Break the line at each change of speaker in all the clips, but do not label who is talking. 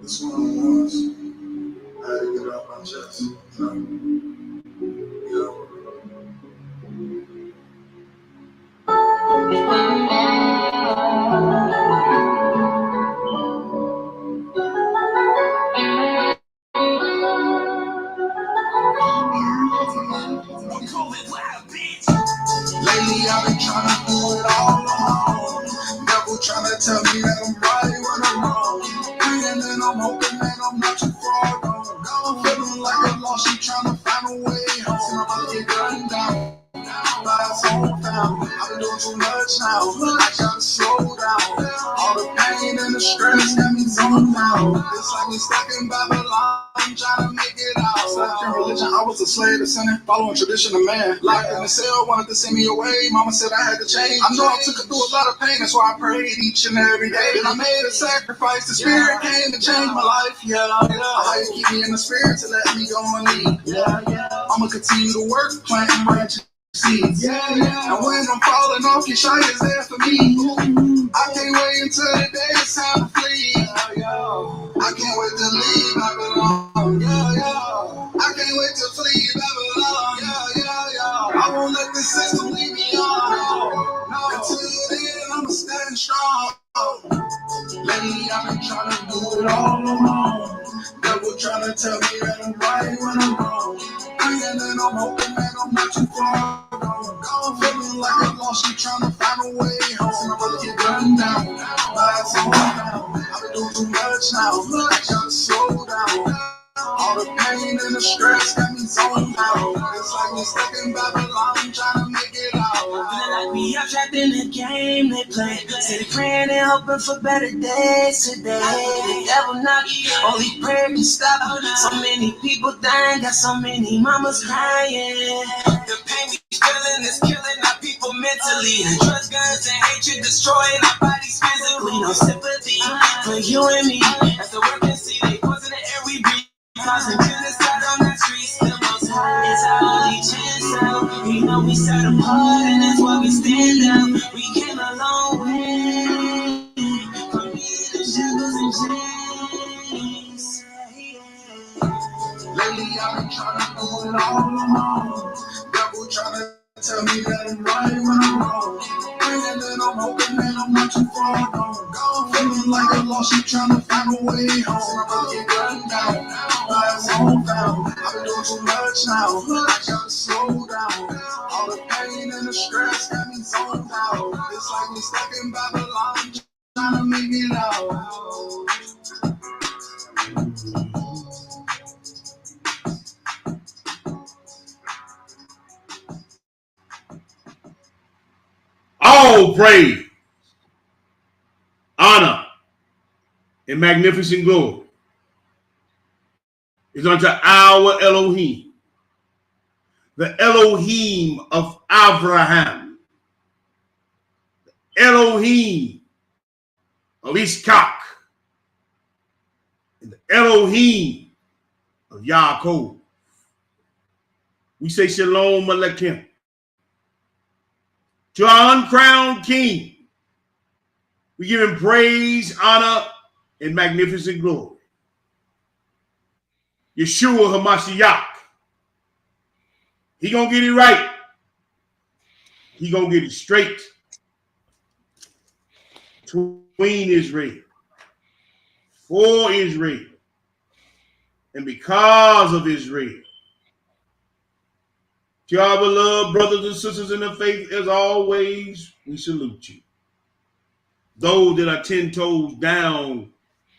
This one on ones. I had to get it off my chest. Lately I've been trying to do it all alone. Devil trying to tell me that I'm right when I'm wrong. Praying and I'm hoping that I'm not too far gone. I'm feeling like a lost, she trying to find a way home. I'm about to get gunned down. By a whole family. I've been doing too much now. I gotta slow down. All the pain and the stress got me zoned out. It's like we stuck in Babylon. I'm trying to make it out. Stuck in religion, I was a slave to sinning, following tradition of man. Locked in the cell, wanted to send me away. Mama said I had to change. I know I took her through a lot of pain, that's why I prayed each and every day. And I made a sacrifice. The spirit came to change my life. How you keep me in the spirit to let me go and leave. I'ma continue to work, planting branches. Seeds. And when I'm falling off, your shine is there for me. I can't wait until the day it's time to flee. I can't wait to leave Babylon. I can't wait to flee Babylon. I won't let this system leave me on. Until then, I'ma stand strong. Lately, I've been trying to do it all alone. Devil trying to tell me that I'm right when I'm wrong. Praying and I'm hoping that I'm not too far gone. I'm feeling like a lost, she trying to find a way home. I'm about to get gunned down. Lights on down. I've been doing too much now. I gotta slow down. All the pain and the stress got me zoned out. It's like we stuck in Babylon, trying to make it out.
Feeling like we are trapped in the game they play. Say they praying and hoping for better days today. The devil knock, only prayer can stop. So many people dying, got so many mamas crying. The pain we feeling is killing our people mentally. Drugs, guns, and hatred destroying our bodies physically. No sympathy for you and me. As the world can see, they poison the air we breathe. Causing genocide on the streets, the most high is our only chance out. We know we set apart, and that's why we stand out. We came a long way from being the shackles and chains.
Lately I've been trying to do it all alone. Devil trying to tell me that I'm right when I'm wrong. Praying and I'm hoping that I'm not too far gone. Feeling like a lost, she trying to find a way home. I'm about to get gunned down. Lights on down. I've been doing too much now. I gotta slow down. All the pain and the stress got me zoned out. It's like we stuck in Babylon, trying to make it out.
All praise, honor, and magnificent glory is unto our Elohim, the Elohim of Abraham, Elohim of Ishak, and the Elohim of Yaakov. We say Shalom Aleichem to our uncrowned King. We give him praise, honor, and magnificent glory. Yeshua HaMashiach. He gonna get it right. He gonna get it straight. Between Israel, for Israel, and because of Israel. To our beloved brothers and sisters in the faith, as always, we salute you. Those that are 10 toes down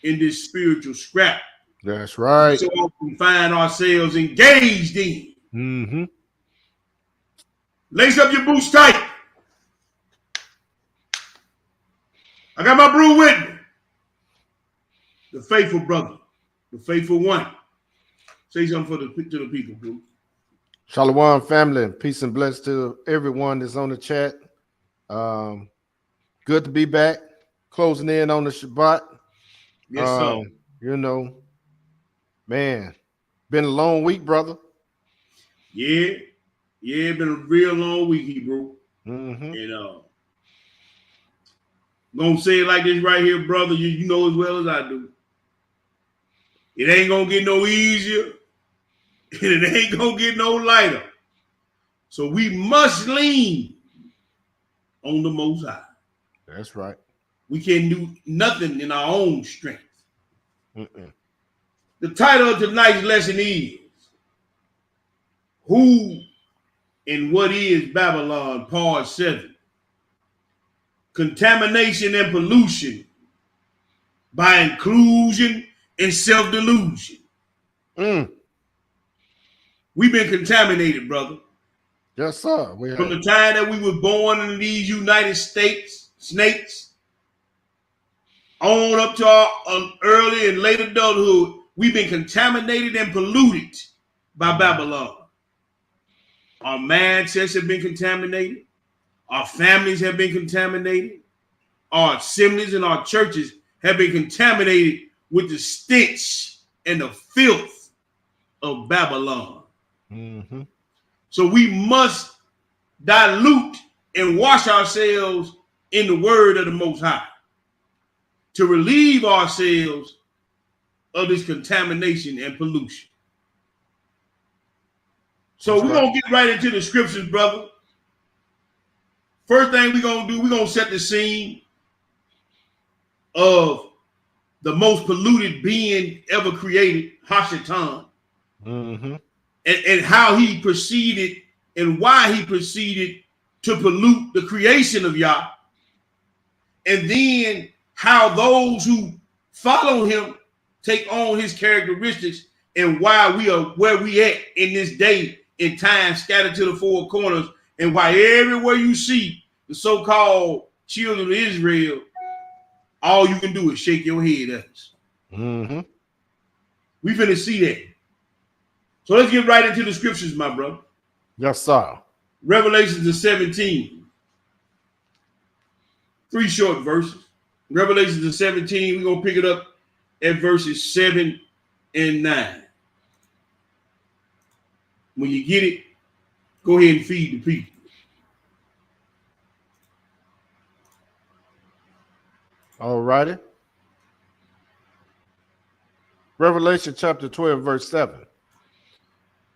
in this spiritual scrap.
That's right.
So often find ourselves engaged in.
Mm-hmm.
Lace up your boots tight. I got my brew with me. The faithful brother, the faithful one. Say something to the people, bro.
Shalom, family. Peace and bless to everyone that's on the chat. Good to be back. Closing in on the Shabbat.
Yes, sir.
You know, man, been a long week, brother.
Yeah, been a real long week, Hebrew.
Mm-hmm.
And gonna say it like this right here, brother. You know as well as I do. It ain't gonna get no easier, and it ain't gonna get no lighter. So we must lean on the Most High.
That's right.
We can't do nothing in our own strength.
Mm-mm.
The title of tonight's lesson is Who and What is Babylon, Part 7. Contamination and pollution by inclusion and self-delusion. We've been contaminated, brother.
Yes, sir.
From the time that we were born in these United States, snakes, on up to our early and late adulthood, we've been contaminated and polluted by Babylon. Our mindsets have been contaminated. Our families have been contaminated. Our assemblies and our churches have been contaminated with the stench and the filth of Babylon.
Mm-hmm.
So we must dilute and wash ourselves in the word of the Most High to relieve ourselves of this contamination and pollution. So we're going to get right into the scriptures, brother. First thing we're going to do, we're going to set the scene of the most polluted being ever created, Hashatan, and how he proceeded and why he proceeded to pollute the creation of Yah. And then how those who follow him take on his characteristics and why we are where we at in this day in time, scattered to the four corners, and why everywhere you see the so-called children of Israel, all you can do is shake your head at us. We finna see that. So let's get right into the scriptures, my brother.
Yes, sir.
Revelations 17. 3 short verses. Revelations 17, we're going to pick it up at verses 7 and 9. When you get it, go ahead and feed the people.
All righty. Revelation chapter 12, verse 7.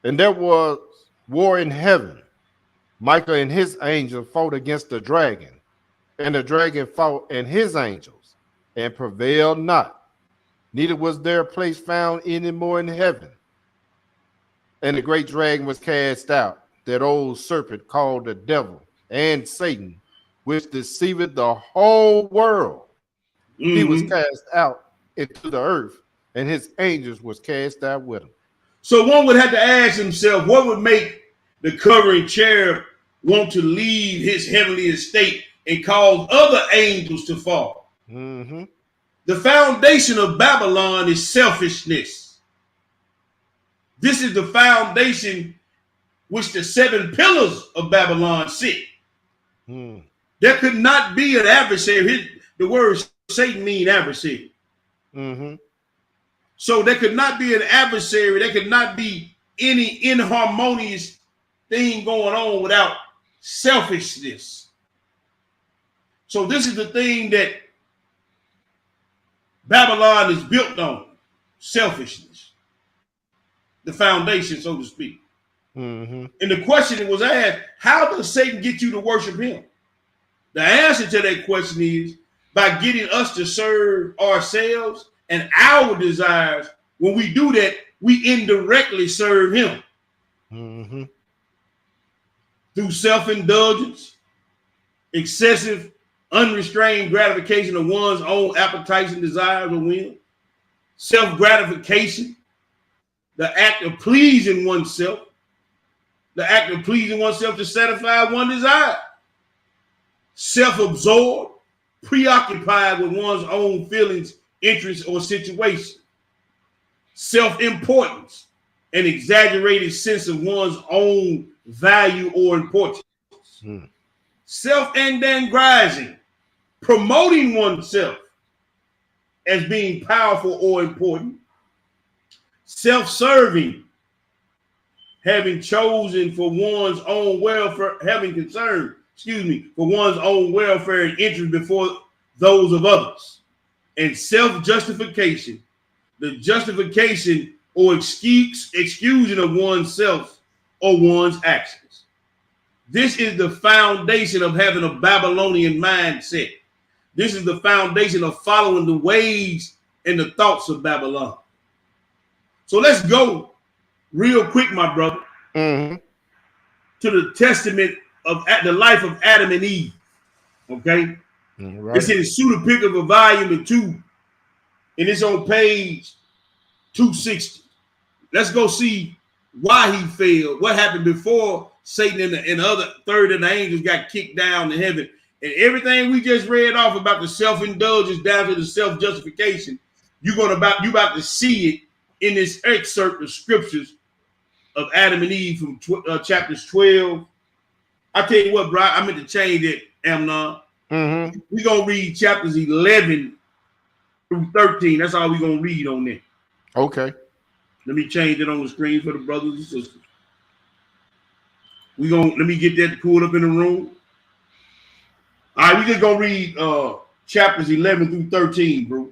And there was war in heaven. Michael and his angel fought against the dragon, and the dragon fought and his angels, and prevailed not. Neither was there a place found any more in heaven. And the great dragon was cast out, that old serpent called the devil and Satan, which deceiveth the whole world. He was cast out into the earth, and his angels was cast out with him.
So one would have to ask himself, what would make the covering cherub want to leave his heavenly estate and cause other angels to fall? The foundation of Babylon is selfishness. This is the foundation which the 7 pillars of Babylon sit. There could not be an adversary. The word Satan means adversary. So there could not be an adversary. There could not be any inharmonious thing going on without selfishness. So this is the thing that Babylon is built on, selfishness. The foundation, so to speak. And the question that was asked, how does Satan get you to worship him? The answer to that question is by getting us to serve ourselves and our desires. When we do that, we indirectly serve him. Through self-indulgence, excessive, unrestrained gratification of one's own appetites and desires or whims, self-gratification, the act of pleasing oneself, to satisfy one's desire, self-absorbed, preoccupied with one's own feelings, interests, or situation, self-importance, an exaggerated sense of one's own value or importance, self-aggrandizing, promoting oneself as being powerful or important, self-serving, having chosen for one's own welfare, having concern, for one's own welfare and interest before those of others, and self-justification, the justification or excusing of oneself or one's actions. This is the foundation of having a Babylonian mindset. This is the foundation of following the ways and the thoughts of Babylon. So let's go real quick, my brother, to the testament of the life of Adam and Eve. Okay? Right. It's in the pseudepic of a volume 2, and it's on page 260. Let's go see why he failed, what happened before Satan and the other third of the angels got kicked down to heaven. And everything we just read off about the self-indulgence down to the self-justification, you about to see it in this excerpt of scriptures of Adam and Eve from chapters 12. I tell you what, bro, I meant to change it, Amnon. We're going to read chapters 11 through 13. That's all we're going to read on there.
Okay.
Let me change it on the screen for the brothers and sisters. Let me get that pulled up in the room. All right, we just gonna read chapters 11 through 13, bro.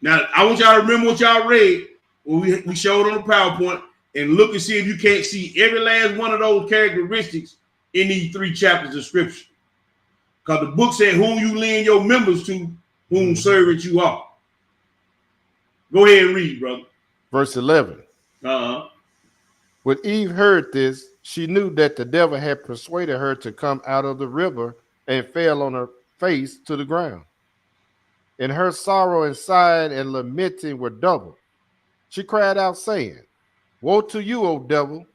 Now, I want y'all to remember what y'all read when we showed on the PowerPoint, and look and see if you can't see every last one of those characteristics in these 3 chapters of scripture. Because the book said, whom you lend your members to, whom servants you are. Go ahead and read, brother.
Verse 11. When Eve heard this, she knew that the devil had persuaded her to come out of the river and fell on her face to the ground. And her sorrow and sighing and lamenting were doubled. She cried out, saying, Woe to you, O devil!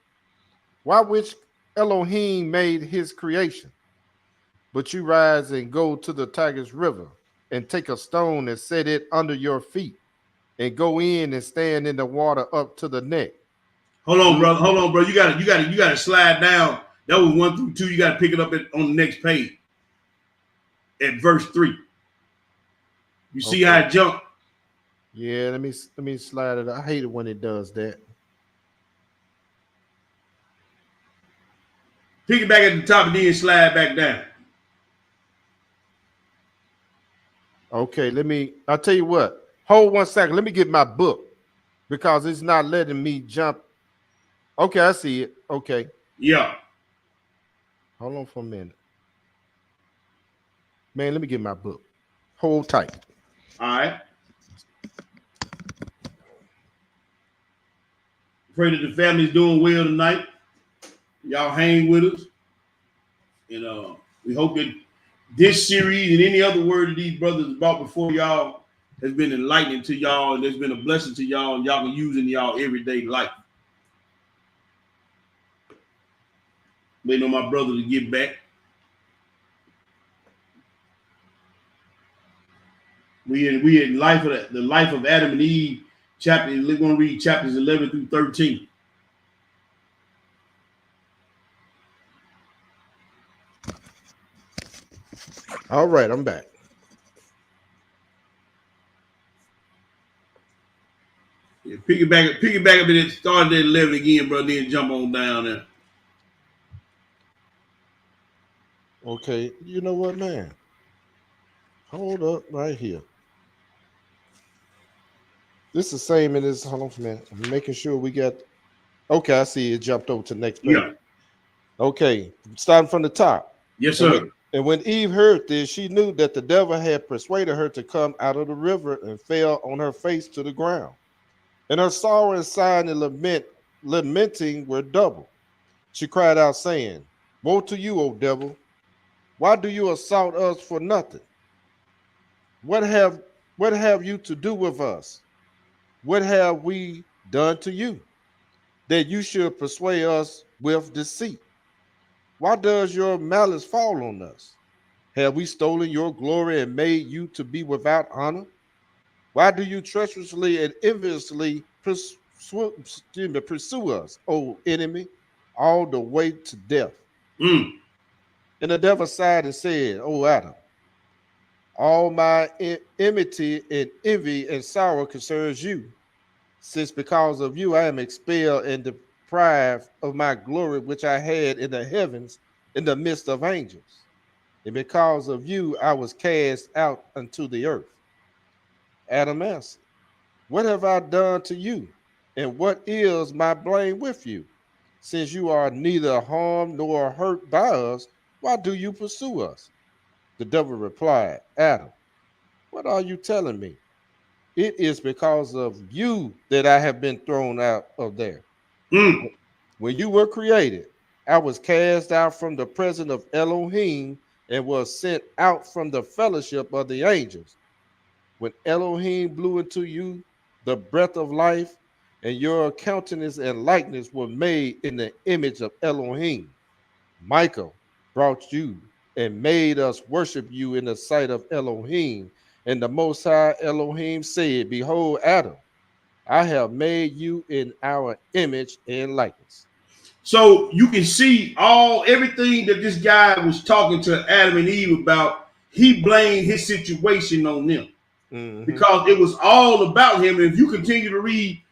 Why which Elohim made his creation? But you rise and go to the Tigris River and take a stone and set it under your feet and go in and stand in the water up to the neck.
Hold on, bro. You gotta slide down. That was 1 through 2. You gotta pick it up on the next page at verse 3. You see how it jumped?
Yeah, let me slide it. I hate it when it does that.
Pick it back at the top and then slide back down.
Okay, I'll tell you what. Hold 1 second. Let me get my book because it's not letting me jump. Okay, I see it. Okay.
Yeah.
Hold on for a minute. Man, let me get my book. Hold tight.
All right. Pray that the family's doing well tonight. Y'all hang with us. And we hope that this series and any other word that these brothers brought before y'all has been enlightening to y'all, and there's been a blessing to y'all, and y'all can use in y'all everyday life. Waiting on my brother to get back. We in the life of Adam and Eve chapter. We're going to read chapters 11 through 13.
All right, I'm back.
Yeah, pick it back up and then start at 11 again, bro. Then jump on down there.
Okay, you know what, man? Hold up right here. This is the same in this. Hold on for a minute. I'm making sure we got. Okay, I see it jumped over to the next page. Yeah. Okay, starting from the top.
Yes, sir.
And when Eve heard this, she knew that the devil had persuaded her to come out of the river and fell on her face to the ground. And her sorrow and sighing and lamenting were double. She cried out, saying, Woe to you, O devil! Why do you assault us for nothing? What have you to do with us? What have we done to you, that you should persuade us with deceit? Why does your malice fall on us? Have we stolen your glory and made you to be without honor? Why do you treacherously and enviously pursue us, O enemy, all the way to death? And the devil sighed and said, O Adam, all my enmity and envy and sorrow concerns you, since because of you I am expelled and deprived of my glory which I had in the heavens in the midst of angels. And because of you I was cast out unto the earth. Adam answered, What have I done to you? And what is my blame with you? Since you are neither harmed nor hurt by us, why do you pursue us? The devil replied, Adam, what are you telling me? It is because of you that I have been thrown out of there.
Mm.
When you were created, I was cast out from the presence of Elohim and was sent out from the fellowship of the angels. When Elohim blew into you the breath of life, and your countenance and likeness were made in the image of Elohim, Michael brought you and made us worship you in the sight of Elohim. And the Most High Elohim said, Behold, Adam, I have made you in our image and likeness.
So you can see everything that this guy was talking to Adam and Eve about. He blamed his situation on them because it was all about him. And if you continue to read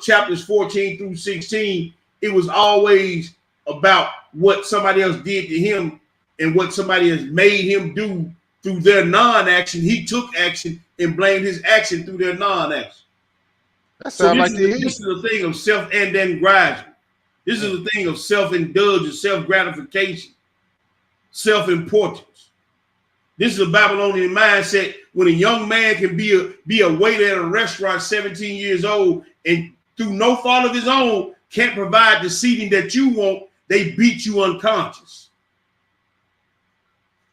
chapters 14 through 16, it was always about what somebody else did to him and what somebody has made him do through their non-action. He took action and blamed his action through their non-action. So this is the thing of self-aggrandizement. This is a thing of self-indulgence, self-gratification, self-importance. This is a Babylonian mindset when a young man can be a waiter at a restaurant, 17 years old, and through no fault of his own, can't provide the seating that you want. They beat you unconscious.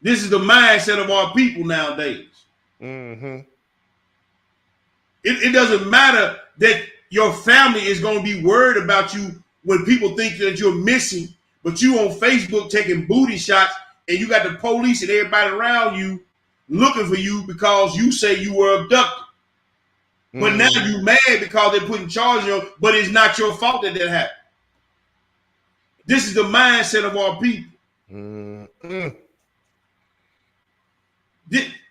This is the mindset of our people nowadays. It doesn't matter that your family is going to be worried about you when people think that you're missing, but you on Facebook taking booty shots and you got the police and everybody around you looking for you because you say you were abducted. But now you mad because they're putting charges on you, but it's not your fault that happened. This is the mindset of our people.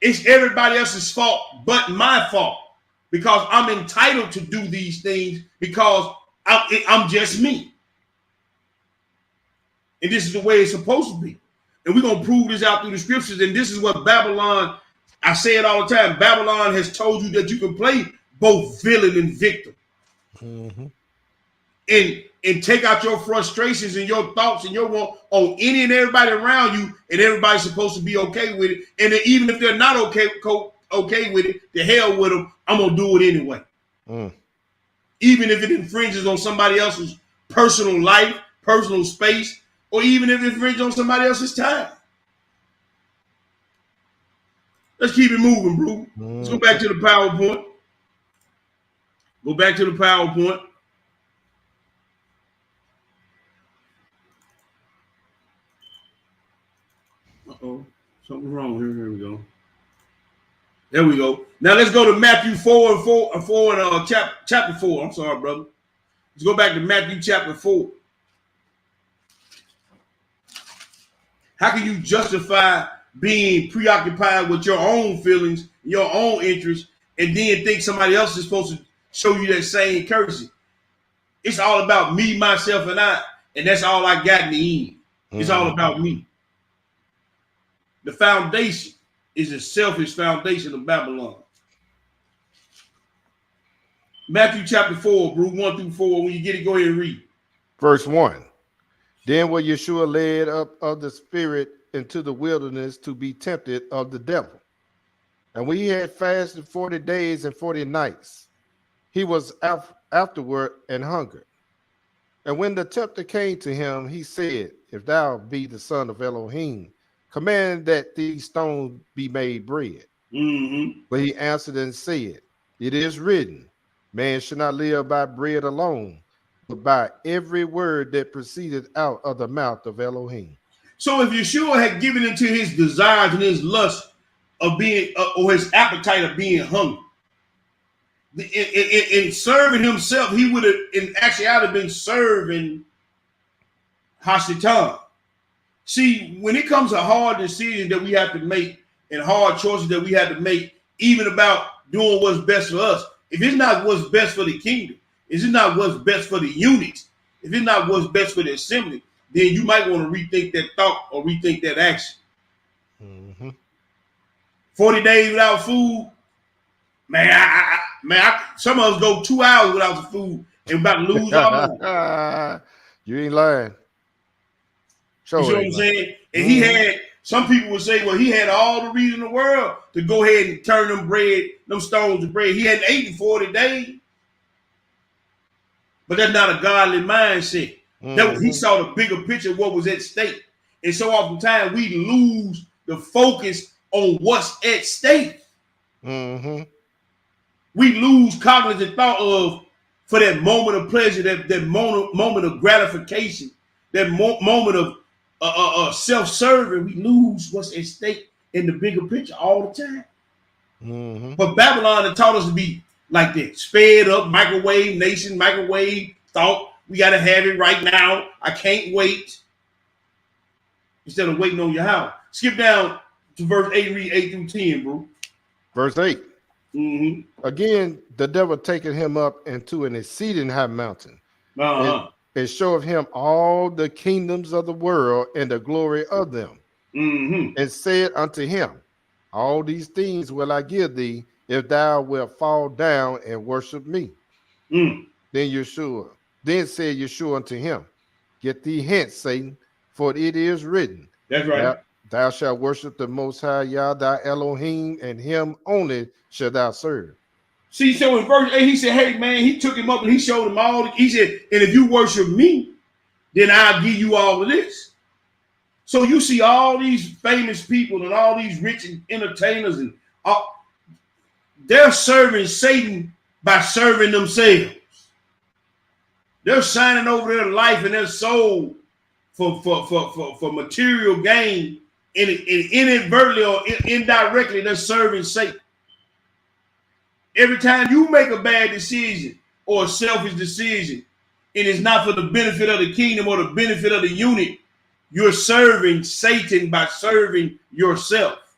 It's everybody else's fault but my fault because I'm entitled to do these things because I'm just me. And this is the way it's supposed to be. And we're going to prove this out through the scriptures. And this is what Babylon, I say it all the time, Babylon has told you that you can play both villain and victim. And take out your frustrations and your thoughts and your want on any and everybody around you, and everybody's supposed to be okay with it. And then even if they're not okay with it, the hell with them, I'm going to do it anyway. Even if it infringes on somebody else's personal life, personal space, or even if it infringes on somebody else's time. Let's keep it moving, bro. Let's go back to the PowerPoint. Go back to the PowerPoint. Uh-oh. Something's wrong here. Here we go. There we go. Now let's go to Matthew 4 and chapter 4. I'm sorry, brother. Let's go back to Matthew chapter 4. How can you justify being preoccupied with your own feelings, your own interests, and then think somebody else is supposed to show you that same courtesy? It's all about me, myself, and I, and that's all I got in the end. It's all about me. The foundation is a selfish foundation of Babylon. Matthew chapter 4, 1 through 4. When you get it, go ahead and read.
Verse 1. Then was Yeshua led up of the Spirit into the wilderness to be tempted of the devil. And when he had fasted 40 days and 40 nights, he was afterward and hungered. And when the tempter came to him, he said, If thou be the son of Elohim, command that these stones be made bread. But he answered and said, It is written, man should not live by bread alone, but by every word that proceeded out of the mouth of Elohim.
So if Yeshua had given into his desires and his lust of being, or his appetite of being hungry, in serving himself, he would have, in actuality, been serving Hashatan. See, when it comes to hard decisions that we have to make and hard choices that we have to make, even about doing what's best for us, if it's not what's best for the kingdom, if it's not what's best for the units, if it's not what's best for the assembly, then you might want to rethink that thought or rethink that action. 40 days without food, man, some of us go 2 hours without the food and about to lose our mind.
You ain't lying.
You see what I'm saying? And he had, some people would say, well, he had all the reason in the world to go ahead and turn them stones to bread. He hadn't eaten 40 days. But that's not a godly mindset. He saw the bigger picture of what was at stake. And so oftentimes we lose the focus on what's at stake. We lose cognitive thought of, for that moment of pleasure, that moment of gratification, that moment of self-serving. We lose what's at stake in the bigger picture all the time. But Babylon had taught us to be like that, sped up, microwave nation, microwave thought. We got to have it right now. I can't wait. Instead of waiting on your house. Skip down to verse 8, read 8 through 10, bro.
Verse 8. Again, the devil taketh him up into an exceeding high mountain, and showeth him all the kingdoms of the world and the glory of them, and said unto him, all these things will I give thee, if thou wilt fall down and worship me. Then said Yeshua unto him, get thee hence, Satan, for it is written,
that's right,
thou shalt worship the Most High Yah, thy Elohim, and him only shalt thou serve.
See, so in verse 8, he said, hey, man, he took him up and he showed him all. He said, and if you worship me, then I'll give you all of this. So you see all these famous people and all these rich entertainers, and they're serving Satan by serving themselves. They're signing over their life and their soul for material gain, and inadvertently or indirectly, they're serving Satan. Every time you make a bad decision or a selfish decision, and it's not for the benefit of the kingdom or the benefit of the unit, you're serving Satan by serving yourself.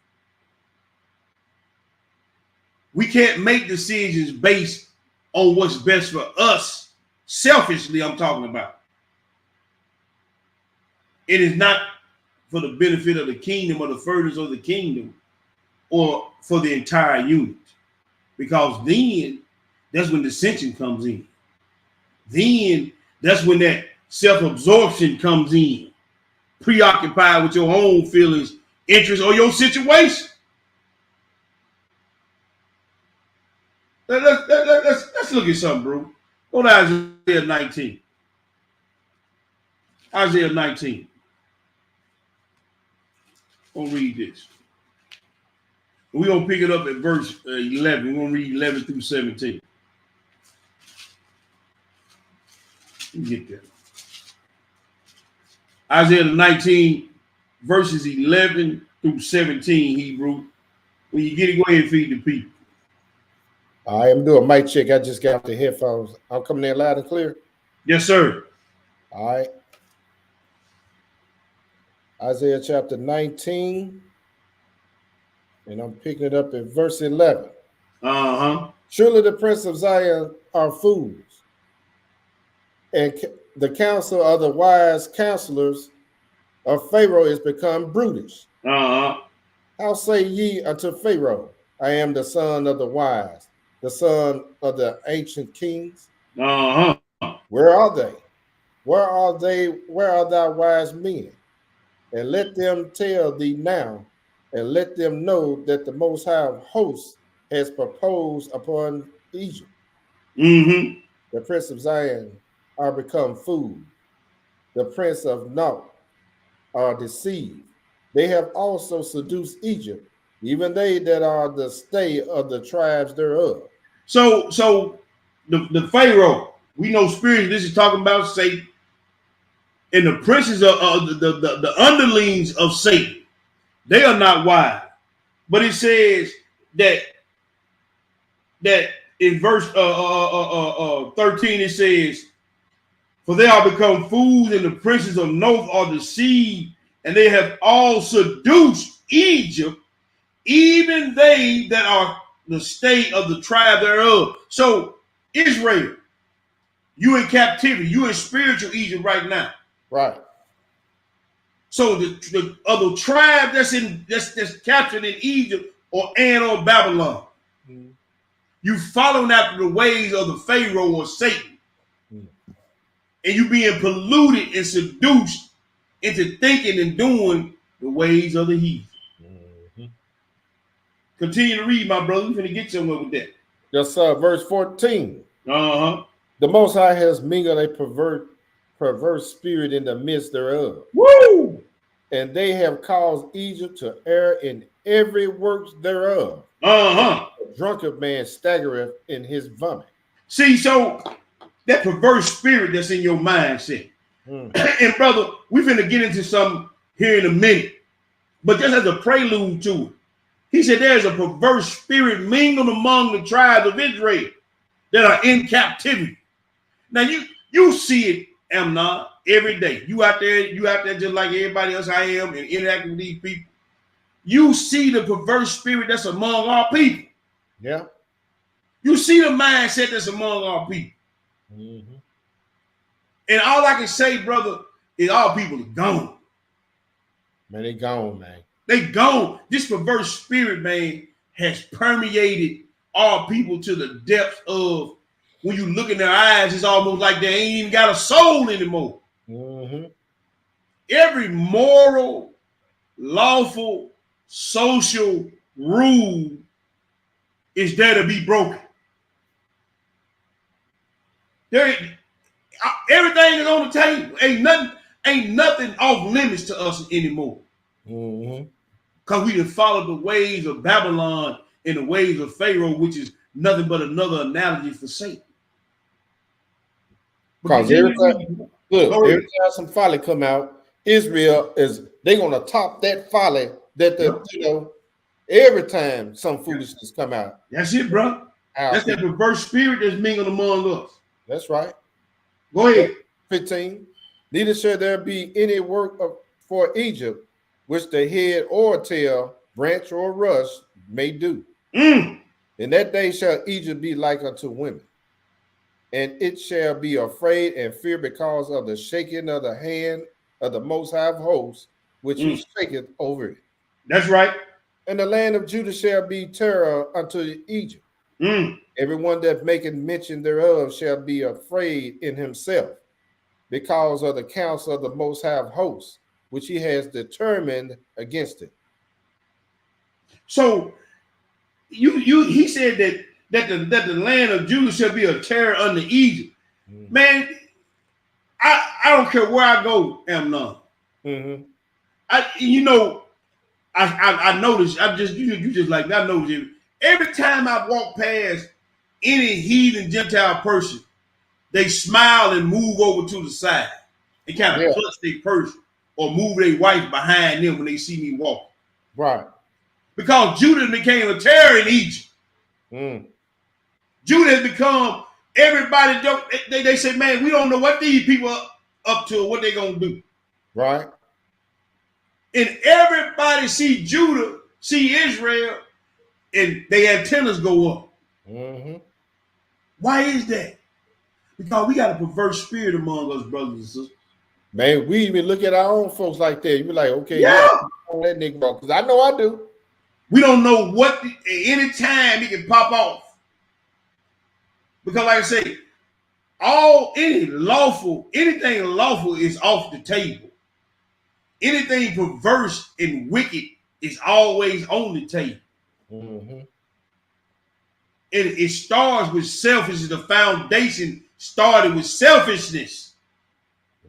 We can't make decisions based on what's best for us. Selfishly, I'm talking about. It is not for the benefit of the kingdom or the furtherance of the kingdom or for the entire unit. Because then that's when dissension comes in. Then that's when that self-absorption comes in. Preoccupied with your own feelings, interests, or your situation. Let's look at something, bro. Go to Isaiah 19. Isaiah 19. We'll read this. We're going to pick it up at verse 11. We're going to read 11 through 17. Let me get there. Isaiah 19, verses 11 through 17, Hebrew. When you get it, go ahead and feed the people.
I am doing a mic check. I just got the headphones. I'm coming in loud and clear.
Yes, sir.
All right. Isaiah chapter 19. And I'm picking it up at verse 11. Surely the prince of Zion are fools, and the counsel of the wise counselors of Pharaoh is become brutish. How say ye unto Pharaoh, I am the son of the wise, the son of the ancient kings? Where are they? Where are they? Where are thy wise men? And let them tell thee now, and let them know that the Most High of hosts has proposed upon Egypt. The prince of Zion are become food. The prince of naught are deceived. They have also seduced Egypt, even they that are the stay of the tribes thereof.
So the Pharaoh, we know spiritually, this is talking about Satan. And the princes of the underlings of Satan, they are not wise. But it says that in verse 13, it says, for they are become fools, and the princes of North are deceived, and they have all seduced Egypt, even they that are the state of the tribe thereof. So Israel, you in captivity, you in spiritual Egypt right now.
Right.
So the other tribe that's captured in Egypt or Babylon. You following after the ways of the Pharaoh or Satan. And you being polluted and seduced into thinking and doing the ways of the heathen. Continue to read, my brother. We're going to get somewhere with that.
Yes, sir. Verse 14.
Uh-huh.
The Most High has mingled a perverse spirit in the midst thereof.
Woo!
And they have caused Egypt to err in every work thereof.
Uh-huh.
A drunken man staggereth in his vomit.
See, so that perverse spirit that's in your mindset. And brother, we're going to get into something here in a minute. But just as a prelude to it, he said there's a perverse spirit mingled among the tribes of Israel that are in captivity. Now you see it, Amnon, every day. You out there just like everybody else I am and interacting with these people. You see the perverse spirit that's among our people.
Yeah.
You see the mindset that's among our people. And all I can say, brother, is our people are gone.
Man, they gone, man.
They gone. This perverse spirit, man, has permeated our people to the depth of when you look in their eyes, it's almost like they ain't even got a soul anymore. Every moral, lawful, social rule is there to be broken. Everything is on the table. Ain't nothing off limits to us anymore. Because we done followed the ways of Babylon and the ways of Pharaoh, which is nothing but another analogy for Satan.
Because every time some folly come out, Israel they're gonna top that folly that every time some foolishness come out.
That's it, bro. That's that perverse spirit that's mingled among us.
That's right.
Go ahead.
15. Neither shall there be any work for Egypt, which the head or tail, branch or rush may do. In that day shall Egypt be like unto women, and it shall be afraid and fear because of the shaking of the hand of the Most High of hosts, which he shaketh over it.
That's right.
And the land of Judah shall be terror unto Egypt. Everyone that maketh mention thereof shall be afraid in himself because of the counsel of the Most High of hosts, which he has determined against it.
So he said that the land of Judah shall be a terror unto Egypt. Man, I don't care where I go, Amnon. I notice. You just like I notice it. Every time I walk past any heathen Gentile person, they smile and move over to the side and kind of clutch their purse or move their wife behind them when they see me walking.
Right.
Because Judah became a terror in Egypt. Judah has become everybody. They say, man, we don't know what these people are up to or what they're going to do.
Right.
And everybody see Judah, see Israel, and their antennas go up. Why is that? Because we got a perverse spirit among us, brothers and sisters.
Man, we even look at our own folks like that. You be like, okay, that nigga wrong, because I know I do.
We don't know what any time it can pop off. Because like I say, anything lawful is off the table. Anything perverse and wicked is always on the table. And it starts with selfishness. The foundation started with selfishness.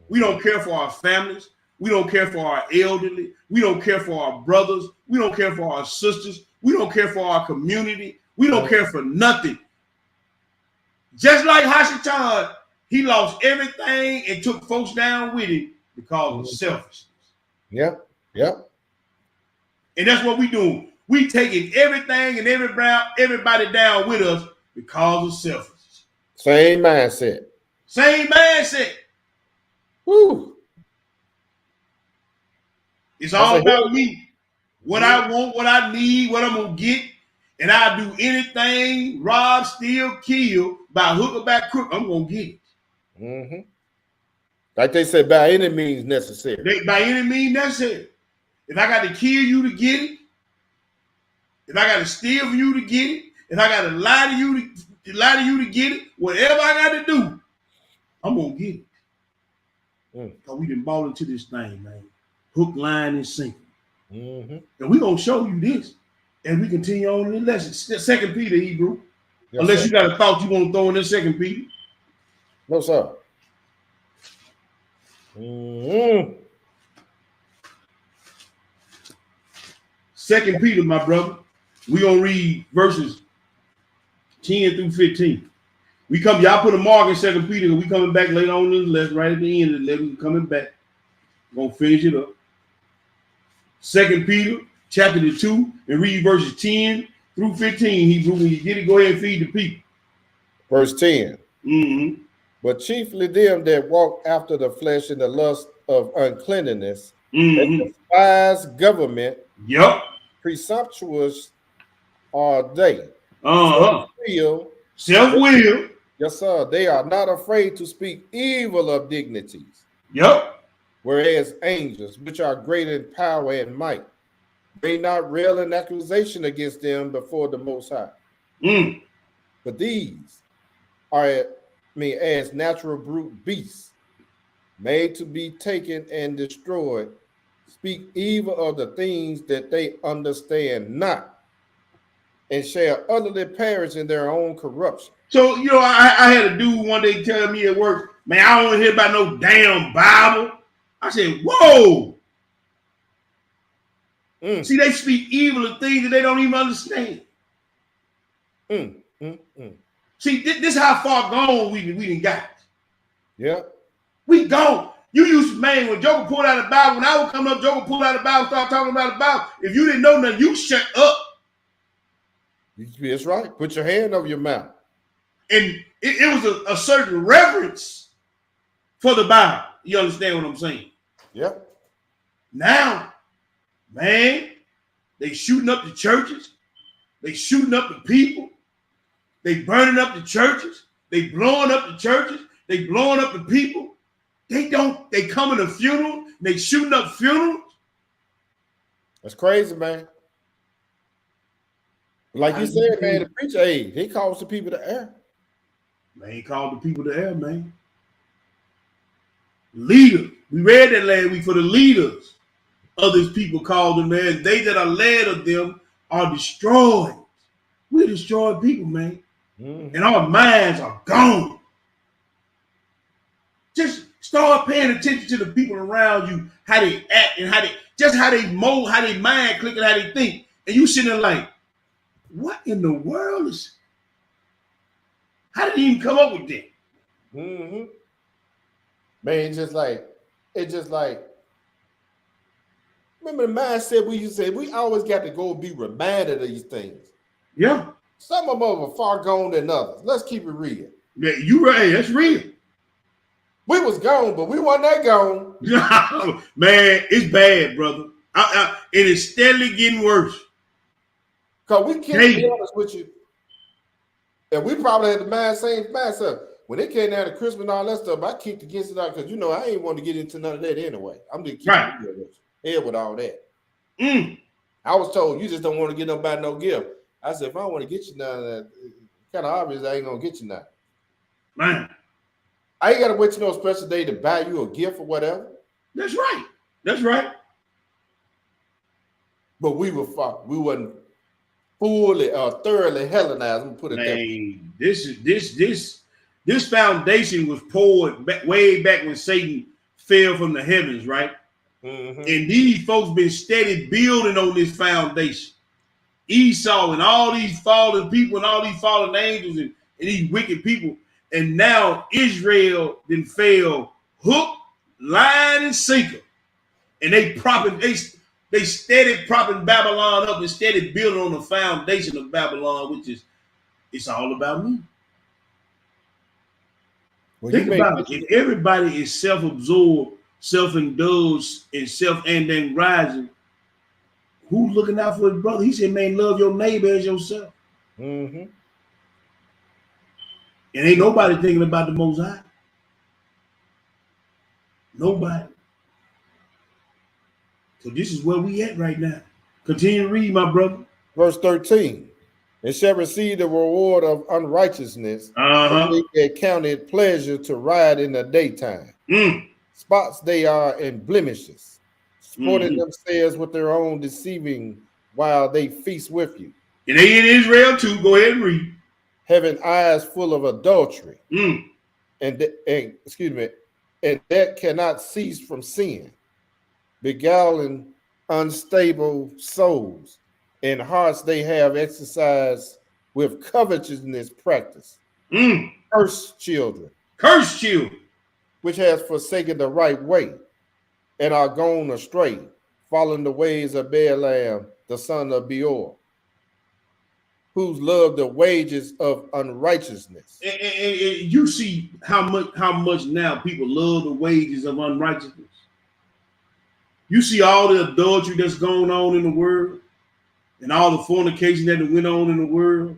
We don't care for our families. We don't care for our elderly. We don't care for our brothers. We don't care for our sisters. We don't care for our community. We don't care for nothing. Just like Hashatan, he lost everything and took folks down with him because of selfishness.
Yep.
And that's what we do. We taking everything and everybody down with us because of selfishness.
Same mindset. Woo.
It's all about me. What I want, what I need, what I'm going to get. And I do anything, rob, steal, kill, by hook or by crook, I'm going to get it.
Like they said, by any means necessary.
By any means necessary. If I got to kill you to get it, if I got to steal for you to get it, If I gotta lie to you to get it, whatever I gotta do, I'm gonna get it. Because we done bought into this thing, man. Hook, line, and sinker. And we're gonna show you this. And we continue on in the lesson. 2 Peter, Hebrew. Yes, unless sir. You got a thought you want to throw in there, 2 Peter.
No, sir.
2 Peter, my brother. We're gonna read verses 10 through 15. Y'all put a mark in 2 Peter, and we coming back later on in the lesson, right at the end of the lesson. We're coming back. We're gonna finish it up. 2 Peter chapter 2, and read verses 10 through 15. Hebrew, when you get it, go ahead and feed the people.
Verse 10. But chiefly them that walk after the flesh in the lust of uncleanness, that despise government, presumptuous are they. Self-will. Yes, sir. They are not afraid to speak evil of dignities. Whereas angels, which are great in power and might, may not rail an accusation against them before the Most High. But these are, as natural brute beasts, made to be taken and destroyed, speak evil of the things that they understand not, and shall utterly perish in their own corruption.
So, I had a dude one day tell me at work, man, I don't want to hear about no damn Bible. I said, whoa. See, they speak evil of things that they don't even understand. See, this how far gone we done got.
Yeah.
We gone. You used to, man, when Joker pulled out the Bible, when I would come up, Joker pulled out the Bible, start talking about the Bible. If you didn't know nothing, you shut up.
That's right. Put your hand over your mouth.
And it was a certain reverence for the Bible. You understand what I'm saying?
Yep.
Now, man, they shooting up the churches. They shooting up the people. They burning up the churches. They blowing up the churches. They blowing up the people. They come to funerals. They shooting up funerals.
That's crazy, man. Like you said, man, the preacher, he calls the people to air.
Man, he called the people to air, man. Leaders. We read that last week for the leaders. Others people called them, man. They that are led of them are destroyed. We destroyed people, man. And our minds are gone. Just start paying attention to the people around you, how they act and how they mold, how they mind click and how they think. And you sitting there like, what in the world is? How did he even come up with that?
Man, it's just like, remember the mindset we used to say, we always got to go be reminded of these things.
Yeah.
Some of them are far gone than others. Let's keep it real.
Yeah, you right. That's real.
We was gone, but we wasn't that gone.
Man, it's bad, brother. It is steadily getting worse.
Because we can't be honest with you. And we probably had the same mindset. When it came down to Christmas and all that stuff, I kicked against it out because, I ain't want to get into none of that anyway. I'm just keeping head with all that. I was told, you just don't want to get nobody no gift. I said, if I don't want to get you none, it's kind of obvious I ain't going to get you none.
Man.
I ain't got to wait till no special day to buy you a gift or whatever.
That's right. That's right.
But we wasn't fully or thoroughly Hellenized. I'm gonna put it that way.
This foundation was poured way back when Satan fell from the heavens, right? And these folks been steady building on this foundation. Esau and all these fallen people and all these fallen angels and these wicked people. And now Israel then fell hook, line, and sinker. And they steady propping Babylon up and steady building on the foundation of Babylon, which is, it's all about me. Think about it. If everybody is self-absorbed, self-indulged, and then rising, who's looking out for his brother? He said, man, love your neighbor as yourself. And ain't nobody thinking about the Most High. Nobody. So this is where we at right now. Continue to read, my brother.
Verse 13. and shall receive the reward of unrighteousness. And they counted pleasure to ride in the daytime. Spots they are and blemishes, sporting themselves with their own deceiving while they feast with you.
And they in Israel too. Go ahead and read.
Having eyes full of adultery, and excuse me, and that cannot cease from sin, beguiling unstable souls, and hearts they have exercised with covetousness practice. Cursed children, which has forsaken the right way, and are gone astray, following the ways of Balaam, the son of Beor, who's loved the wages of unrighteousness.
And you see how much now people love the wages of unrighteousness. You see all the adultery that's going on in the world, and all the fornication that went on in the world,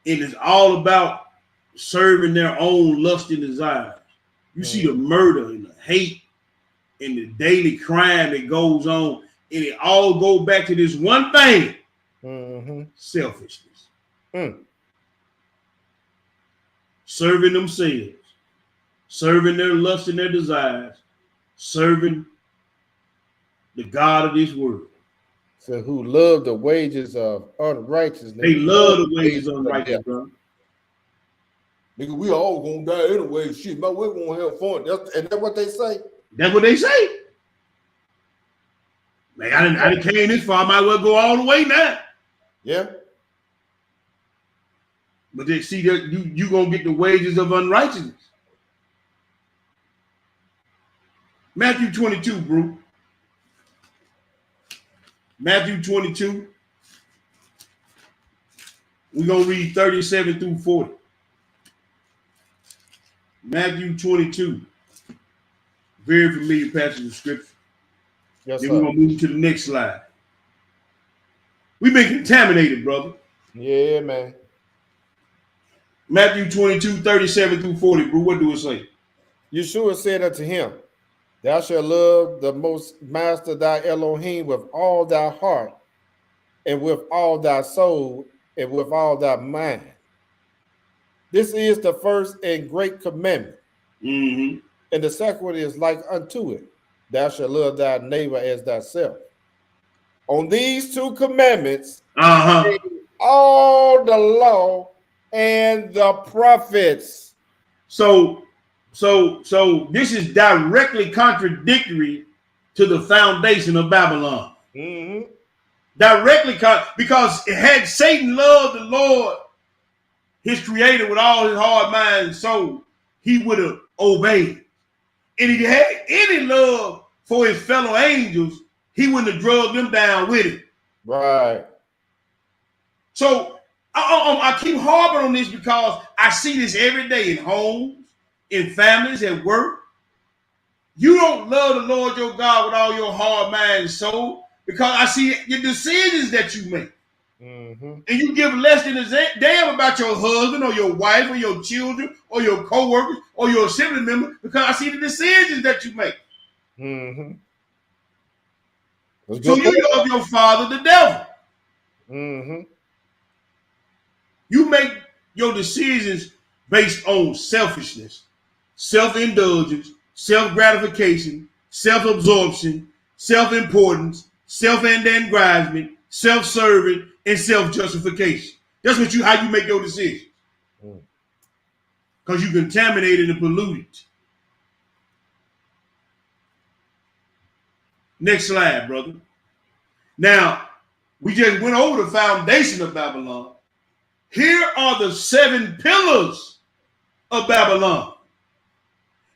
and it's all about serving their own lust and desires. You see the murder and the hate and the daily crime that goes on, and it all go back to this one thing: selfishness. Serving themselves, serving their lust and their desires, serving the God of this world.
So who love the wages of unrighteousness.
They love the wages of unrighteousness, bro.
Nigga, we all gonna die anyway. Shit, my way gonna have fun. And that's what they say.
That's what they say. Man, I didn't came this far. I might well go all the way now.
Yeah.
But they see that you gonna get the wages of unrighteousness. Matthew 22, bro. Matthew 22. We're gonna read 37 through 40. Matthew 22. Very familiar passage of scripture.
Yes,
then
sir.
we're gonna move to the next slide. We've been contaminated, brother.
Yeah, man.
Matthew 22, 37 through 40, bro. What do it say?
Yeshua said unto him, Thou shalt love the most master thy Elohim with all thy heart, and with all thy soul, and with all thy mind. This is the first and great commandment. And the second one is like unto it. Thou shalt love thy neighbor as thyself. On these two commandments, all the law and the prophets. So this is directly contradictory to the foundation of Babylon. Directly, because it had Satan loved the Lord, his creator, with all his heart, mind, and soul, he would have obeyed. And if he had any love for his fellow angels, he wouldn't have drugged them down with it. Right.
So I keep harping on this because I see this every day in homes, in families, at work. You don't love the Lord your God with all your heart, mind, and soul, because I see the decisions that you make. And you give less than a damn about your husband or your wife or your children or your co-workers or your assembly member, because I see the decisions that you make. So you love your father, the devil. You make your decisions based on selfishness, self-indulgence, self-gratification, self-absorption, self-importance, self-aggrandizement, self-serving, and self-justification. That's how you make your decisions. Because you contaminated and polluted. Next slide, brother. Now, we just went over the foundation of Babylon. Here are the 7 pillars of Babylon.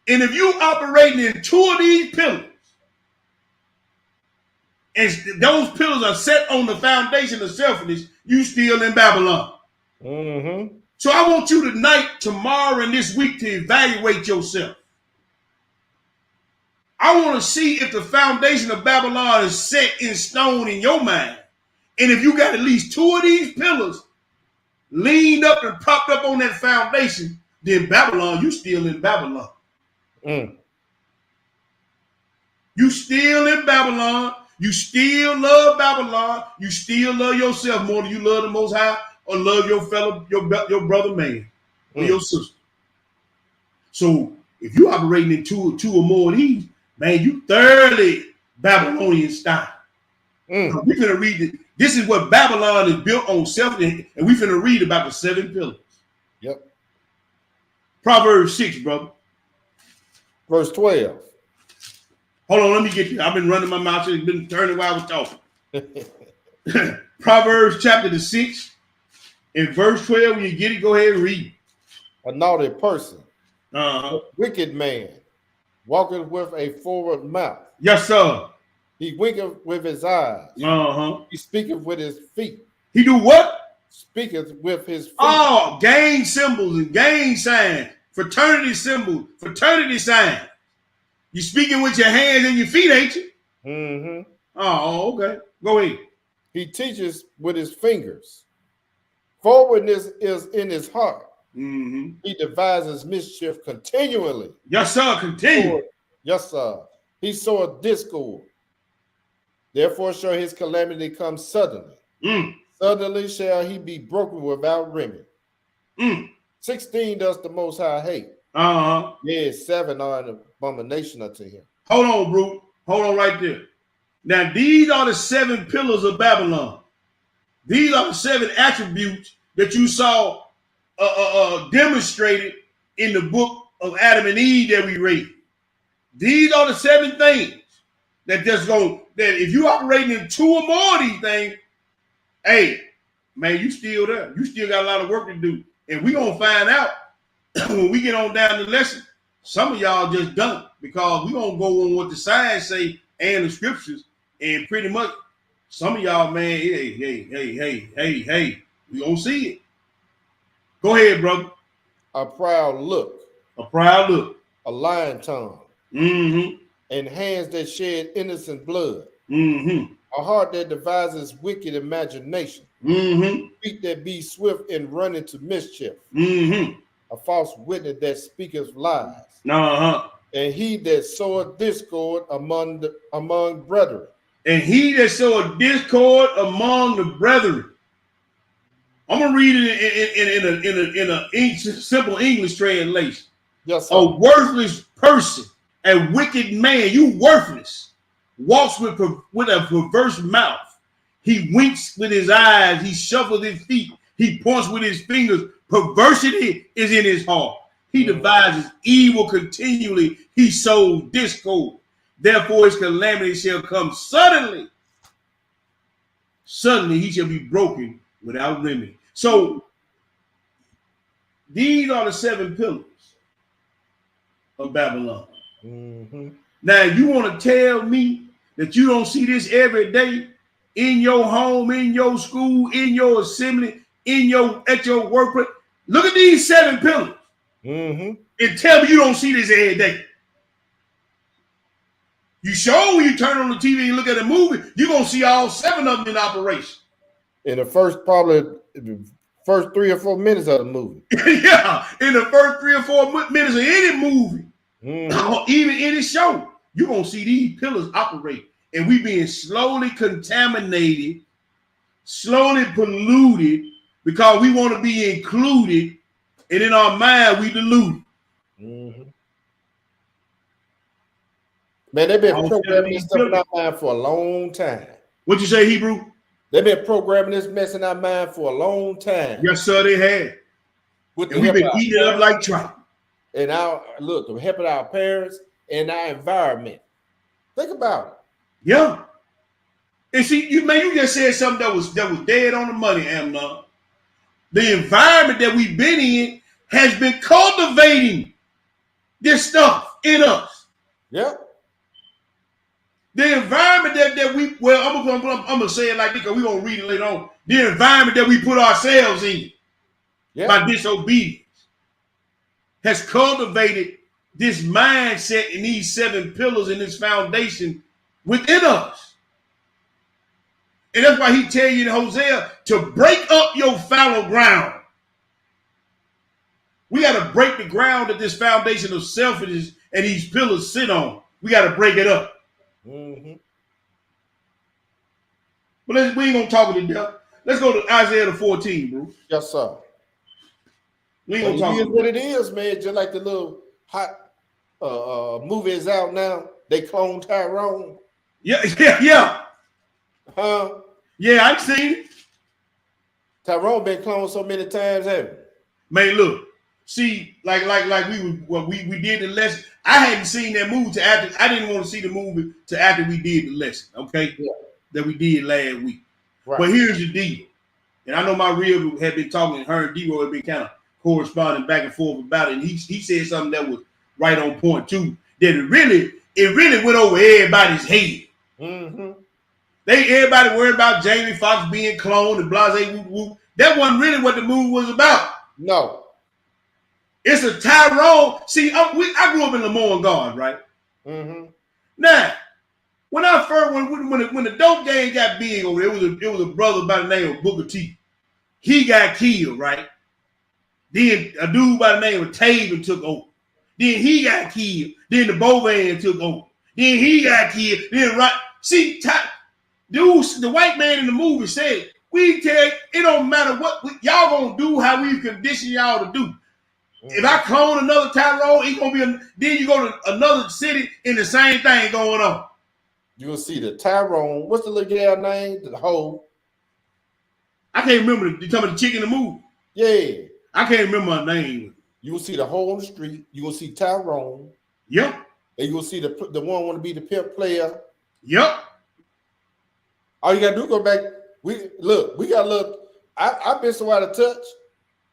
And if you operating in 2 of these pillars, and those pillars are set on the foundation of selfishness, you still in Babylon. So I want you tonight, tomorrow, and this week to evaluate yourself. I want to see if the foundation of Babylon is set in stone in your mind. And if you got at least 2 of these pillars leaned up and propped up on that foundation, then Babylon, you still in Babylon. You still in Babylon. You still love Babylon. You still love yourself more than you love the Most High. or love your brother man or your sister. So if you operating in two or more of these, man, you thoroughly Babylonian style. We're gonna read it. This is what Babylon is built on self, and we're gonna read about the 7 pillars.
Yep.
Proverbs 6, brother.
Verse 12.
Hold on, let me get you. I've been running my mouth. It's been turning while I was talking. Proverbs chapter 6, in verse 12. When you get it, go ahead and read.
A naughty person, a wicked man, walketh with a forward mouth.
Yes, sir.
He winketh with his eyes. He speaketh with his feet.
He do what?
Speaketh with his feet.
Oh, gang symbols and gang signs, fraternity symbols, fraternity signs. You speaking with your hands and your feet, ain't you? Oh, okay. Go ahead.
He teaches with his fingers. Forwardness is in his heart. He devises mischief continually.
Yes, sir. Continue.
Yes, sir. He soweth discord. Therefore shall his calamity come suddenly. Suddenly shall he be broken without remedy. 16 does the Most High hate. Yes, 7 are an abomination unto him.
Hold on, bro. Hold on right there. Now, these are the 7 pillars of Babylon. These are the 7 attributes that you saw demonstrated in the book of Adam and Eve that we read. These are the 7 things that if you operating in 2 or more of these things, hey, man, you still there. You still got a lot of work to do. And we're going to find out when we get on down the lesson, some of y'all just done because we're going to go on what the science say and the scriptures. And pretty much some of y'all, man, hey, we going to see it. Go ahead, brother.
A proud look.
A proud look.
A lying tongue. And hands that shed innocent blood. A heart that devises wicked imagination. Feet that be swift in running to mischief. A false witness that speaketh lies. And he that soweth discord among brethren.
And he that soweth discord among the brethren. I'm gonna read it in a simple English translation.
Yes, sir.
A worthless person, a wicked man, you worthless, walks with a perverse mouth. He winks with his eyes. He shuffles his feet. He points with his fingers. Perversity is in his heart. He devises evil continually. He sows discord. Therefore, his calamity shall come suddenly. Suddenly, he shall be broken without remedy. So, these are the 7 pillars of Babylon. Now, you want to tell me that you don't see this every day in your home, in your school, in your assembly, at your workplace? Look at these 7 pillars and tell me you don't see this every day. You sure when you turn on the TV and look at a movie, you're going to see all 7 of them in operation.
In the first 3 or 4 minutes of the movie.
Yeah, in the first 3 or 4 minutes of any movie, even any show, you're going to see these pillars operate. And we being slowly contaminated, slowly polluted, because we want to be included, and in our mind, we deluded.
Man, they've been programming this stuff in our mind for a long time.
What you say, Hebrew?
They've been programming this mess in our mind for a long time.
Yes, sir, they have. And we've been eating it up like trout.
And the help of our parents and our environment. Think about it.
Yeah. And see, you just said something that was dead on the money, Amnon. The environment that we've been in has been cultivating this stuff in us.
Yep.
The environment that I'm gonna say it like this because we're gonna read it later on. The environment that we put ourselves in by disobedience has cultivated this mindset and these 7 pillars in this foundation within us. And that's why he tell you in Hosea to break up your fallow ground. We got to break the ground that this foundation of selfishness and these pillars sit on. We got to break it up. But we ain't gonna talk it to death. Let's go to Isaiah the 14, bro.
Yes, sir.
We ain't
But
gonna
it
talk
is what it is, man. Just like the little hot movie is out now. They clone Tyrone.
Yeah.
Huh?
Yeah, I've seen it.
Tyrone been cloned so many times, haven't he?
Man, look. See, like we did the lesson. I hadn't seen that movie to after. I didn't want to see the movie to after we did the lesson. Okay,
Yeah.
that we did last week.
Right.
But here's the deal, and I know my real had been talking, and her and D-Roy had been kind of corresponding back and forth about it. And he said something that was right on point too. That it really went over everybody's head.
Mm-hmm.
Everybody worried about Jamie Foxx being cloned and blase whoop whoop. That wasn't really what the movie was about.
No.
It's a Tyrone. See, I grew up in Lemoyne Garden, right?
Mm-hmm.
Now, when the dope game got big over there, it was a brother by the name of Booker T. He got killed, right? Then a dude by the name of Taven took over. Then he got killed. Then the Bovan took over. Then he got killed. Then see, dude, the white man in the movie said, "We tell you, it don't matter what y'all gonna do, how we condition y'all to do. If I clone another Tyrone, it's gonna be then you go to another city and the same thing going on."
You'll see the Tyrone. What's the little girl name? The hoe.
I can't remember. You talking about the chick in the movie?
Yeah.
I can't remember her name.
You will see the hoe on the street. You will see Tyrone.
Yep. And
you will see the one want to be the pimp player.
Yep.
All you gotta do is go back. We gotta look. I've been so out of touch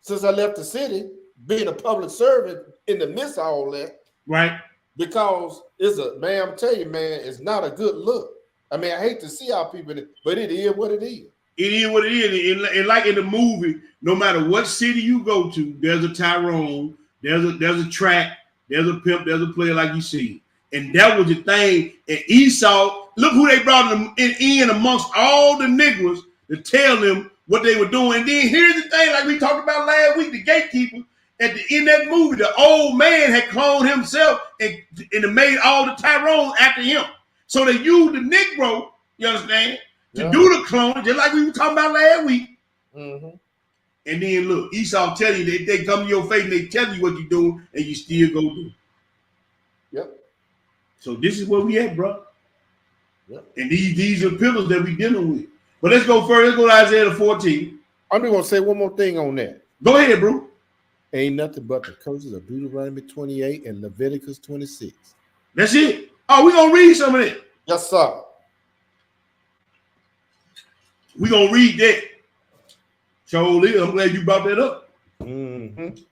since I left the city, being a public servant in the midst of all that.
Right.
Because I'm telling you, man, it's not a good look. I mean, I hate to see our people, but it is what it is.
It is what it is. And like in the movie, no matter what city you go to, there's a Tyrone, there's a track, there's a pimp, there's a player like you see. And that was the thing. And Esau, look who they brought in amongst all the niggas to tell them what they were doing. And then here's the thing, like we talked about last week, the gatekeeper. In that movie, the old man had cloned himself and made all the Tyrones after him. So they used the Negro, you understand, to do the cloning, just like we were talking about last week.
Mm-hmm.
And then look, Esau tell you, they come to your face and they tell you what you're doing, and you still go do it.
Yep.
So this is where we at, bro.
Yep.
And these are pillars that we dealing with. But let's go further. Let's go to Isaiah 14.
I'm just gonna say one more thing on that.
Go ahead, bro.
Ain't nothing but the curses of Deuteronomy 28 and Leviticus 26.
That's it. Oh, we're going to read some of that.
Yes, sir.
We're going to read that. So I'm glad you brought that up.
Mm-hmm.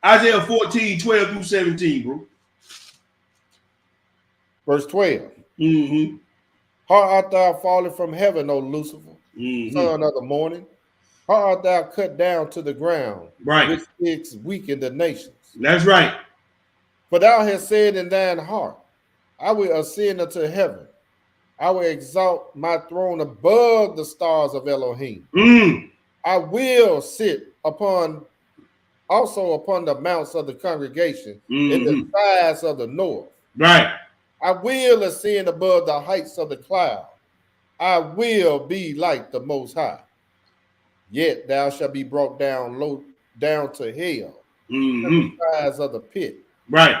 Isaiah 14, 12 through 17, bro.
Verse 12.
Mm-hmm.
How art thou fallen from heaven, O Lucifer, son of the morning? How art thou cut down to the ground,
right,
which is weaken the nations?
That's right.
For thou hast said in thine heart, I will ascend unto heaven. I will exalt my throne above the stars of Elohim. I will sit also upon the mounts of the congregation in the sides of the north.
Right.
I will ascend above the heights of the cloud. I will be like the Most High. Yet thou shalt be brought down low, down to hell, to the sides of the pit.
Right.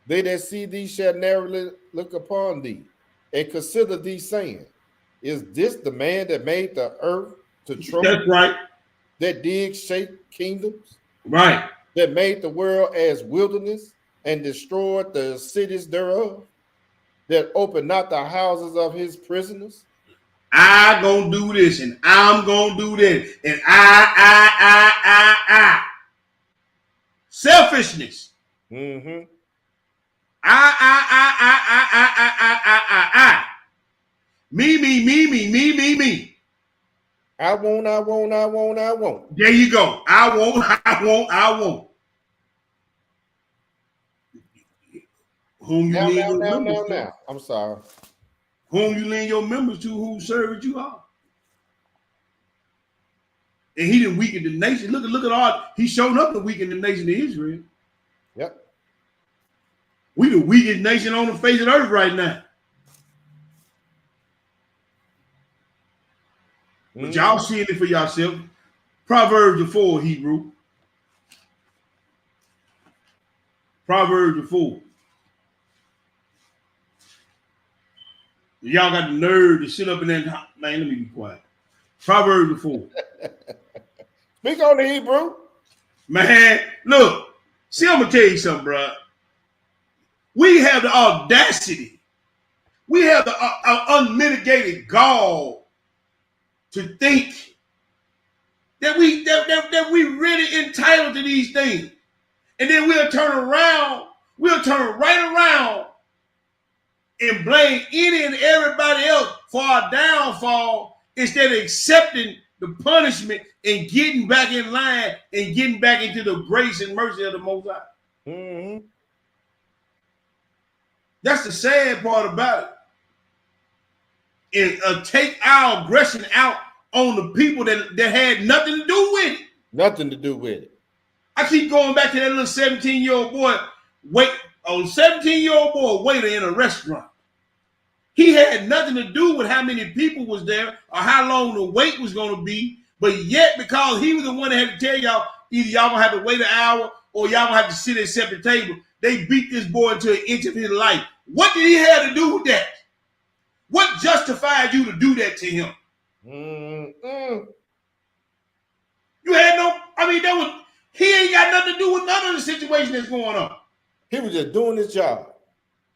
They that see thee shall narrowly look upon thee, and consider thee, saying, "Is this the man that made the earth to trouble?"
That's right.
That did shake kingdoms?
Right.
That made the world as wilderness and destroyed the cities thereof? That opened not the houses of his prisoners?
I gonna do this, and I'm gonna do that, and I. Selfishness.
Mm-hmm.
I. Me.
I won't.
There you go. I won't. Whom you lend your members to?
I'm sorry.
Whom you lend your members to, who served you are. And he didn't weaken the nation. Look at all. He showed up to weaken the nation of Israel.
Yep.
We the weakest nation on the face of the earth right now. But y'all seeing it for yourself. Proverbs 4, Hebrew. Proverbs 4. Y'all got the nerve to sit up in that. Man, let me be quiet. Proverbs 4.
Speak on the Hebrew.
Man, look. See, I'm going to tell you something, bro. We have the audacity. We have the unmitigated gall to think that we really entitled to these things. And then we'll turn right around and blame any and everybody else for our downfall instead of accepting the punishment and getting back in line and getting back into the grace and mercy of the Most High.
Mm-hmm.
That's the sad part about it. And take our aggression out on the people that had nothing to do with it.
Nothing to do with it.
I keep going back to that little 17-year-old boy, 17-year-old boy waiter in a restaurant. He had nothing to do with how many people was there or how long the wait was going to be, but yet because he was the one that had to tell y'all, either y'all going to have to wait an hour or y'all going to have to sit at a separate table, they beat this boy into an inch of his life. What did he have to do with that? What justified you to do that to him?
Mm-hmm.
You had no, he ain't got nothing to do with none of the situation that's going on.
He was just doing his job.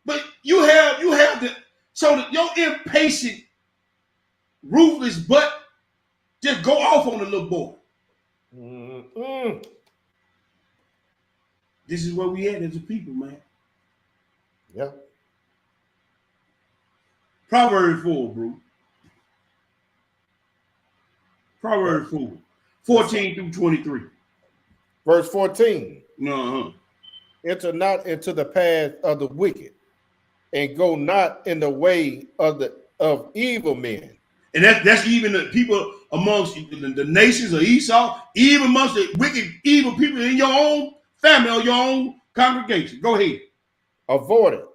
But you have your impatient, ruthless butt just go off on the little boy.
Mm-hmm.
This is where we at as a people, man.
Yeah.
Proverbs 4, bro. Proverbs 4, 14 through 23.
Verse 14.
Uh-huh.
Enter not into the path of the wicked, and go not in the way of evil men.
And that's even the people amongst the nations of Esau, even amongst the wicked, evil people in your own family or your own congregation. Go ahead.
Avoid it.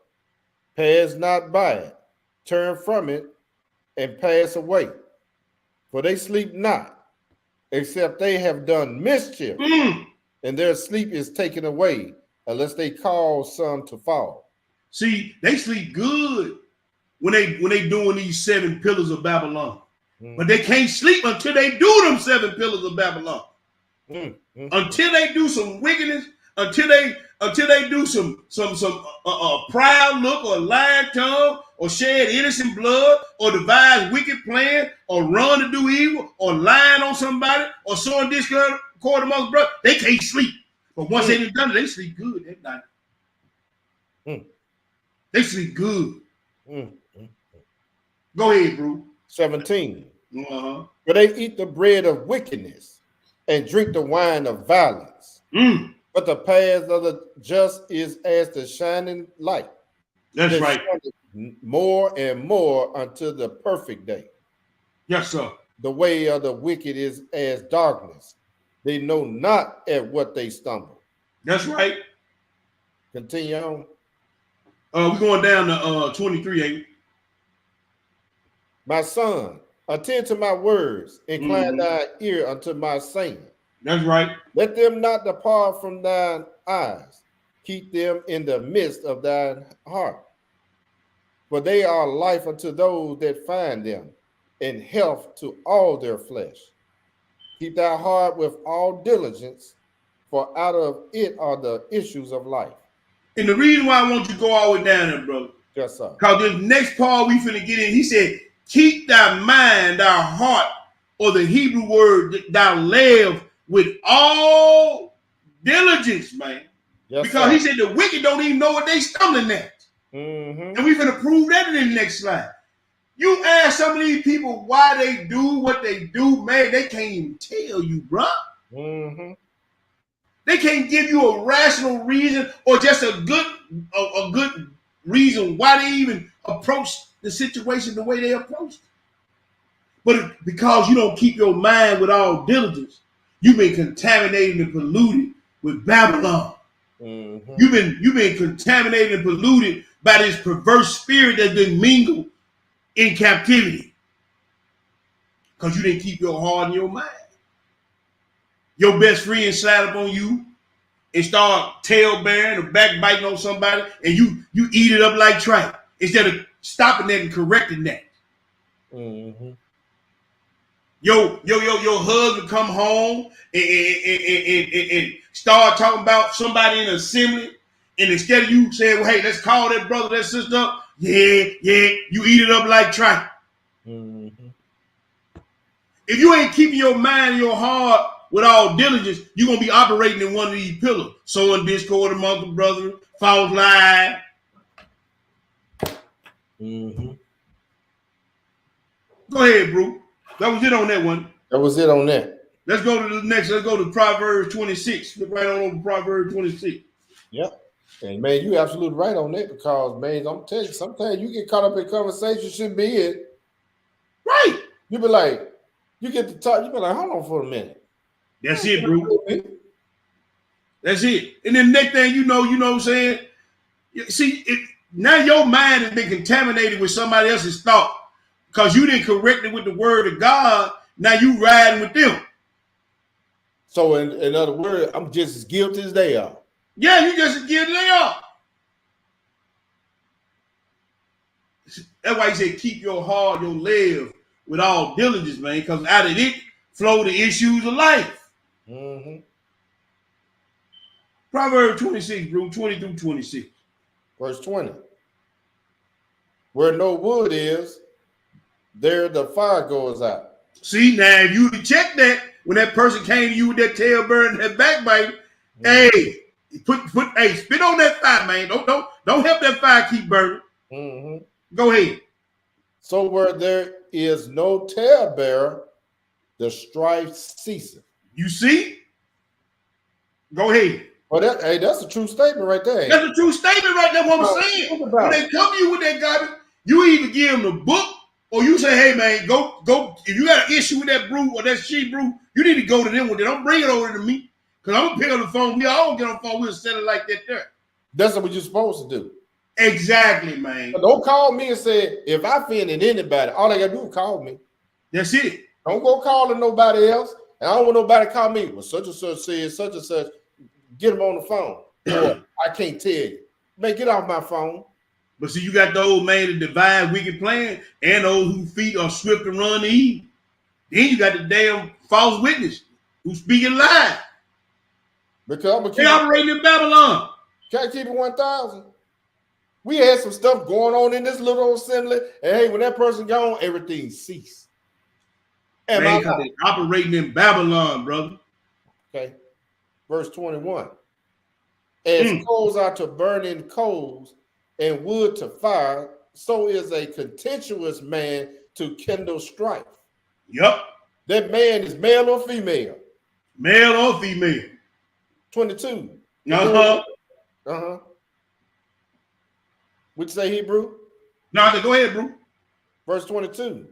Pass not by it. Turn from it and pass away. For they sleep not, except they have done mischief, and their sleep is taken away, unless they cause some to fall.
See, they sleep good when they doing these 7 pillars of Babylon. But they can't sleep until they do them 7 pillars of Babylon. Until they do some wickedness, until they do some proud look or lying tongue or shed innocent blood or devise wicked plan or run to do evil or lying on somebody or sowing discord amongst brothers, they can't sleep. But once they've done it, they sleep good at night. They sleep good. Go ahead, bro.
17.
Uh-huh.
For they eat the bread of wickedness and drink the wine of violence. But the path of the just is as the shining light.
That's right.
More and more until the perfect day.
Yes, sir.
The way of the wicked is as darkness. They know not at what they stumble.
That's right.
Continue on.
We're going down to 23, ain't we?
My son, attend to my words, incline thy ear unto my saying.
That's right.
Let them not depart from thine eyes. Keep them in the midst of thine heart. For they are life unto those that find them, and health to all their flesh. Keep thy heart with all diligence, for out of it are the issues of life.
And the reason why I want you to go all the way down there, brother,
yes, sir,
because this next part we finna get in, he said, keep thy mind, thy heart, or the Hebrew word, thy lev, with all diligence, man.
Yes,
because
sir.
He said the wicked don't even know what they stumbling at. And we finna prove that in the next slide. You ask some of these people why they do what they do, man, they can't even tell you, bro. They can't give you a rational reason or just a good reason why they even approach the situation the way they approach it. But because you don't keep your mind with all diligence, you've been contaminated and polluted with Babylon. You've been contaminated and polluted by this perverse spirit that's been mingled in captivity. because you didn't keep your heart and your mind. Your best friend slide up on you and start tail bearing or backbiting on somebody, and you eat it up like tripe instead of stopping that and correcting that.
Mm-hmm.
Your husband come home and start talking about somebody in the assembly, and instead of you saying, well, hey, let's call that brother, that sister up, yeah, you eat it up like tripe.
Mm-hmm.
If you ain't keeping your mind and your heart with all diligence, you're going to be operating in one of these pillars. Sowing discord among the brothers, false lie.
Mm-hmm.
Go ahead, bro. That was it on that one.
That was it on that.
Let's go to the next. Let's go to Proverbs 26. Look right on over Proverbs 26.
Yep. And man, you absolutely right on that, because man, I'm telling you, sometimes you get caught up in conversation you shouldn't be in.
Right.
You be like, you get to talk, you be like, hold on for a minute.
That's it, bro. That's it. And then next thing you know what I'm saying? See, now your mind has been contaminated with somebody else's thought because you didn't correct it with the word of God. Now you riding with them.
So in other words, I'm just as guilty as they are.
Yeah, you just as guilty as they are. That's why he said, keep your heart, your live with all diligence, man, because out of it flow the issues of life.
Mm-hmm.
Proverbs 26, bro, 20 through 26.
Verse 20. Where no wood is, there the fire goes out.
See, now if you would check that when that person came to you with that tail burn and that backbite, hey, hey, spit on that fire, man. Don't help that fire keep burning.
Mm-hmm.
Go ahead.
So where there is no talebearer, the strife ceases.
You see? Go ahead.
Well, that's a true statement right there.
That's a true statement right there, what I'm saying. When they come to you with that garbage, you either give them the book or you say, hey, man, go. If you got an issue with that brew or that she brew, you need to go to them with it. Don't bring it over to me, because I'm going to pick up the phone. We all get on the phone. We'll set it like that there.
That's what you're supposed to do.
Exactly, man.
But don't call me and say, if I offended anybody, all I got to do is call me.
That's it.
Don't go calling nobody else. And I don't want nobody to call me. Well, such and such says such and such. Get them on the phone. Or I can't tell you. Man, get off my phone.
But see, you got those man that devise wicked plan and those whose feet are swift to run to evil. Then you got the damn false witness who's speaking lies.
Because
they operating in Babylon.
Can I keep it 1,000? We had some stuff going on in this little assembly, and hey, when that person gone, everything ceased.
And man, because they operating in Babylon, brother.
Okay. Verse 21. As coals are to burning coals and wood to fire, so is a contentious man to kindle strife.
Yep.
That man is male or female?
Male or female.
22.
Uh-huh.
Uh-huh. Would you say Hebrew?
No, go ahead, bro.
Verse 22.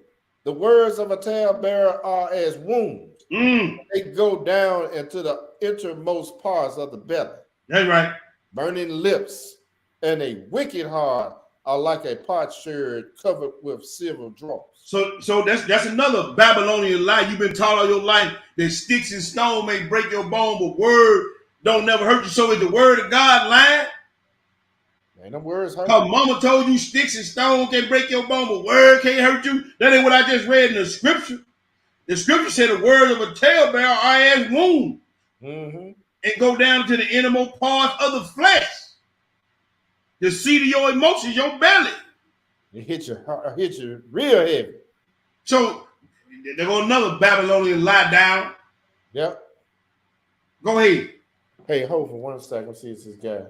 The words of a talebearer are as wounds. They go down into the innermost parts of the belly.
That's right.
Burning lips and a wicked heart are like a potsherd covered with silver drops.
So that's another Babylonian lie. You've been taught all your life that sticks and stone may break your bone, but word don't never hurt you. So is the word of God lying?
Man, them words hurt.
Because mama told you sticks and stone can break your bone, but word can't hurt you. That ain't what I just read in the scripture. The scripture said the words of a talebearer are as wounds and go down to the innermost parts of the flesh. The seat of your emotions, your belly.
It hit you real heavy.
So there go another Babylonian lie down.
Yep.
Go ahead.
Hey, hold for 1 second. See if this guy.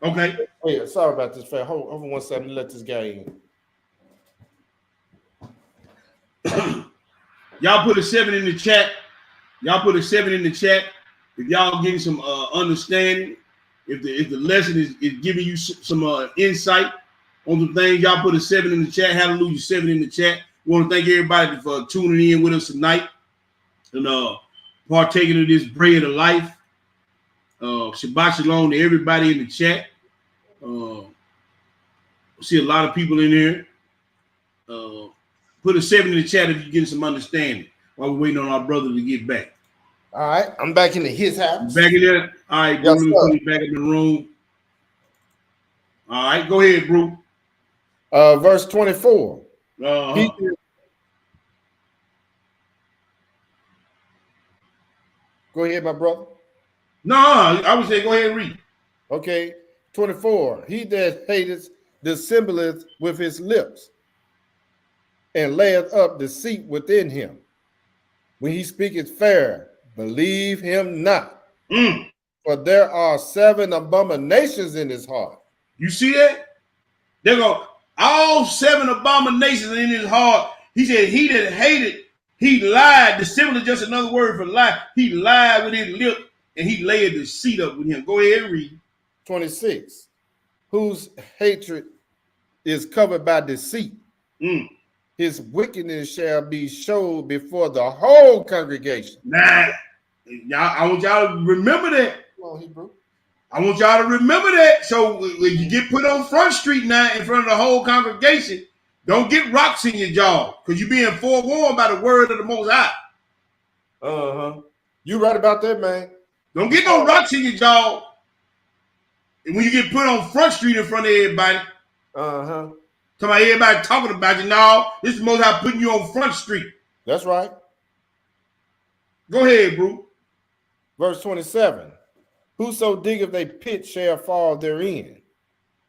Okay.
Hey, sorry about this, fam. Hold for 1 second. Let this guy
in. Y'all put a 7 in the chat. Y'all put a 7 in the chat. If y'all getting some understanding, if the lesson is giving you some insight on the things, y'all put a 7 in the chat. Hallelujah, 7 in the chat. We want to thank everybody for tuning in with us tonight and partaking of this bread of life. Shabbat shalom to everybody in the chat. See a lot of people in here. Put a 7 in the chat if you're getting some understanding while we're waiting on our brother to get back.
All right, I'm back into his house.
Back in there. All right, bro.
Yes,
Let me put you back in the room. All right, go ahead, bro.
Verse 24.
Uh-huh.
Go ahead, my brother.
No, I would say go ahead and read.
Okay, 24. He that hateth dissembleth with his lips, and layeth up deceit within him. When he speaketh fair, believe him not. For there are 7 abominations in his heart.
You see that? They're going, all 7 abominations in his heart. He said, he that hated, he lied. Dissemble is just another word for lie. He lied with his lip, and he laid deceit up with him. Go ahead and read.
26. Whose hatred is covered by deceit. His wickedness shall be showed before the whole congregation.
Nah, I want y'all to remember that.
Come on, Hebrew.
I want y'all to remember that. So when you get put on Front Street now in front of the whole congregation, don't get rocks in your jaw because you're being forewarned by the word of the Most High.
You right about that, man.
Don't get no rocks in your jaw. And when you get put on Front Street in front of everybody, talking about everybody talking about you, no, this is the Most High putting you on Front Street.
That's right.
Go ahead, bro.
Verse 27. Whoso diggeth a pit shall fall therein,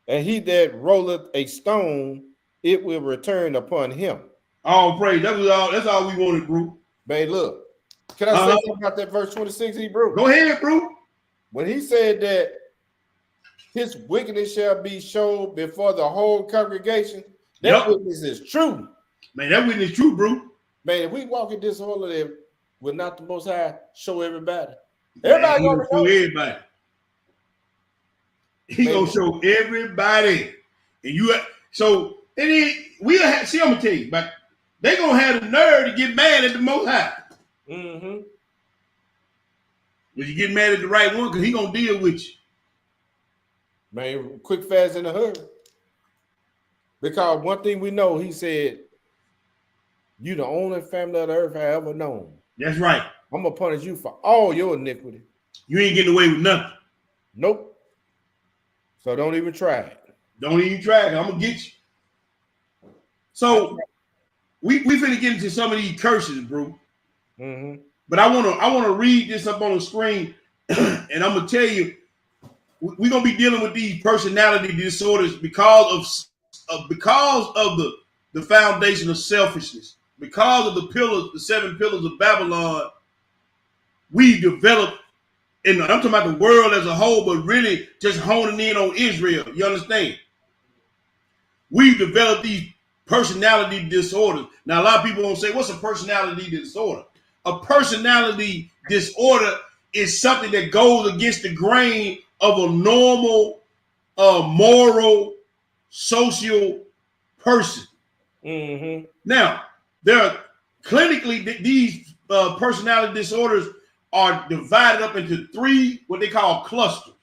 and he that rolleth a stone, it will return upon him.
All praise. That's all we wanted, bro.
Man, look. Can I say something about that verse 26, Hebrew?
Go ahead, bro.
When he said that his wickedness shall be showed before the whole congregation, that witness is true.
Man, that witness is true, bro.
Man, if we walk in this holiday, will not the Most High show everybody? Everybody gonna
show everybody. He gonna show everybody, and you so and then we'll have, see. I'm gonna tell you, but they gonna have the nerve to get mad at the Most High. But you get mad at the right one because he gonna deal with you.
Man, quick, fast, in a hurry. Because one thing we know, he said, "You the only family of the earth I ever known."
That's right.
I'm gonna punish you for all your iniquity.
You ain't getting away with nothing.
Nope. So don't even try it.
Don't even try it. I'm gonna get you. So we finna get into some of these curses, bro. But I wanna read this up on the screen, and I'm gonna tell you, we're gonna be dealing with these personality disorders because of the foundation of selfishness, because of the 7 pillars of Babylon. We developed, and I'm talking about the world as a whole, but really just honing in on Israel. You understand? We've developed these personality disorders. Now, a lot of people won't say, what's a personality disorder? A personality disorder is something that goes against the grain of a normal, moral, social person. Now, there are clinically these personality disorders are divided up into 3 what they call clusters.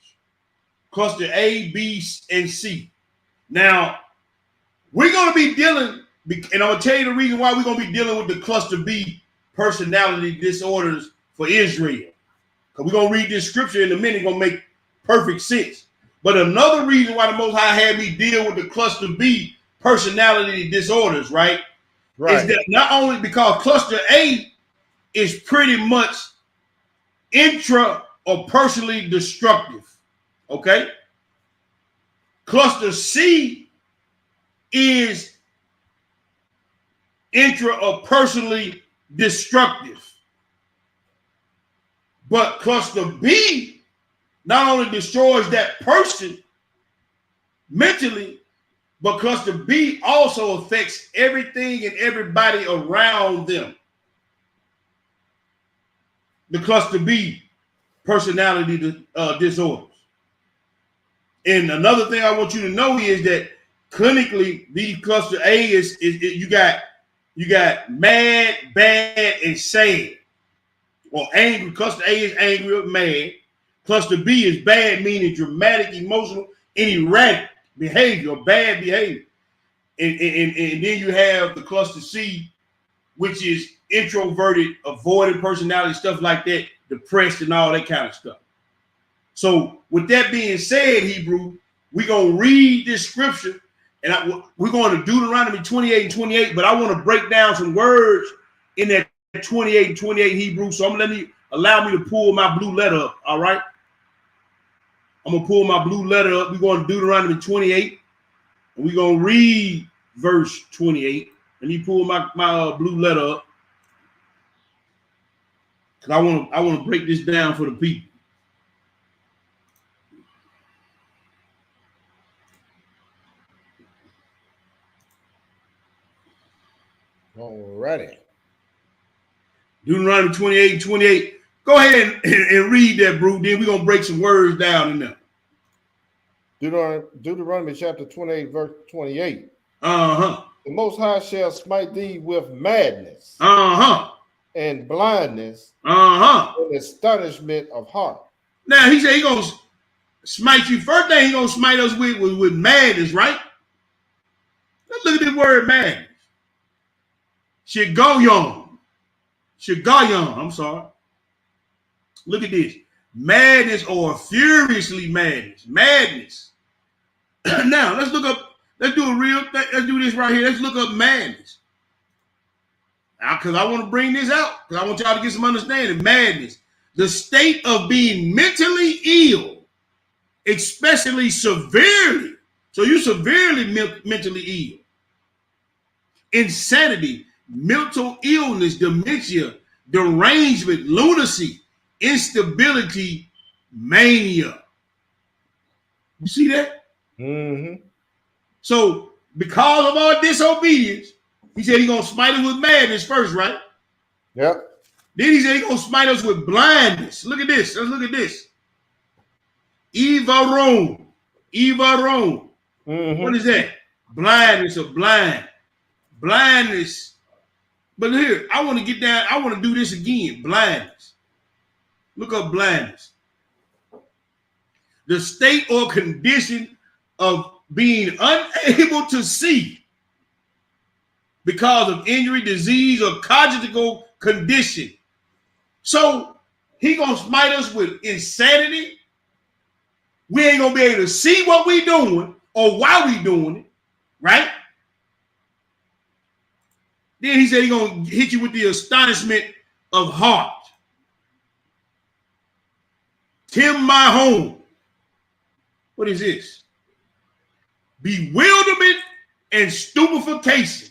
Cluster A, B, and C. Now, we're going to be dealing, and I'm going to tell you the reason why we're going to be dealing with the cluster B personality disorders for Israel. Because we're going to read this scripture in a minute, going to make perfect sense. But another reason why the Most High had me deal with the cluster B personality disorders, right? Is that not only because cluster A is pretty much intra or personally destructive, okay? Cluster C is intra or personally destructive. But cluster B not only destroys that person mentally, but cluster B also affects everything and everybody around them. The cluster B personality disorders. And another thing I want you to know is that clinically, the cluster A is you got mad, bad, and sad. Or angry. Cluster A is angry or mad. Cluster B is bad, meaning dramatic, emotional, and erratic behavior or bad behavior. And then you have the cluster C, which is introverted, avoidant personality, stuff like that, depressed and all that kind of stuff. So with that being said, Hebrew, we're going to read this scripture, and we're going to Deuteronomy 28 and 28, but I want to break down some words in that 28 and 28 Hebrew. So allow me to pull my blue letter up, all right? I'm going to pull my blue letter up. We're going to Deuteronomy 28, and we're going to read verse 28. Let me pull my blue letter up, because I want to break this down for the people.
All righty.
Deuteronomy 28 and 28. Go ahead and read that, bro. Then we're going to break some words down in there.
Deuteronomy chapter 28, verse 28.
Uh-huh.
The Most High shall smite thee with madness.
Uh-huh.
And blindness.
Uh-huh.
And astonishment of heart.
Now, he said he's going to smite you. First thing he's going to smite us with madness, right? Let's look at this word madness. Shigayon, I'm sorry. Look at this. Madness or furiously madness. Madness. Now, let's do this right here. Let's look up madness. Because I want to bring this out. Because I want y'all to get some understanding. Madness. The state of being mentally ill, especially severely. So you're severely mentally ill. Insanity, mental illness, dementia, derangement, lunacy, instability, mania. You see that?
Mm-hmm.
So because of our disobedience, he said he's going to smite us with madness first, right?
Yep.
Then he said he's going to smite us with blindness. Look at this. Let's look at this. Ivaron. Mm-hmm. What is that? Blindness or blind. Blindness. But here, I want to get down. I want to do this again. Blindness. Look up blindness. The state or condition of being unable to see because of injury, disease, or congenital condition. So he gonna smite us with insanity. We ain't gonna be able to see what we doing or why we doing it, right? Then he said he gonna hit you with the astonishment of heart. Tim my home. What is this? Bewilderment and stupefaction.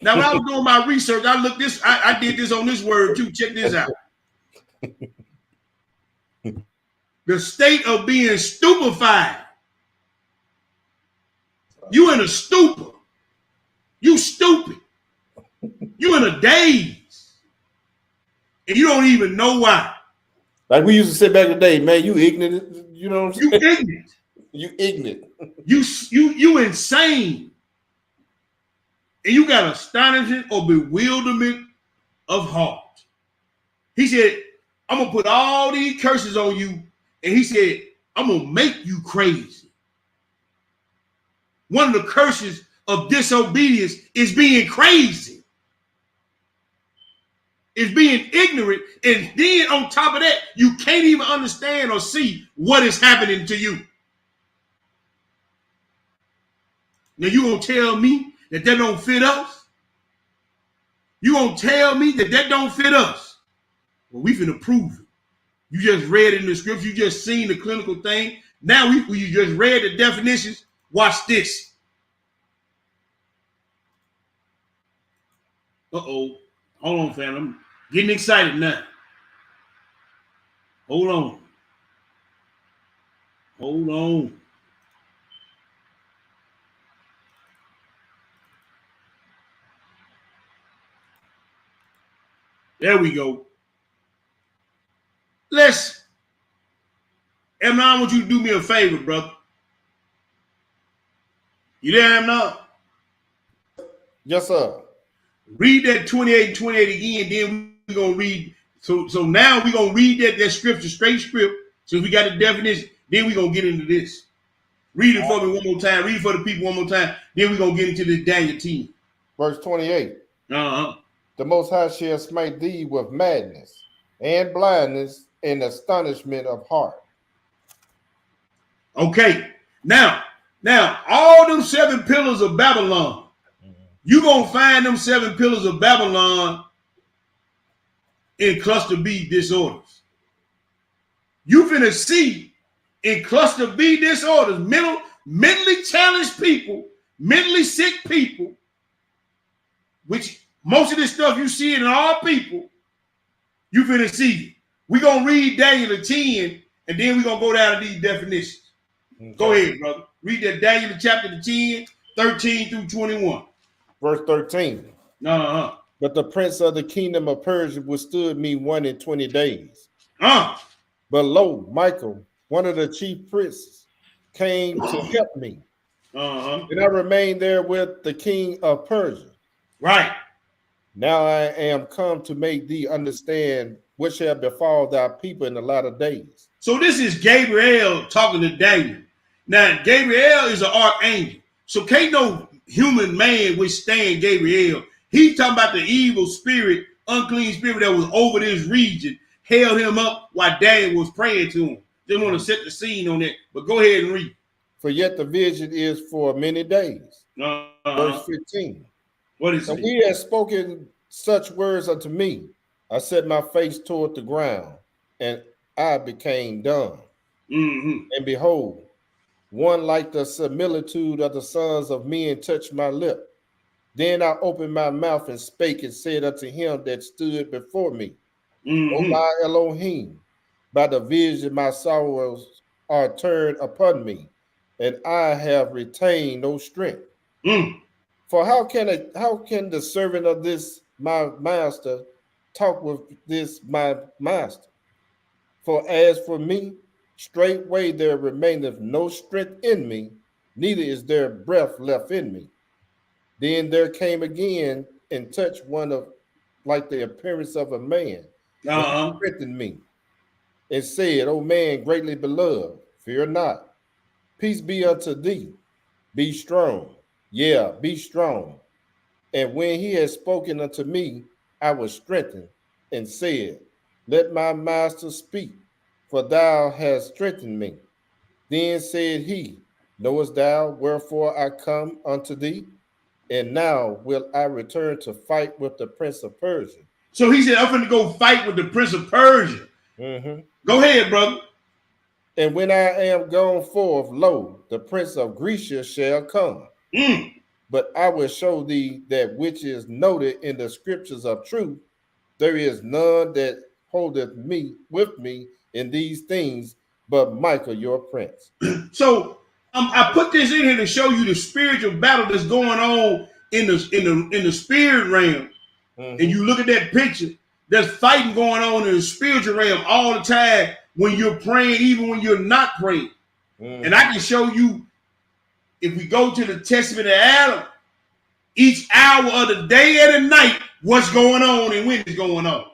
Now, when I was doing my research, I did this on this word too. Check this out. The state of being stupefied. You in a stupor. You stupid. You in a daze. And you don't even know why.
Like we used to say back in the day, man, you ignorant. You know what I'm saying?
You ignorant.
You ignorant.
You insane. And you got astonishment or bewilderment of heart. He said, I'm going to put all these curses on you. And he said, I'm going to make you crazy. One of the curses of disobedience is being crazy. It's being ignorant. And then on top of that, you can't even understand or see what is happening to you. Now you going to tell me that don't fit us? You going to tell me that don't fit us? Well, we finna prove it. You just read it in the scripture. You just seen the clinical thing. Now you just read the definitions. Watch this. Uh-oh. Hold on, fam. I'm getting excited now. Hold on. Hold on. There we go. Amnon, I want you to do me a favor, brother. You there, Amnon?
Yes, sir.
Read that 28 and 28 again, then we're going to read. So now we're going to read that scripture, straight script. So we got the definition, then we're going to get into this. Read it for me one more time. Read it for the people one more time. Then we're going to get into this Daniel 10.
Verse 28. The Most High shall smite thee with madness and blindness and astonishment of heart.
Okay. Now, all them 7 pillars of Babylon, you're going to find them 7 pillars of Babylon in cluster B disorders. You finna see in cluster B disorders, mentally challenged people, mentally sick people, which most of this stuff you see in all people, you finna see. We're going to read Daniel 10, and then we're going to go down to these definitions. Okay. Go ahead, brother. Read that Daniel chapter 10, 13 through 21.
Verse 13.
But
the prince of the kingdom of Persia withstood me 21 days. But lo, Michael, one of the chief princes, came to help me. And I remained there with the king of Persia.
Right.
Now I am come to make thee understand what shall befall thy people in the latter days.
So this is Gabriel talking to Daniel. Now, Gabriel is an archangel. So can't no human man withstand Gabriel. He's talking about the evil spirit, unclean spirit that was over this region, held him up while Daniel was praying to him. Just want to set the scene on that. But go ahead and read.
For yet the vision is for many days. Verse 15.
What is it?
He has spoken such words unto me. I set my face toward the ground, and I became dumb. And behold, one like the similitude of the sons of men touched my lip. Then I opened my mouth and spake and said unto him that stood before me, O my Elohim, by the vision my sorrows are turned upon me, and I have retained no strength. For how can the servant of this my master talk with this my master? For as for me, straightway there remaineth no strength in me, neither is there breath left in me. Then there came again and touched one of like the appearance of a man, and strengthened me, and said, O man greatly beloved, fear not. Peace be unto thee. Be strong. Yeah, be strong. And when he had spoken unto me, I was strengthened and said, Let my master speak, for thou hast strengthened me. Then said he, Knowest thou wherefore I come unto thee? And now will I return to fight with the prince of Persia.
So he said, I'm going to go fight with the prince of Persia. Go ahead, brother.
And when I am gone forth, lo, the prince of Grecia shall come. But I will show thee that which is noted in the scriptures of truth. There is none that holdeth me with me in these things, but Michael, your prince.
So I put this in here to show you the spiritual battle that's going on in the spirit realm. And you look at that picture, there's fighting going on in the spiritual realm all the time when you're praying, even when you're not praying. And I can show you, if we go to the Testament of Adam, each hour of the day and the night, what's going on and when it's going on.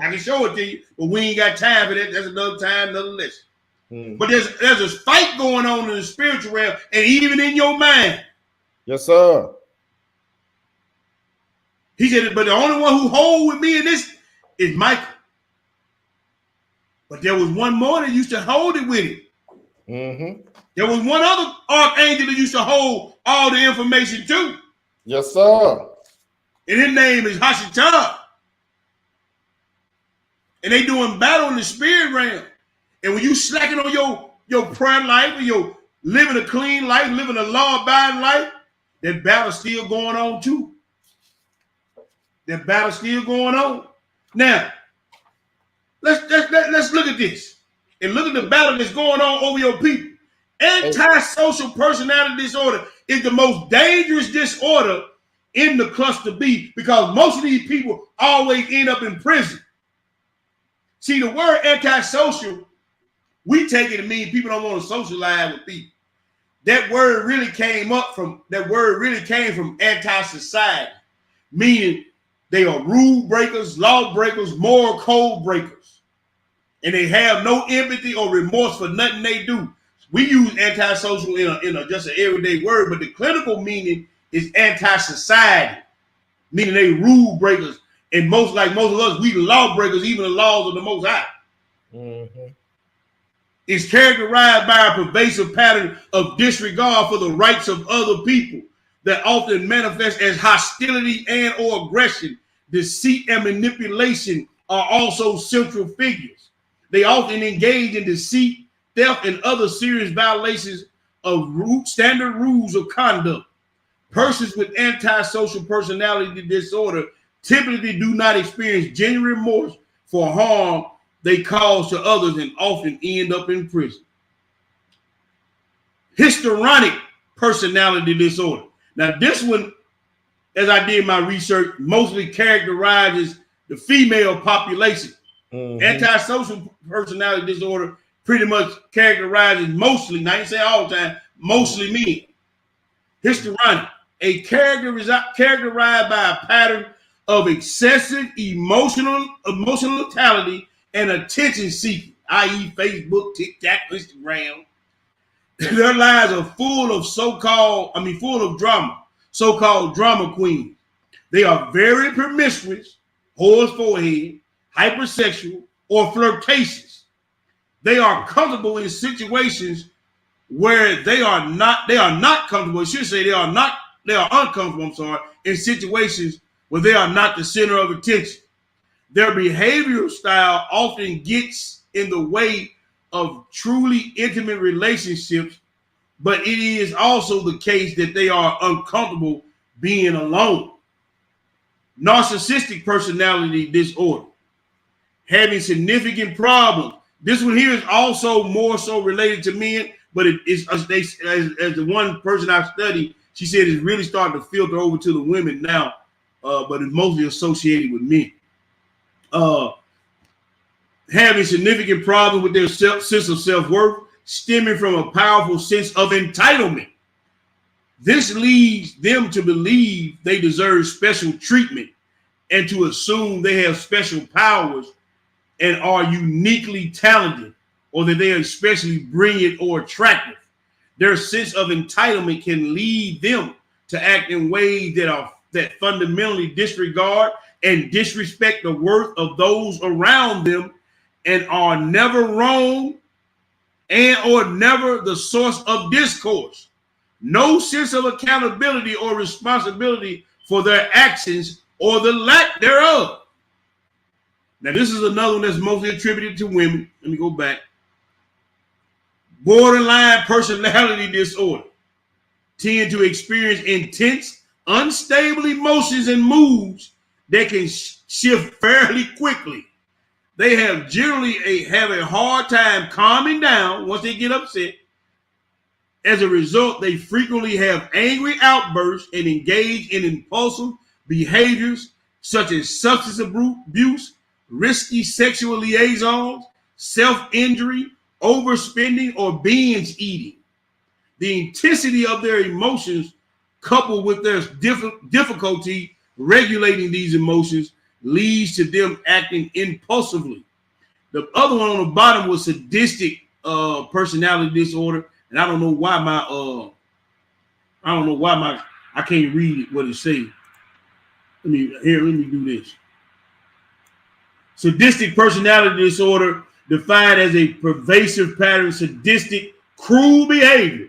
I can show it to you, but we ain't got time for that. That's another time, another lesson. But there's a fight going on in the spiritual realm and even in your mind.
Yes, sir.
He said, but the only one who hold with me in this is Michael. But there was one more that used to hold it with him. There was one other archangel that used to hold all the information too.
Yes, sir.
And his name is Hashatan. And they doing battle in the spirit realm. And when you slacking on your prayer life and your living a clean life, living a law-abiding life, that battle's still going on too. That battle's still going on. Now, let's look at this and look at the battle that's going on over your people. Antisocial personality disorder is the most dangerous disorder in the cluster B because most of these people always end up in prison. See, the word antisocial, we take it to mean people don't want to socialize with people. That word really came from anti-society, meaning they are rule breakers, law breakers, moral code breakers. And they have no empathy or remorse for nothing they do. we use antisocial in a just an everyday word, but the clinical meaning is anti-society, meaning they rule breakers. And most of us, we lawbreakers, even the laws of the Most High.
Mm-hmm.
It's characterized by a pervasive pattern of disregard for the rights of other people that often manifest as hostility and or aggression. Deceit and manipulation are also central figures. They often engage in deceit, theft, and other serious violations of standard rules of conduct. Persons with antisocial personality disorder typically do not experience genuine remorse for harm they cause to others and often end up in prison. Histrionic personality disorder. Now, this one, as I did my research, mostly characterizes the female population. Mm-hmm. Antisocial personality disorder pretty much characterizes mostly, not even say all the time, mostly men. Histrionic, a characterized by a pattern of excessive emotionality and attention seeking, i.e. Facebook, TikTok, Instagram. Their lives are full of drama, so-called drama queens. They are very promiscuous, whore's forehead, hypersexual, or flirtatious. They are comfortable in situations where they are not comfortable. I should say they are uncomfortable, in situations where they are not the center of attention. Their behavioral style often gets in the way of truly intimate relationships, but it is also the case that they are uncomfortable being alone. Narcissistic personality disorder, having significant problems. This one here is also more so related to men, but it is as the one person I've studied, she said it's really starting to filter over to the women now, but it's mostly associated with men. Having significant problems with their sense of self-worth, stemming from a powerful sense of entitlement. This leads them to believe they deserve special treatment and to assume they have special powers and are uniquely talented, or that they are especially brilliant or attractive. Their sense of entitlement can lead them to act in ways that fundamentally disregard and disrespect the worth of those around them, and are never wrong and or never the source of discourse. No sense of accountability or responsibility for their actions or the lack thereof. Now, this is another one that's mostly attributed to women. Let me go back. Borderline personality disorder tend to experience intense, unstable emotions and moods that can shift fairly quickly. They have generally have a hard time calming down once they get upset. As a result, they frequently have angry outbursts and engage in impulsive behaviors such as substance abuse, risky sexual liaisons, self-injury, overspending, or binge eating. The intensity of their emotions, coupled with their difficulty regulating these emotions, leads to them acting impulsively. The other one on the bottom was sadistic personality disorder, and I don't know why I can't read it, what it says. Let me do this. Sadistic personality disorder, defined as a pervasive pattern of sadistic, cruel behavior.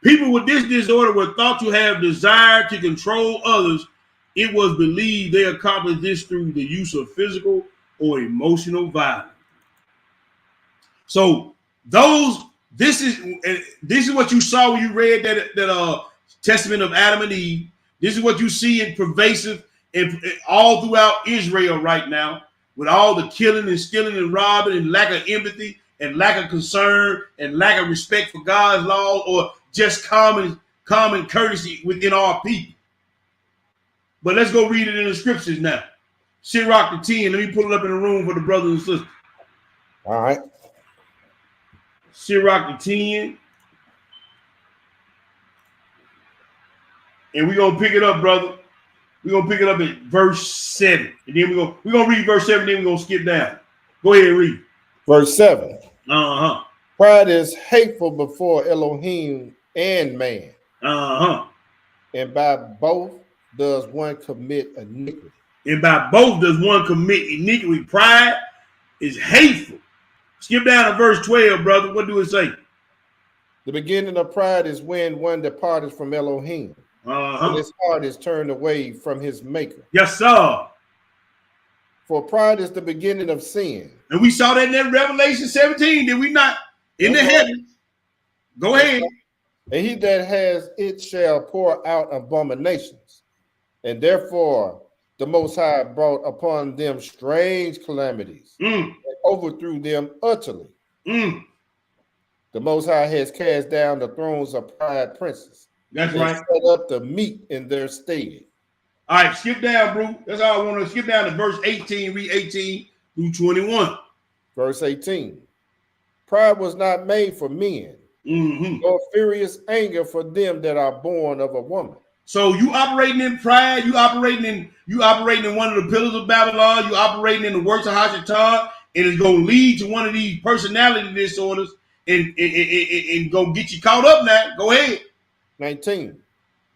People with this disorder were thought to have desire to control others. It was believed they accomplished this through the use of physical or emotional violence. So this is what you saw when you read that Testament of Adam and Eve. This is what you see in pervasive and all throughout Israel right now, with all the killing and stealing and robbing and lack of empathy and lack of concern and lack of respect for God's law, or just common courtesy within our people. But let's go read it in the scriptures now. Sirach the 10. Let me pull it up in the room for the brothers and sisters.
All right.
Sirach the 10. And we're going to pick it up, brother. We're going to pick it up at verse 7. And then we're going to read verse 7, then we're going to skip down. Go ahead and read.
Verse 7.
Uh-huh.
Pride is hateful before Elohim and man. And by both does one commit iniquity.
And by both does one commit iniquity. Pride is hateful. Skip down to verse 12, brother. What do it say?
The beginning of pride is when one departed from Elohim. And his heart is turned away from his maker.
Yes, sir.
For pride is the beginning of sin.
And we saw that in that Revelation 17, did we not? In the heavens. Go ahead.
And he that has it shall pour out abominations. And therefore the Most High brought upon them strange calamities and overthrew them utterly. The Most High has cast down the thrones of pride princes.
That's right.
Set up the meek in their stead.
All right, skip down, bro. That's all I want to skip down to verse 18. Read 18 through 21.
Verse 18. Pride was not made for men, nor furious anger for them that are born of a woman.
So you operating in pride, you operating in one of the pillars of Babylon, you operating in the works of Hashatan, and it's gonna lead to one of these personality disorders and go get you caught up now. Go ahead.
19.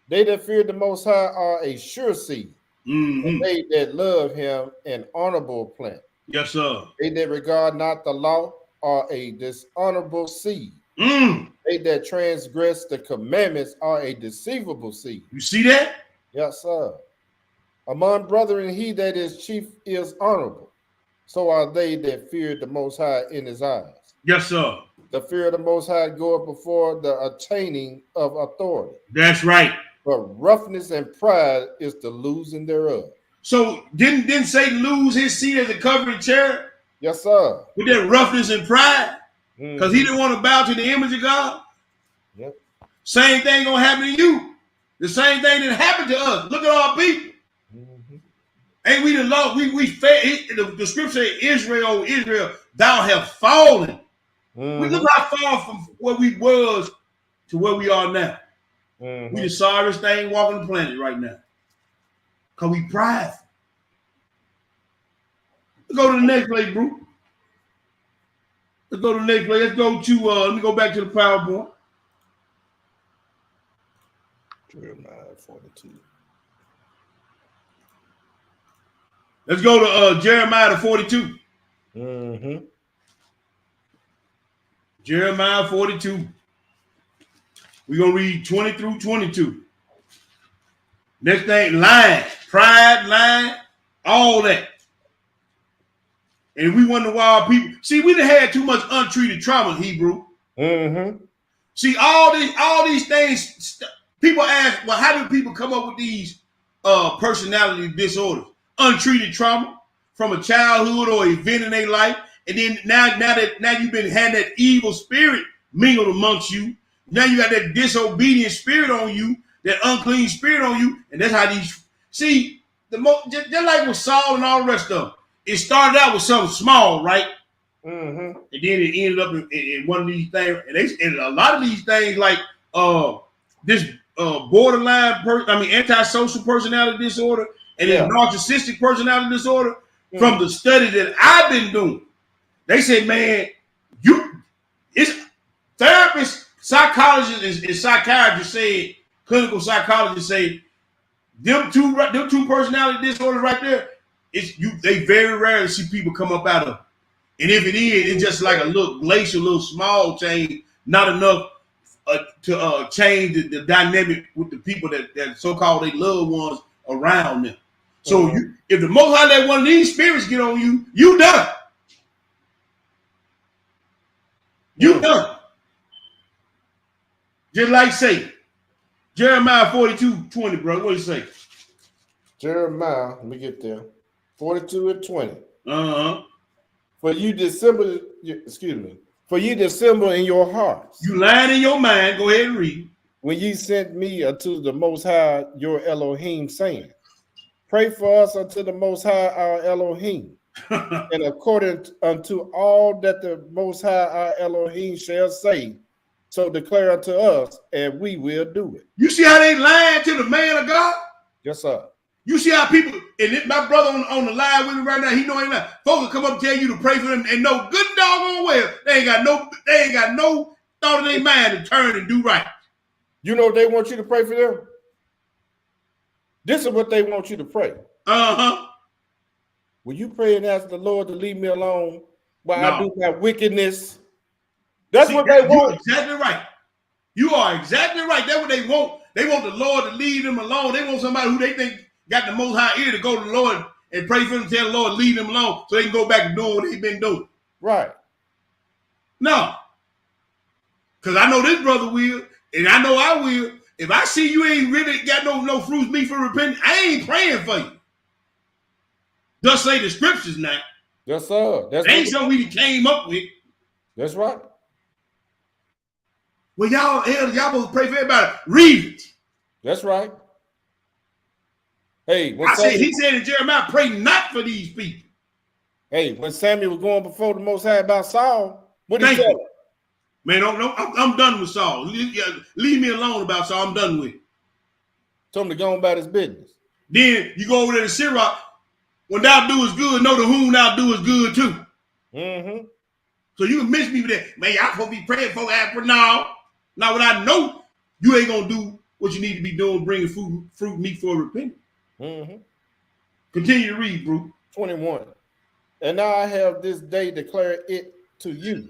They that fear the Most High are a sure seed, and they that love him an honorable plant.
Yes, sir.
They that regard not the law are a dishonorable seed. They that transgress the commandments are a deceivable seed.
You see that?
Yes, sir. Among brethren, he that is chief is honorable. So are they that fear the Most High in his eyes.
Yes, sir.
The fear of the Most High goeth before the attaining of authority.
That's right.
But roughness and pride is the losing thereof.
So didn't Satan lose his seat as a covering cherub?
Yes, sir.
With that roughness and pride? Because he didn't want to bow to the image of God?
Yep.
Same thing gonna happen to you. The same thing that happened to us. Look at our people. Ain't we the law? We the scripture say, Israel, thou have fallen. We look how far from where we was to where we are now. We the sorriest thing walking the planet right now. Because we prideful. Let's go to the next place, bro. Let's go to the next place. Let's go to, let me go back to the PowerPoint.
Jeremiah 42.
Let's go to Jeremiah 42. Jeremiah 42. We're going to read 20 through 22. Next thing, lying, pride, lying, all that. And we wonder why our people, see, we done had too much untreated trauma, Hebrew. See, all these things, people ask, well, how do people come up with these personality disorders? Untreated trauma from a childhood or event in their life. And then now you've been had that evil spirit mingled amongst you. Now you got that disobedient spirit on you, that unclean spirit on you, and that's how these see just like with Saul and all the rest of them. It started out with something small, right? And then it ended up in one of these things, and a lot of these things like this borderline, antisocial personality disorder, and then narcissistic personality disorder. From the study that I've been doing, they say, man, it's therapists, psychologists, and psychiatrists say, clinical psychologists say, them two personality disorders right there, they very rarely see people come up out of it. And if it is, it's just like a little glacial, little small change, not enough to change the dynamic with the people that so-called they loved ones around them. So if the Most High let one of these spirits get on you, you done. You done. Just like Satan. Jeremiah 42:20, bro. What do you say?
Jeremiah, let me get there. 42 and 20. For you dissemble in your hearts.
You lying in your mind. Go ahead and read.
When ye sent me unto the Most High your Elohim, saying, pray for us unto the Most High our Elohim, and according unto all that the Most High our Elohim shall say, so declare unto us, and we will do it.
You see how they lying to the man of God?
Yes, sir.
You see how people, and my brother on the line with me right now, he know ain't not. Folks will come up and tell you to pray for them and know good doggone well they ain't got no thought in their mind to turn and do right.
You know they want you to pray for them? This is what they want you to pray.
Uh-huh.
Will you pray and ask the Lord to leave me alone while
No.
I do my wickedness? That's what they want.
You're exactly right. You are exactly right. That's what they want. They want the Lord to leave them alone. They want somebody who they think got the most high ear to go to the Lord and pray for them, tell the Lord leave them alone so they can go back to doing what they've been doing.
Right.
No. Because I know this brother will, and I know I will. If I see you ain't really got no fruits meat for repentance, I ain't praying for you. Thus say the scriptures now.
Yes, sir. That's
ain't something we came up with.
That's right.
Well, y'all supposed to pray for everybody. Read it.
That's right. Hey,
he said in Jeremiah, pray not for these people.
Hey, when Samuel was going before the Most High about Saul, what did he say?
Man, I'm done with Saul. Leave me alone about Saul. I'm done with it.
Told him to go on about his business.
Then you go over there to Sirach. When thou doest good, know to whom thou doest good too.
Mm-hmm.
So you can miss me with that. Man, y'all supposed to be praying for Africa now. Now, when I know you ain't going to do what you need to be doing, bringing fruit meat for repentance.
Mm-hmm.
Continue to read, bro.
21. And now I have this day declared it to you,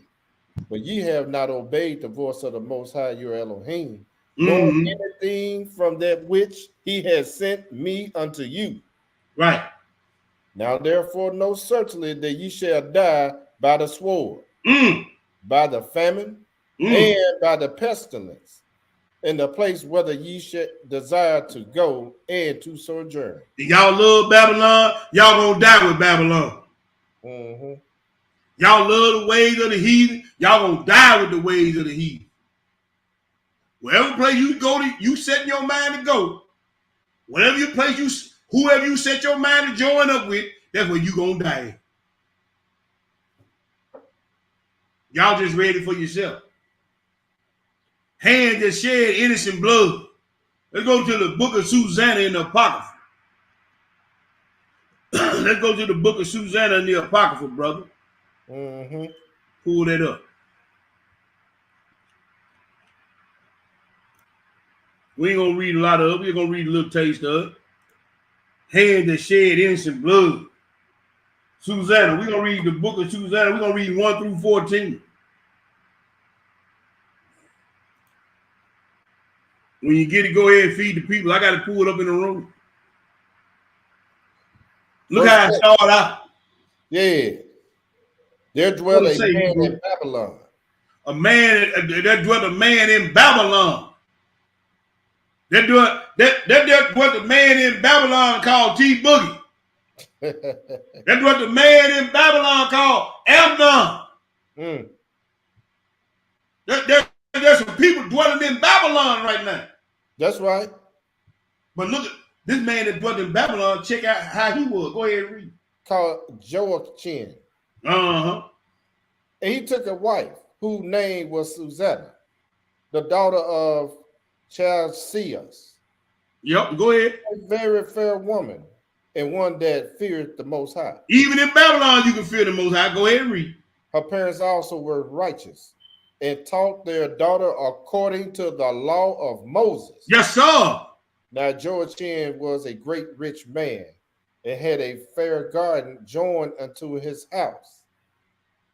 but ye have not obeyed the voice of the Most High your Elohim, nor anything from that which he has sent me unto you.
Right.
Now therefore know certainly that ye shall die by the sword, by the famine, and by the pestilence, in the place whether ye should desire to go and to sojourn.
Y'all love Babylon, y'all gonna die with Babylon.
Mm-hmm.
Y'all love the ways of the heathen, y'all gonna die with the ways of the heathen. Wherever place you go to, you set your mind to go. Whatever your place whoever you set your mind to join up with, that's where you gonna die. Y'all just ready for yourself. Hands that shed innocent blood. Let's go to the book of Susanna in the Apocrypha. Let's go to the book of Susanna in the Apocrypha, brother.
Mm-hmm.
Pull that up. We ain't gonna read a lot of it. We're gonna read a little taste of it. Hands that shed innocent blood. Susanna. We're gonna read the book of Susanna. We're gonna read 1 through 14. When you get it, go ahead and feed the people. I got to pull it up in the room. Look how it started out.
Yeah. There dwelt a man in Babylon.
There dwelt a man in Babylon. There dwelt a man in Babylon called T Boogie. There dwelt a man in Babylon called Amnon. There's some people dwelling in Babylon right now.
That's right.
But look at this man that dwelt in Babylon. Check out how he was. Go ahead and read.
Called Joachim.
Uh-huh.
And he took a wife whose name was Susanna, the daughter of Chalcias.
Yep, go ahead.
A very fair woman and one that feared the Most High.
Even in Babylon, you can fear the Most High. Go ahead and read.
Her parents also were righteous and taught their daughter according to the law of Moses.
Yes, sir.
Now Joachim was a great rich man and had a fair garden joined unto his house.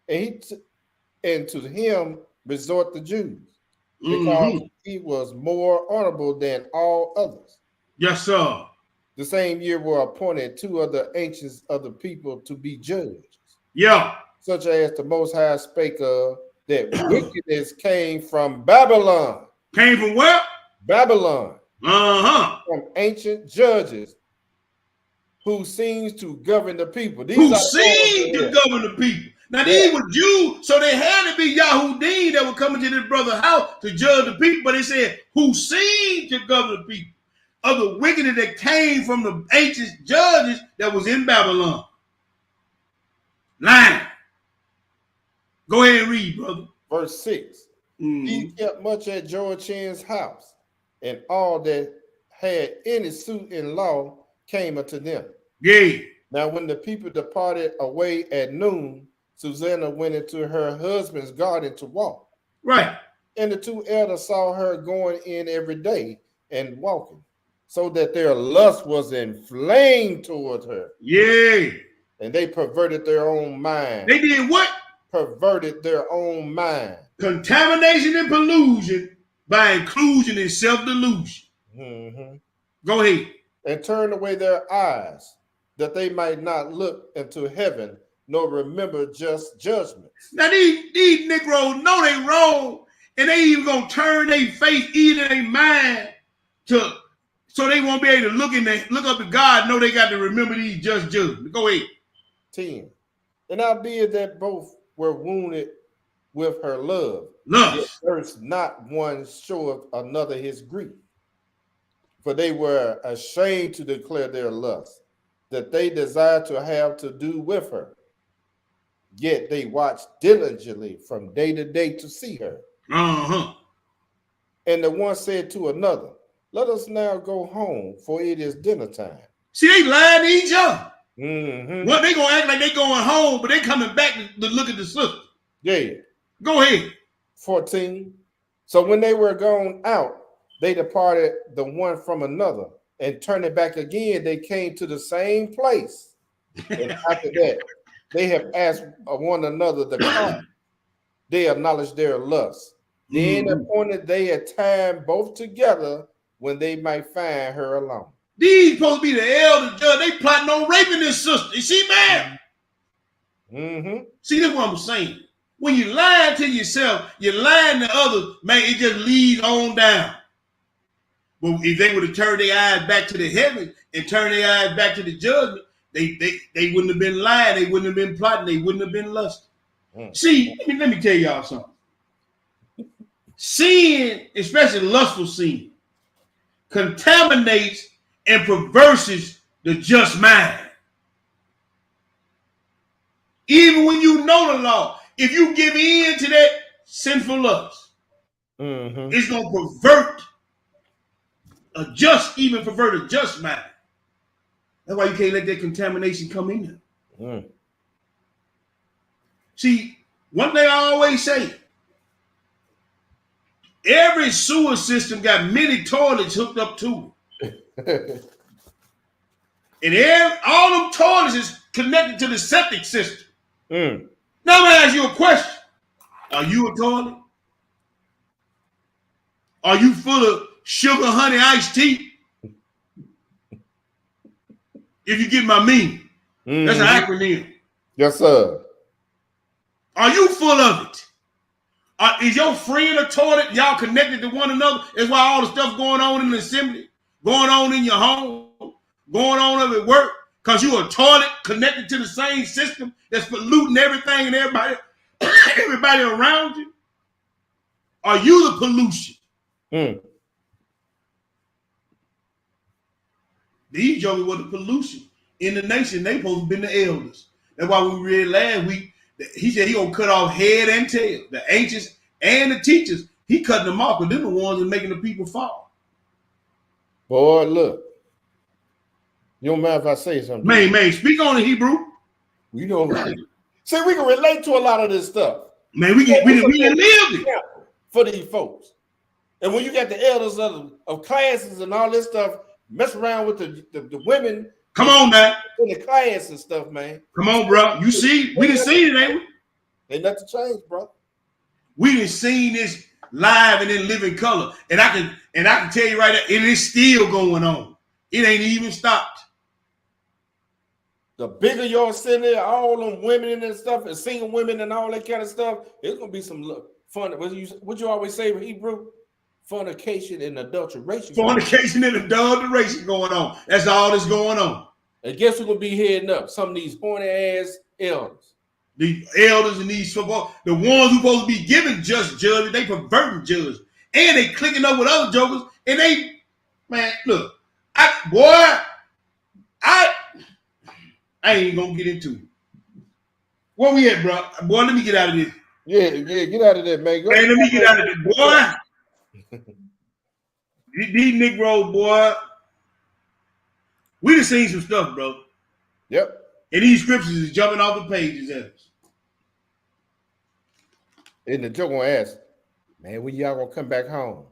And to him resort the Jews, because he was more honorable than all others.
Yes, sir.
The same year were appointed 2 other ancients of the people to be judges.
Yeah.
Such as the Most High spake of, that wickedness came from Babylon.
Came from where?
Babylon.
Uh-huh.
From ancient judges who seems to govern the people.
Who seem to govern the people. Now, these were Jews, so they had to be Yahudim that were coming to this brother's house to judge the people. But they said, who seemed to govern the people. Of the wickedness that came from the ancient judges that was in Babylon. Line. Go ahead and read, brother.
Verse 6. He kept much at Joachim's house, and all that had any suit in law came unto them.
Yeah.
Now, when the people departed away at noon, Susanna went into her husband's garden to walk.
Right.
And the two elders saw her going in every day and walking, so that their lust was inflamed towards her.
Yeah.
And they perverted their own mind.
They did what?
Perverted their own mind.
Contamination and pollution by inclusion and self-delusion.
Mm-hmm.
Go ahead.
And turned away their eyes, that they might not look into heaven, nor remember just judgments.
Now these Negroes know they wrong, and they even gonna turn their face, either their mind, so they won't be able to look up to God. Know they got to remember these just judgments. Go ahead.
10. And albeit that both were wounded with her love, yet durst not one show another his grief. For they were ashamed to declare their lust, that they desired to have to do with her. Yet they watched diligently from day to day to see her.
Uh-huh.
And the one said to another, let us now go home, for it is dinner time.
See, they lying to each other.
Mm-hmm.
Well, they gonna act like they going home, but they coming back to look at the sister.
Yeah.
Go ahead.
14. So when they were gone out, they departed the one from another, and turning back again, they came to the same place. And after that, they have asked one another the cause. They acknowledged their lust. Then appointed they a time both together when they might find her alone.
These supposed to be the elder judge. They plotting on raping this sister. Is she mad?
Mm-hmm.
See, that's what I'm saying. When you lie to yourself, you're lying to others, man, it just leads on down. But if they would have turned their eyes back to the heaven and turned their eyes back to the judgment, they wouldn't have been lying, they wouldn't have been plotting, they wouldn't have been lusting. See, let me tell y'all something. Sin, especially lustful sin, contaminates and perverses the just mind. Even when you know the law, if you give in to that sinful lust, it's going to pervert pervert a just mind. That's why you can't let that contamination come in there. See, one thing I always say, every sewer system got many toilets hooked up to it. And all them toilets is connected to the septic system. Now I'm going to ask you a question. Are you a toilet? Are you full of sugar, honey, iced tea? If you get my meaning. That's an acronym.
Yes, sir.
Are you full of it? Is your friend a toilet? Y'all connected to one another? That's why all the stuff going on in the assembly, going on in your home, going on up at work, because you a toilet connected to the same system that's polluting everything and everybody around you? Are you the pollution? These jokers were the pollution in the nation. They supposed to have been the elders. That's why we read last week. He said he gonna cut off head and tail, the ancients and the teachers. He cutting them off, but they're the ones that making the people fall.
Boy, look. You don't mind if I say something?
Man, speak on the Hebrew.
You know, see, we can relate to a lot of this stuff.
Man, we can live it
for these folks. And when you got the elders of classes and all this stuff, mess around with the women.
Come on now.
In the class and stuff, man.
Come on, bro. You see, we done seen it, ain't we?
Ain't nothing changed, bro.
We done seen this live and in living color. And I can tell you right now, it is still going on. It ain't even stopped.
The bigger y'all sitting there, all them women and stuff, and single women and all that kind of stuff, it's gonna be some fun. What you always say in Hebrew? Fornication and adulteration.
Fornication and adulteration going on. That's all that's going on.
And guess who's gonna be heading up? Some of these horny ass elders.
The elders and these football, the ones who supposed to be giving just judgment, they perverting judgment. And they clicking up with other jokers. And they, man, look, I ain't gonna get into it. Where we at, bro? Boy, let me get out of this.
Yeah, get out of there, man.
Let me get out of this, boy. These Negroes, boy, We just seen some stuff, bro.
Yep.
And these scriptures is jumping off the pages at us.
And the joke gonna ask, man, when y'all gonna come back home?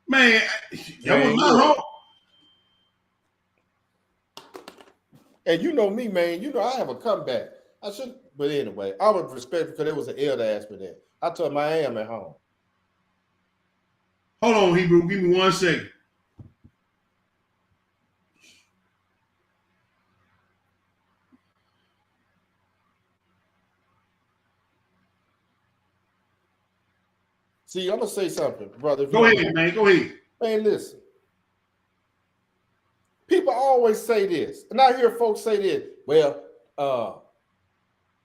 Man, that was my home.
And you know me, man. You know I have a comeback. I should, but anyway, I would respect because there was an elder asked me that. I told him I am at home.
Hold on, Hebrew. Give me 1 second.
See, I'm gonna say something, brother.
Go ahead, man. Go ahead.
Man, listen. People always say this, and I hear folks say this. Well,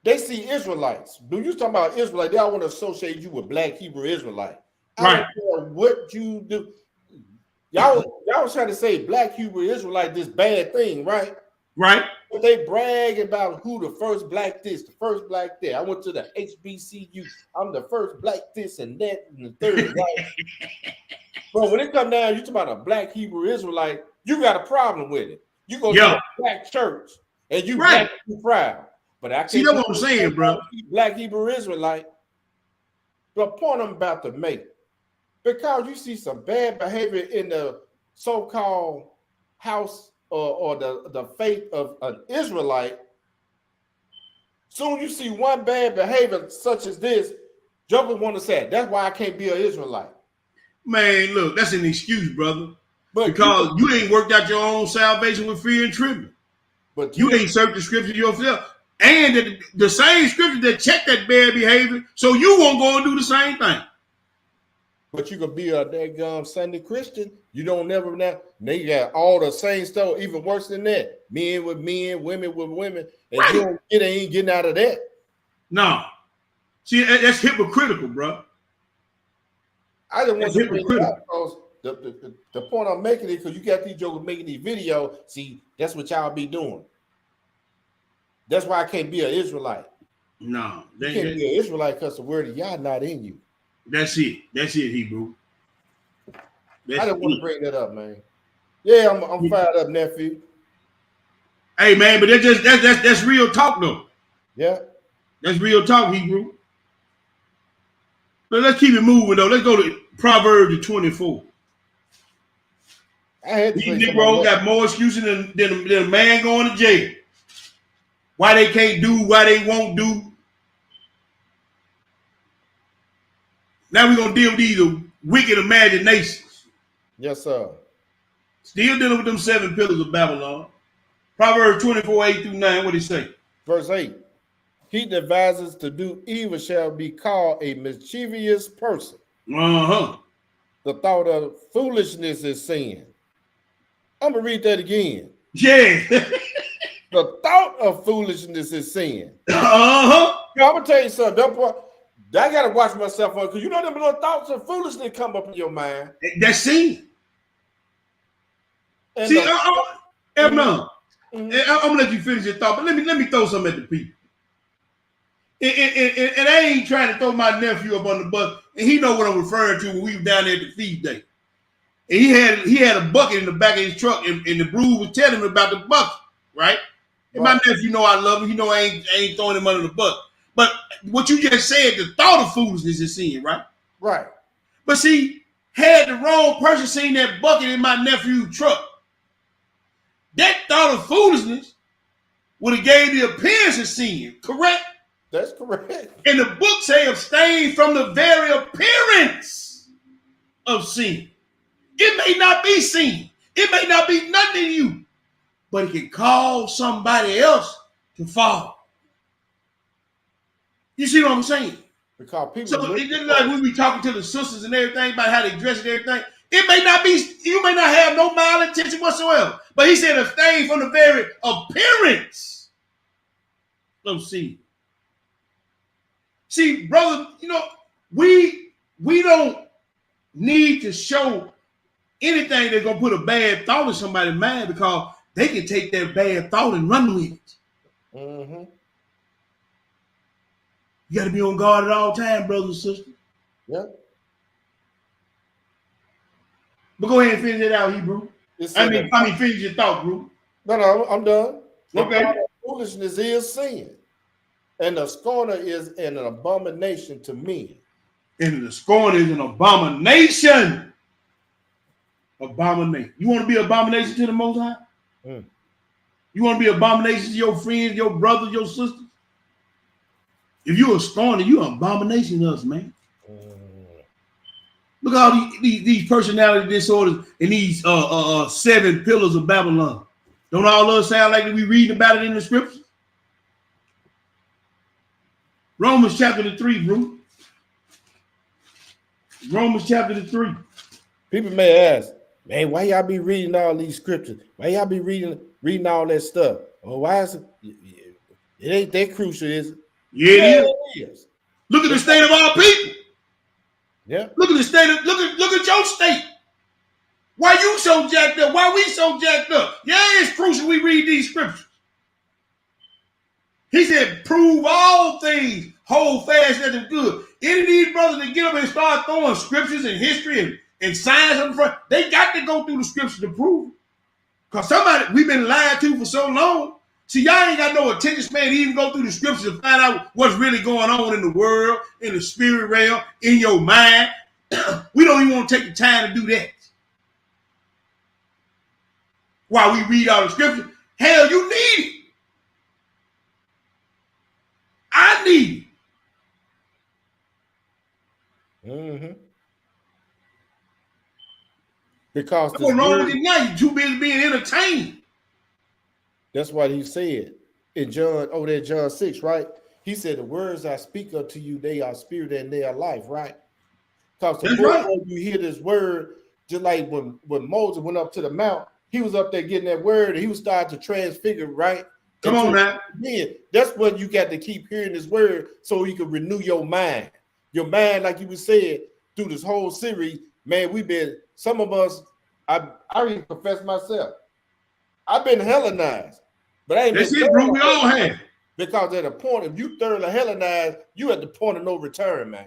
they see Israelites. Do you talking about Israelite? They all want to associate you with Black Hebrew Israelite. I don't care what you do. Y'all was trying to say Black Hebrew Israelite this bad thing, right?
Right.
But they brag about who the first Black this, the first Black that. I went to the HBCU. I'm the first Black this and that and the third, right? But when it come down, you talking about a Black Hebrew Israelite, you got a problem with it. You go to a Black church and you Black, you proud. But I can't
see that's what I'm saying, bro.
Black Hebrew Israelite. The point I'm about to make, because you see some bad behavior in the so-called house or the faith of an Israelite, soon you see one bad behavior such as this, jokers want to say, that's why I can't be an Israelite.
Man, look, that's an excuse, brother. But because you ain't worked out your own salvation with fear and trembling. But you ain't searched the scripture yourself. And the same scripture that check that bad behavior, so you won't go and do the same thing. But you can be a daggum Sunday Christian. You don't never now. They got all the same stuff, even worse than that. Men with men, women with women, and you don't ain't getting out of that. No, see, that's hypocritical, bro. I just want to bring it up because the point I'm making is because you got these jokers making these videos. See, that's what y'all be doing. That's why I can't be an Israelite. No, you can't be an Israelite because the word of Yah not in you. That's it. That's it, Hebrew. I just want to bring that up, man. Yeah, I'm fired up, nephew. Hey, man, but that's real talk, though. Yeah, that's real talk, Hebrew. So let's keep it moving, though. Let's go to Proverbs 24. These Negroes got more excuses than a man going to jail. Why they can't do, why they won't do. Now we're going to deal with these wicked imaginations. Yes, sir. Still dealing with them 7 pillars of Babylon. Proverbs 24, 8 through 9, what did it say? Verse 8. He that devises to do evil shall be called a mischievous person. Uh-huh. The thought of foolishness is sin. I'm going to read that again. Yeah. The thought of foolishness is sin. Uh-huh. I'm going to tell you something. I got to watch myself on because you know them little thoughts of foolishness come up in your mind. That's sin. And see, I'm going to let you finish your thought, but let me throw something at the people. And I ain't trying to throw my nephew up on the bus, and he know what I'm referring to when we were down there at the feast day. And he had a bucket in the back of his truck, and the brew was telling him about the bucket, right? And my nephew know I love him. He know I ain't throwing him under the bus. But what you just said, the thought of foolishness is sin, right? Right. But see, had the wrong person seen that bucket in my nephew's truck, that thought of foolishness would have gave the appearance of sin, correct? That's correct. And the book say abstain from the very appearance of sin. It may not be sin. It may not be nothing in you, but it can cause somebody else to fall. You see what I'm saying? Because people so it's just like when we talking to the sisters and everything about how they dress and everything, it may not be, you may not have no mild intention whatsoever. But he said abstain from the very appearance of sin. See, brother, you know, we don't need to show anything that's gonna put a bad thought in somebody's mind because they can take that bad thought and run with it. Mm-hmm. You got to be on guard at all times, brothers and sisters. Yeah. But go ahead and finish it out, Hebrew. I mean, finish your thought, bro.
No, I'm done.
Okay.
Foolishness is sin, and the scorner is an abomination to men.
And the scorn is an abomination. Abomination. You want to be an abomination to the Most High?
Mm.
You want to be an abomination to your friends, your brothers, your sisters? If you're a scorner, you're an abomination to us, man. Look at all these personality disorders and these 7 pillars of Babylon. Don't all of us sound like we reading about it in the scriptures? Romans chapter 3, bro. Romans chapter 3.
People may ask, man, why y'all be reading all these scriptures? Why y'all be reading all that stuff? Oh, why is it? It ain't that crucial, is it?
Yeah, it is. Look at the state of our people.
Yeah.
Look at the state of look at your state. Why you so jacked up? Why we so jacked up? Yeah, it's crucial we read these scriptures. He said, prove all things, hold fast that is good. Any of these brothers that get up and start throwing scriptures and history and science in front, they got to go through the scriptures to prove it. Because we've been lied to for so long. See, y'all ain't got no attention span to even go through the scriptures and find out what's really going on in the world, in the spirit realm, in your mind. We don't even want to take the time to do that. While we read all the scriptures, hell, you need it. I need it.
Mm-hmm. Because
what's wrong with you now? You too busy being entertained.
That's what he said in John 6, right? He said, the words I speak unto you, they are spirit and they are life, right? Because the more you hear this word, just like when Moses went up to the mount, he was up there getting that word and he was starting to transfigure, right?
Come on now.
That's what you got to keep hearing this word so you can renew your mind. Your mind, like you said, through this whole series, man, some of us, I even confess myself, I've been Hellenized. But I ain't
that's it, bro. We all have.
Because at a point, if you thoroughly Hellenized, you at the point of no return, man.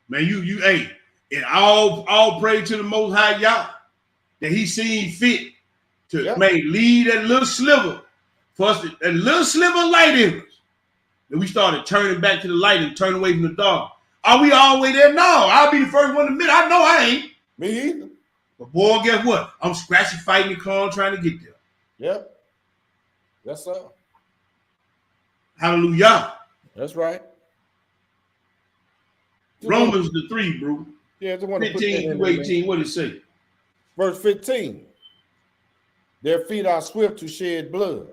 Man, hey, and all praise to the Most High Yah that He seen fit to lead that little sliver for us, that little sliver of light in us. And we started turning back to the light and turning away from the dark. Are we all the way there? No, I'll be the first one to admit I know I ain't.
Me either.
But boy, guess what? I'm scratching, fighting the car, trying to get there.
Yep. That's all.
Hallelujah.
That's right.
Romans 3, bro.
Yeah, just want
15 to 18. What does it say?
Verse 15. Their feet are swift to shed blood.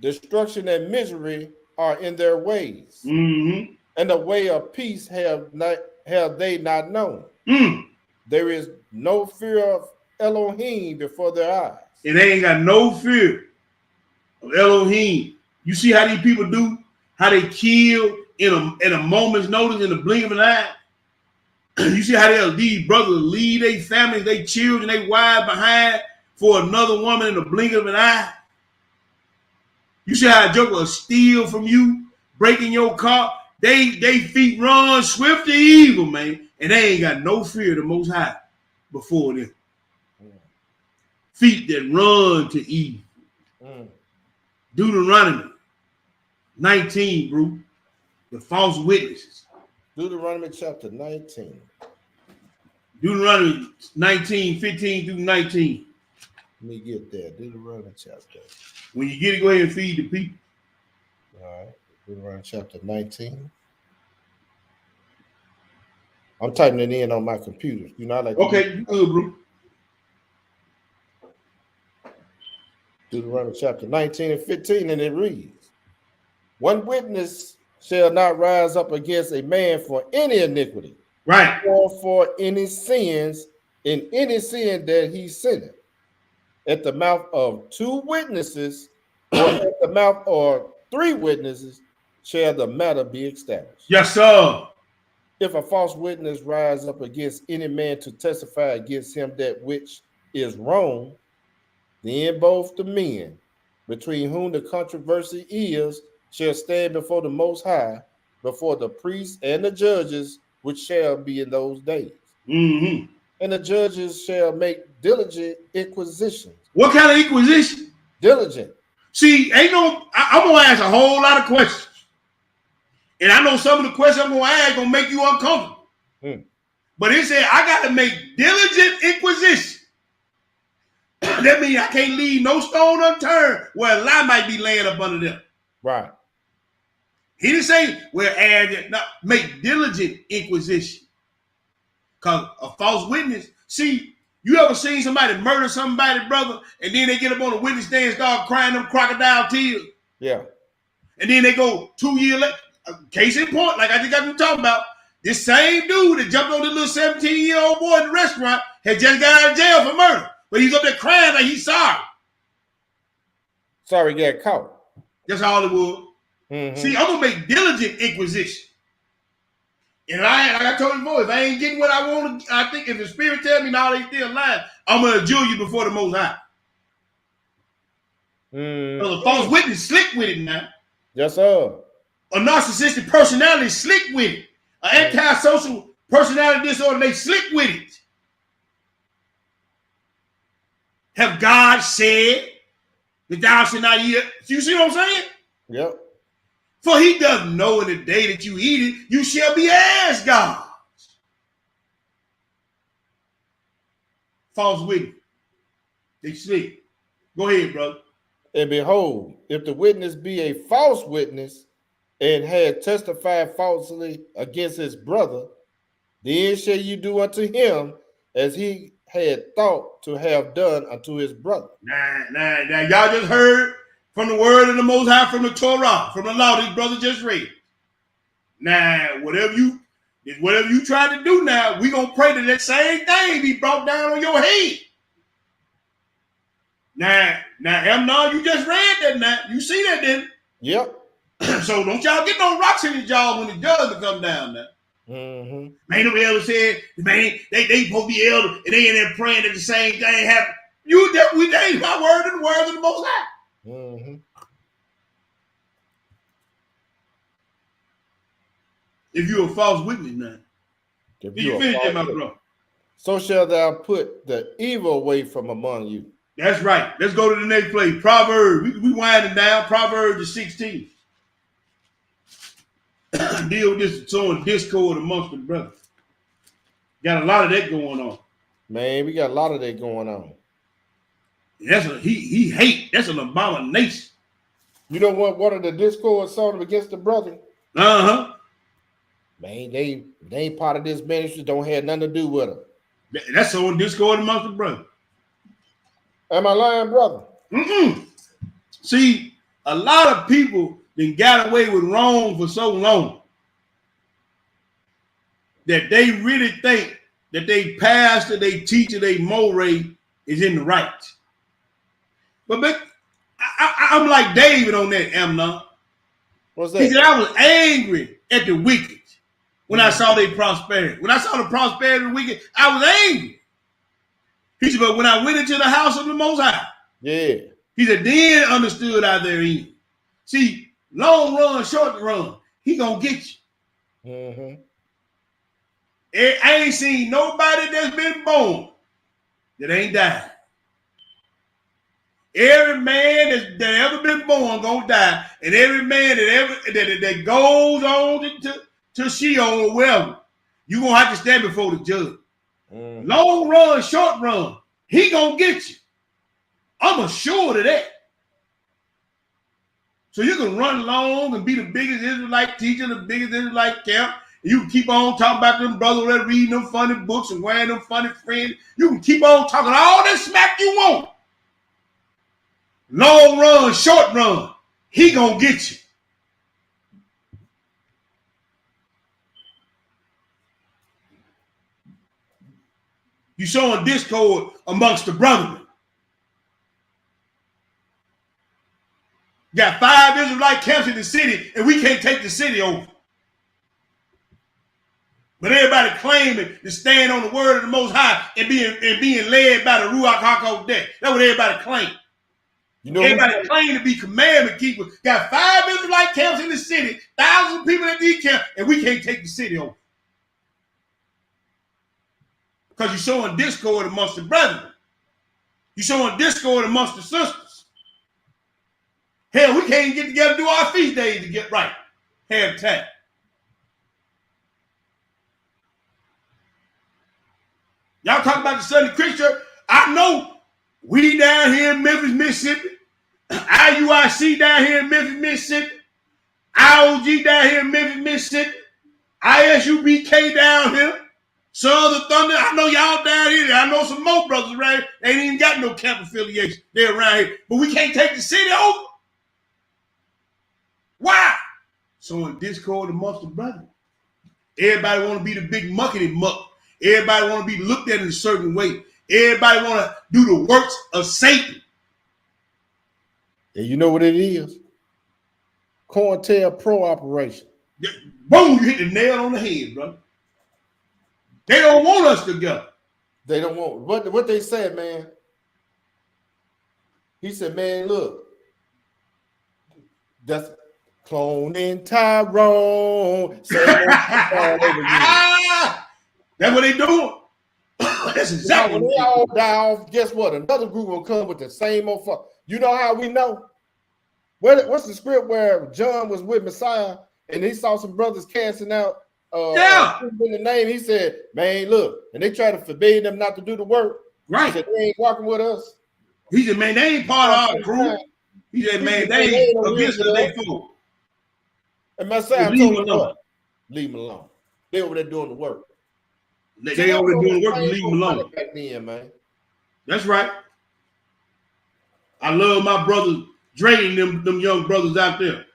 Destruction and misery are in their ways.
Mm-hmm.
And the way of peace have they not known. There is no fear of Elohim before their eyes.
And they ain't got no fear of Elohim. You see how these people do? How they kill in a moment's notice, in the blink of an eye? You see how these brothers leave their families, their children, their wives behind for another woman in the blink of an eye? You see how a joker will steal from you, breaking your car? They feet run swift to evil, man. And they ain't got no fear of the Most High before them. Feet that run to evil. Deuteronomy 19, bro. The false witnesses.
Deuteronomy chapter 19.
Deuteronomy 19, 15 through 19.
Let me get there. Deuteronomy chapter.
When you get it, go ahead and feed the people.
All right. Deuteronomy chapter 19. I'm typing it in on my computer. You know, I like.
Okay, you good, bro.
Deuteronomy chapter 19 and 15, and it reads, one witness shall not rise up against a man for any iniquity,
right,
or for any sins, in any sin that he sinneth. At the mouth of 2 witnesses, or at the mouth of 3 witnesses, shall the matter be established.
Yes, sir.
If a false witness rise up against any man to testify against him that which is wrong, then both the men between whom the controversy is shall stand before the Most High, before the priests and the judges, which shall be in those days.
Mm-hmm.
And the judges shall make diligent inquisitions.
What kind of inquisition?
Diligent.
See, I'm gonna ask a whole lot of questions. And I know some of the questions I'm gonna ask gonna make you uncomfortable. But it said I gotta make diligent inquisition. That means I can't leave no stone unturned where a lie might be laying up under them.
Right.
He didn't say make diligent inquisition. Because a false witness, see, you ever seen somebody murder somebody, brother, and then they get up on the witness stand and start crying them crocodile tears?
Yeah.
And then they go 2 years later, case in point, like I just got to talking about, this same dude that jumped on this little 17-year-old boy in the restaurant had just got out of jail for murder. But he's up there crying like he's sorry.
Sorry, got caught.
That's all it was. See, I'm going to make diligent inquisition. And like I told you before, if I ain't getting what I want, I think if the spirit tells me now they still lying, I'm going to adjure you before the Most High. So the false witness slick with it now.
Yes, sir.
A narcissistic personality slick with it. An antisocial personality disorder, they slick with it. Have God said that thou shalt not eat? You see what I'm saying?
Yep.
For he doesn't know in the day that you eat it, you shall be as gods. False witness. They sleep. Go ahead, brother.
And behold, if the witness be a false witness and had testified falsely against his brother, then shall you do unto him as he had thought to have done unto his brother.
Now, y'all just heard from the word of the Most High, from the Torah, from the law this brother just read. Now, whatever you try to do now, we gonna pray that same thing be brought down on your head. Now, Amnon, you just read that now. You see that, didn't you?
Yep.
So don't y'all get no rocks in your jaw when the judgment come down now. Man, the elder said, man, they supposed to be elder and they in there praying that the same thing happen. That ain't my word and the word of the Most High. If you're a false witness now, did you finish that, my brother?
So shall thou put the evil away from among you.
That's right. Let's go to the next place. Proverbs. We winding down. Proverbs 16. Deal with this sowing discord amongst the brothers. Got a lot of that going on.
Man, we got a lot of that going on.
He hate. That's an abomination.
You know what? One of the discord sown against the brother. Man, they ain't part of this ministry. Don't have nothing to do with them.
That's sowing discord amongst the brothers.
Am I lying, brother?
See, a lot of people then got away with wrong for so long that they really think that they pastor, they teacher, they moray is in the right. But I'm like David on that, Amnon.
What's that?
He said, I was angry at the wicked when I saw their prosperity. When I saw the prosperity of the wicked, I was angry. He said, but when I went into the house of the Most High, he said, then understood I therein. See, long run, short run, he gonna get you. I ain't seen nobody that's been born that ain't died. Every man that ever been born gonna die, and every man that goes on to Sheol or wherever, you gonna have to stand before the judge. Long run, short run, he gonna get you. I'm assured of that. So you can run long and be the biggest Israelite teacher, the biggest Israelite camp. And you can keep on talking about them brothers that reading them funny books and wearing them funny friends. You can keep on talking all that smack you want. Long run, short run, he gonna get you. You showing discord amongst the brethren. Got 5 Israelite camps in the city, and we can't take the city over. But everybody claiming to stand on the word of the Most High and being led by the Ruach HaKodesh. That's what everybody claim. You know, everybody claim to be commandment keepers. Got 5 Israelite camps in the city, thousands of people in these camps, and we can't take the city over. Because you're showing discord amongst the brethren. You're showing discord amongst the sisters. Hell, we can't even get together to do our feast days to get right. Have time. Y'all talk about the Sunday Christian. I know we down here in Memphis, Mississippi. IUIC down here in Memphis, Mississippi. IOG down here in Memphis, Mississippi. ISUBK down here. Sons of Thunder. I know y'all down here. I know some more brothers around here. They ain't even got no camp affiliation. They're around here. But we can't take the city over. Why? So in discord amongst the brothers. Everybody want to be the big muckety muck. Everybody want to be looked at in a certain way. Everybody want to do the works of Satan.
And you know what it is? COINTELPRO operation.
Boom, you hit the nail on the head, bro. They don't want us together.
They don't want what they said, man. He said, man, look, that's cloning Tyrone.
That's what they doing. That's exactly
when they all die off. Guess what? Another group will come with the same old fuck. You know how we know? What's the script where John was with Messiah and he saw some brothers casting out in the name? He said, man, look, and they tried to forbid them not to do the work.
Right.
He said, they ain't walking with us.
He said, man, they ain't part of our crew. He said, man, they ain't against us, they fool.
And Messiah told him, what? Leave them alone. They over there doing the work.
They over there doing the work and leave them alone.
Back then, man.
That's right. I love my brothers draining them young brothers out there.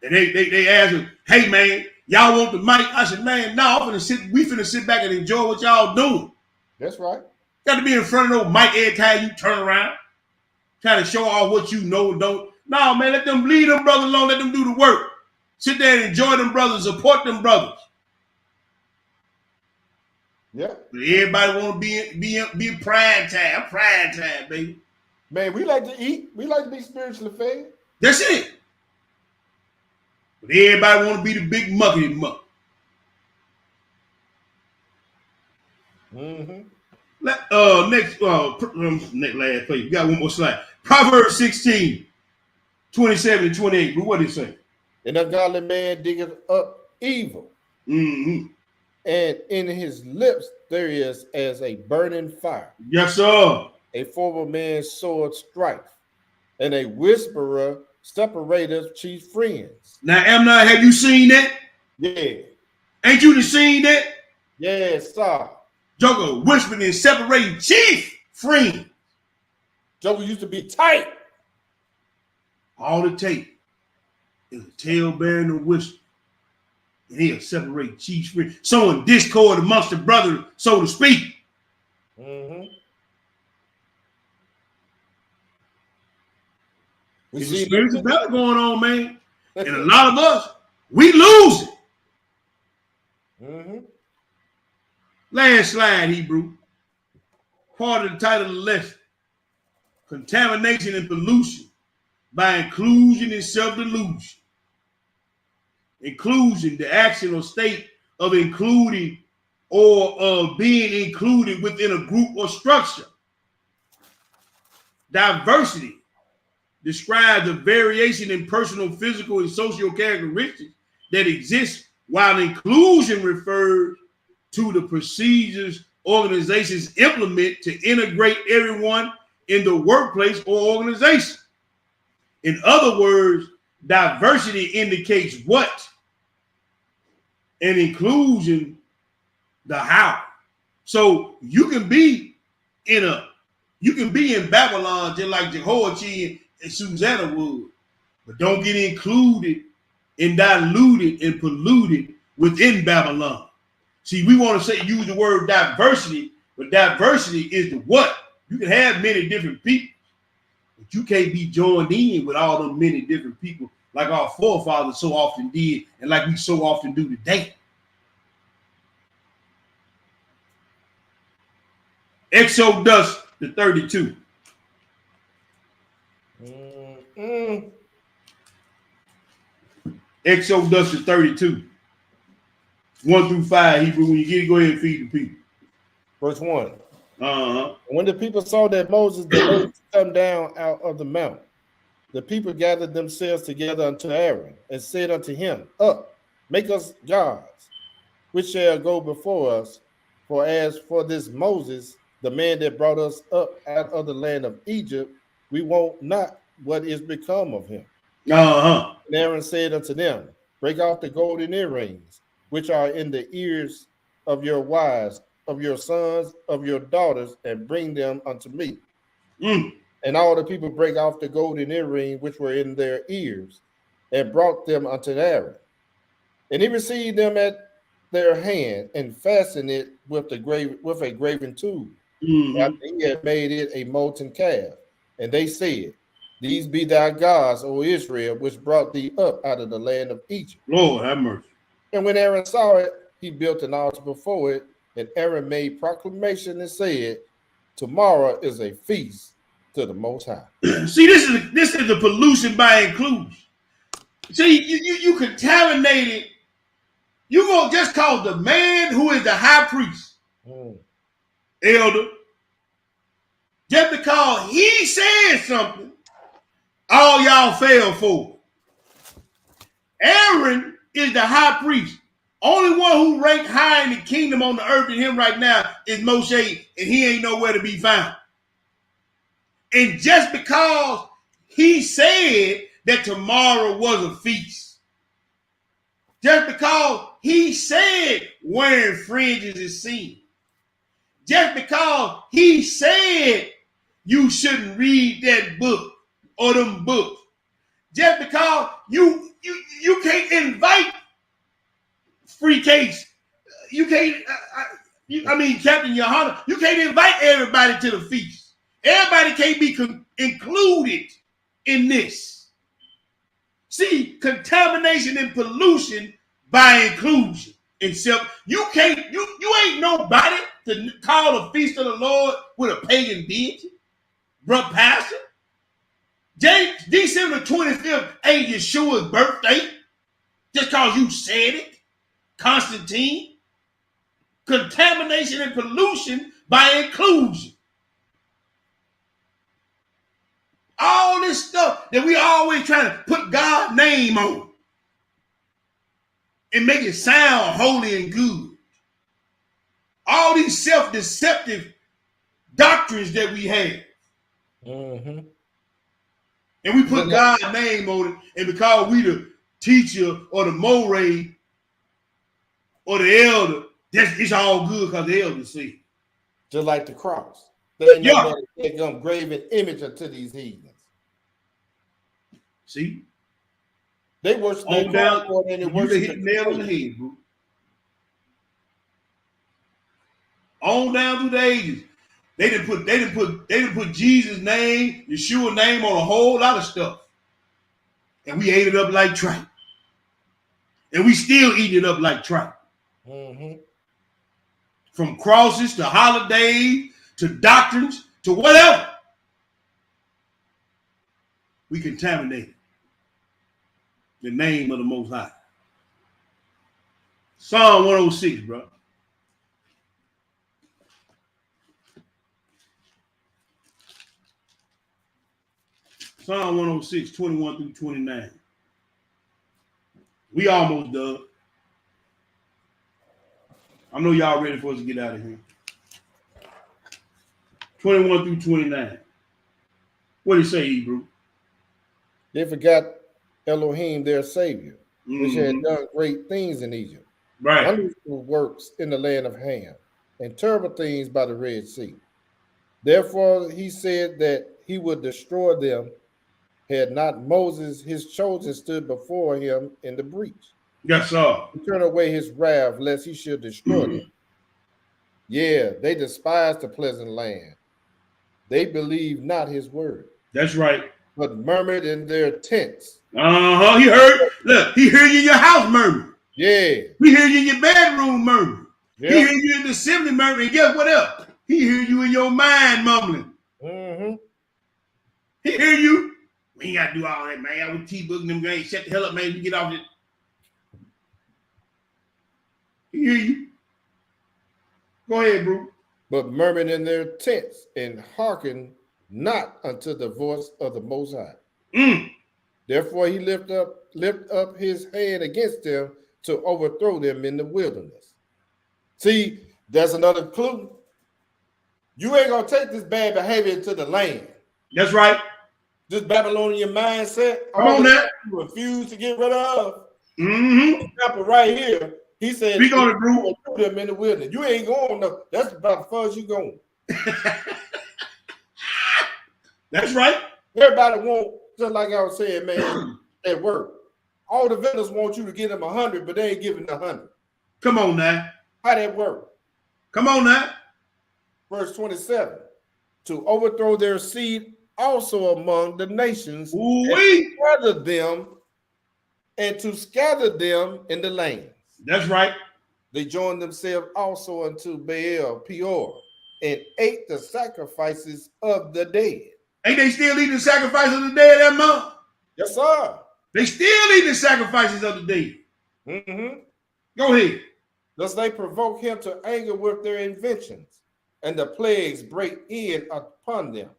And they asked him, hey man, y'all want the mic? I said, man, no, we finna sit back and enjoy what y'all doing.
That's right.
Got to be in front of no mic every time you turn around, trying to show off what you know and don't. No, man, let them leave them brothers alone, let them do the work. Sit there and enjoy them brothers, support them brothers.
Yeah.
But everybody want to be prime time, baby.
Man, we like to eat. We like to be spiritually fed.
That's it. But everybody want to be the big muckety muck.
Mm-hmm.
Next last page. You got one more slide. Proverbs 16, 27 and 28. What did it say?
And a godly man diggeth up evil.
Mm-hmm.
And in his lips there is as a burning fire.
Yes, sir.
A former man's sword strife, and a whisperer separateth chief friends.
Now, Amnon, have you seen that?
Yeah.
Ain't you seen that?
Yes, sir.
Joker whispering and separating chief friends.
Joker used to be tight.
All it takes is a tail bearing and whisper. And he'll separate chief friends. Sowing discord amongst the brothers, so to speak.
Mm-hmm.
There's a spiritual battle going on, man. And a lot of us, we lose it.
Mm-hmm.
Last slide, Hebrew. Part of the title of the lesson. Contamination and pollution by inclusion and self-delusion. Inclusion, the action or state of including or of being included within a group or structure. Diversity describes the variation in personal, physical, and social characteristics that exist, while inclusion refers to the procedures organizations implement to integrate everyone in the workplace or organization. In other words, diversity indicates what, and inclusion the how. So you can be in Babylon just like Jehoiachin and Susanna would, but don't get included and diluted and polluted within Babylon. See, we want to use the word diversity, but diversity is the what. You can have many different people, but you can't be joined in with all those many different people like our forefathers so often did and like we so often do today. Exodus the 32. Exodus the 32. 1 through 5, Hebrew. When you get it, go ahead and feed the people.
Verse 1.
Uh-huh.
When the people saw that Moses delayed to come down out of the mount, the people gathered themselves together unto Aaron and said unto him, Up, make us gods, which shall go before us. For as for this Moses, the man that brought us up out of the land of Egypt, we wot not what is become of him.
Uh-huh.
And Aaron said unto them, Break off the golden earrings, which are in the ears of your wives, of your sons, of your daughters, and bring them unto me. And all the people break off the golden earrings which were in their ears, and brought them unto Aaron. And he received them at their hand, and fastened it with a graven tool, after he had made it a molten calf. And they said, These be thy gods, O Israel, which brought thee up out of the land of Egypt.
Lord have mercy.
And when Aaron saw it, he built an altar before it, and Aaron made proclamation and said, Tomorrow is a feast to the Most High.
See, this is the pollution by inclusion. See, you contaminated. You gonna just call the man who is the high priest, elder, just because he said something, all y'all fell for. Aaron is the high priest. Only one who ranked high in the kingdom on the earth than him right now is Moshe, and he ain't nowhere to be found. And just because he said that tomorrow was a feast, just because he said wearing fringes is sin, just because he said you shouldn't read that book or them books, just because you can't invite free case, you can't. Captain Yohana, you can't invite everybody to the feast. Everybody can't be included in this. See, contamination and pollution by inclusion. Except you ain't nobody to call a feast of the Lord with a pagan deity, bro, pastor. December 25th ain't Yeshua's birthday just because you said it. Constantine. Contamination and pollution by inclusion. All this stuff that we always trying to put God's name on and make it sound holy and good. All these self-deceptive doctrines that we have. And we put God's name on it, and because we the teacher or the moray or the elder, it's all good because the elder see.
Just like the cross. They ain't no graven image unto these heathens.
See?
They worship
on down,
and they
worship hit the nail on the head, bro. On down through the ages. They didn't put Jesus' name, Yeshua's name on a whole lot of stuff. And we ate it up like tripe. And we still eat it up like tripe. From crosses to holidays to doctrines to whatever. We contaminated the name of the Most High. Psalm 106, bro. Psalm 106, 21 through 29. We almost done. I know y'all ready for us to get out of here. 21 through 29. What did it say, Hebrew?
They forgot Elohim, their Savior, which had done great things in Egypt.
Right.
Wonderful works in the land of Ham, and terrible things by the Red Sea. Therefore he said that he would destroy them, had not Moses, his chosen, stood before him in the breach.
Yes, sir.
To turn away his wrath, lest he should destroy them. Yeah, they despised the pleasant land. They believed not his word.
That's right.
But murmured in their tents.
He heard. Look, he heard you in your house murmur.
Yeah.
He heard you in your bedroom murmur.
Yep.
He heard you in the assembly murmur. And guess what else? He heard you in your mind mumbling. He hear you. We ain't got to do all that, man. I would T-booking them guys. Shut the hell up, man. You get off it. He hear you. Go ahead, bro.
But murmured in their tents and hearkened not unto the voice of the Most High. Therefore, he lift up his hand against them to overthrow them in the wilderness. See, that's another clue. You ain't gonna take this bad behavior to the land.
That's right.
This Babylonian mindset,
Come on now.
You refuse to get rid of.
Mm-hmm.
Right here, he said,
"We gonna do
them in the wilderness. You ain't going no. That's about as far as you going."
That's right.
Everybody want, just like I was saying, man, at work. All the vendors want you to give them 100, but they ain't giving 100.
Come on now.
How that work?
Come on now.
Verse 27. To overthrow their seed also among the nations, and to scatter them in the lands.
That's right.
They joined themselves also unto Baal Peor and ate the sacrifices of the dead.
Ain't they still eating the sacrifices of the dead that month?
Yes, sir.
They still eating the sacrifices of the dead.
Mm-hmm.
Go ahead.
Thus they provoke him to anger with their inventions, and the plagues break in upon them.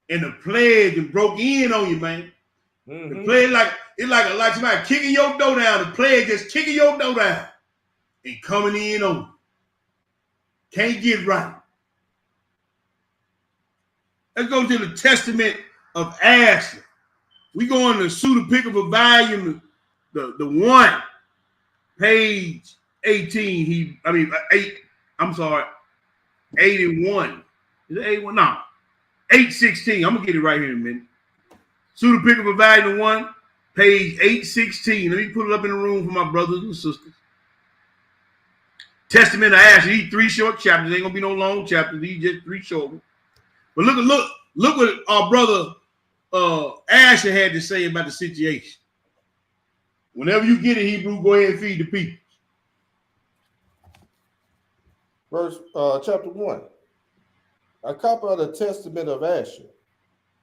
And the plague broke in on you, man. The plague it's like somebody kicking your door down. The plague just kicking your door down and coming in on you. Can't get right. Let's go to the Testament of Asher. We go in the pseudepigrapha volume, the 1, page 18. 81. Is it 81? No. 816. I'm gonna get it right here in a minute. Pseudepigrapha volume 1, page 816. Let me put it up in the room for my brothers and sisters. Testament of Asher. These 3 short chapters. Ain't gonna be no long chapters. These just 3 short ones. But look what our brother Asher had to say about the situation. Whenever you get it, Hebrew, go ahead and feed the people.
Verse chapter 1. A copy of the Testament of Asher,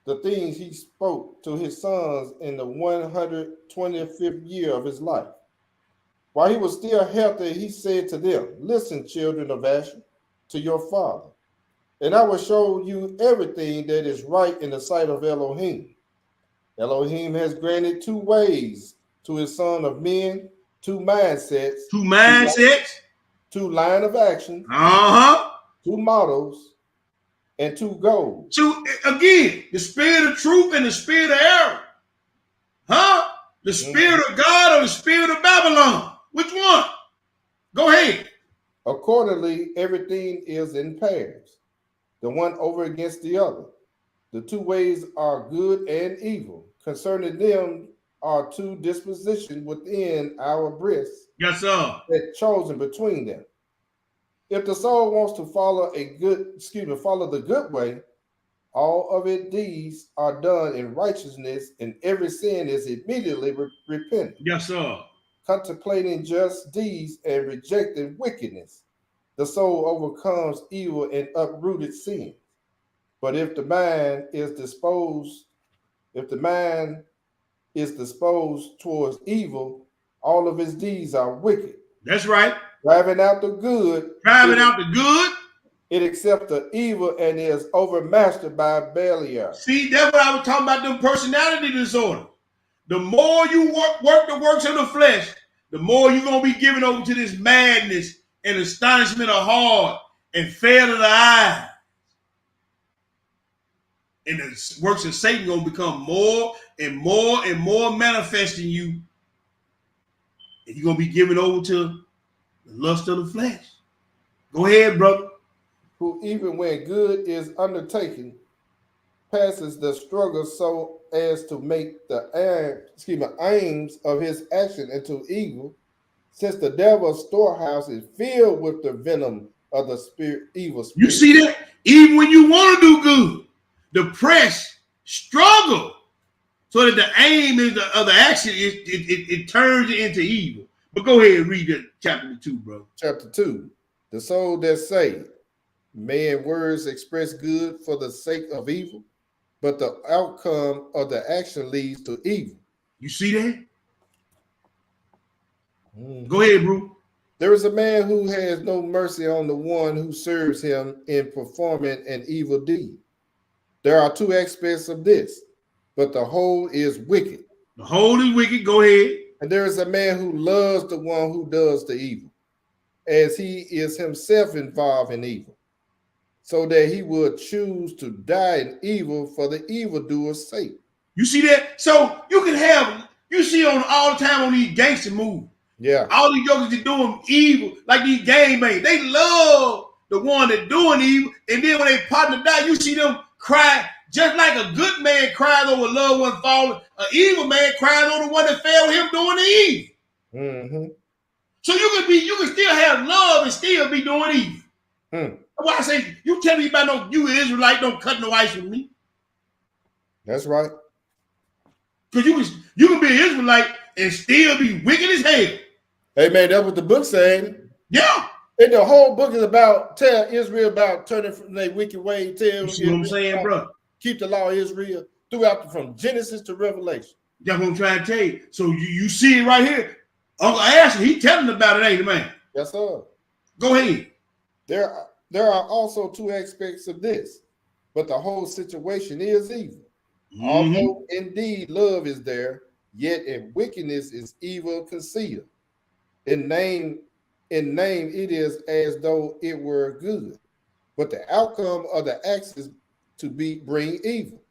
the things he spoke to his sons in the 125th year of his life. While he was still healthy, he said to them, "Listen, children of Asher, to your father, and I will show you everything that is right in the sight of Elohim. Elohim has granted 2 ways to his son of men, 2 mindsets, 2 line of action, 2 models, and 2 goals.
Again, the spirit of truth and the spirit of error. The spirit of God or the spirit of Babylon? Which one? Go ahead.
Accordingly, everything is in pairs, the one over against the other. The 2 ways are good and evil. Concerning them are 2 dispositions within our breasts.
Yes, sir.
That chosen between them. If the soul wants to follow the good way, all of its deeds are done in righteousness, and every sin is immediately repented.
Yes, sir.
Contemplating just deeds and rejecting wickedness, the soul overcomes evil and uprooted sin. But if the mind is disposed towards evil, all of its deeds are wicked.
That's right.
Driving out the good. It accepts the evil and is overmastered by Belial.
See, that's what I was talking about, them personality disorder. The more you work the works of the flesh, the more you're going to be given over to this madness and astonishment of heart and fail of the eye. And the works of Satan going to become more and more and more manifest in you. And you're going to be given over to the lust of the flesh. Go ahead, brother.
Who, even when good is undertaken, passes the struggle so as to make the aims of his action into evil, since the devil's storehouse is filled with the venom of the evil spirit.
You see that? Even when you want to do good, the press struggle so that the aim of the action it turns it into evil. But go ahead and read that chapter 2, bro.
Chapter 2. The soul that saved, may in words express good for the sake of evil, but the outcome of the action leads to evil.
You see that? Go ahead, bro.
There is a man who has no mercy on the one who serves him in performing an evil deed. There are 2 aspects of this. but the whole is wicked.
The whole is wicked. Go ahead.
And there is a man who loves the one who does the evil, as he is himself involved in evil, so that he would choose to die in evil for the evildoer's sake.
You see that? So you see on all the time on these gangster movies.
Yeah.
All these jokers that doing evil, like these gang mates, they love the one that doing evil, and then when they partner die, you see them cry just like a good man cries over a loved one falling. An evil man cries over the one that failed him doing the evil.
Mm-hmm.
So you can still have love and still be doing evil.
Hmm.
That's why I say you tell me about no you Israelite don't cut no ice with me.
That's right.
Because you can be an Israelite and still be wicked as hell.
Hey man, that's what the book saying.
Yeah.
And the whole book is about tell Israel about turning from their wicked way. Tell
you see what I'm saying, bro?
Keep the law of Israel throughout from Genesis to Revelation.
That's what I'm trying to tell you. So you see it right here. Uncle Ashley, he telling about it, ain't the man?
Yes, sir.
Go ahead.
There are also two aspects of this, but the whole situation is evil. Mm-hmm. Although indeed love is there, yet in wickedness is evil concealed. In name it is as though it were good, but the outcome of the acts is to bring evil.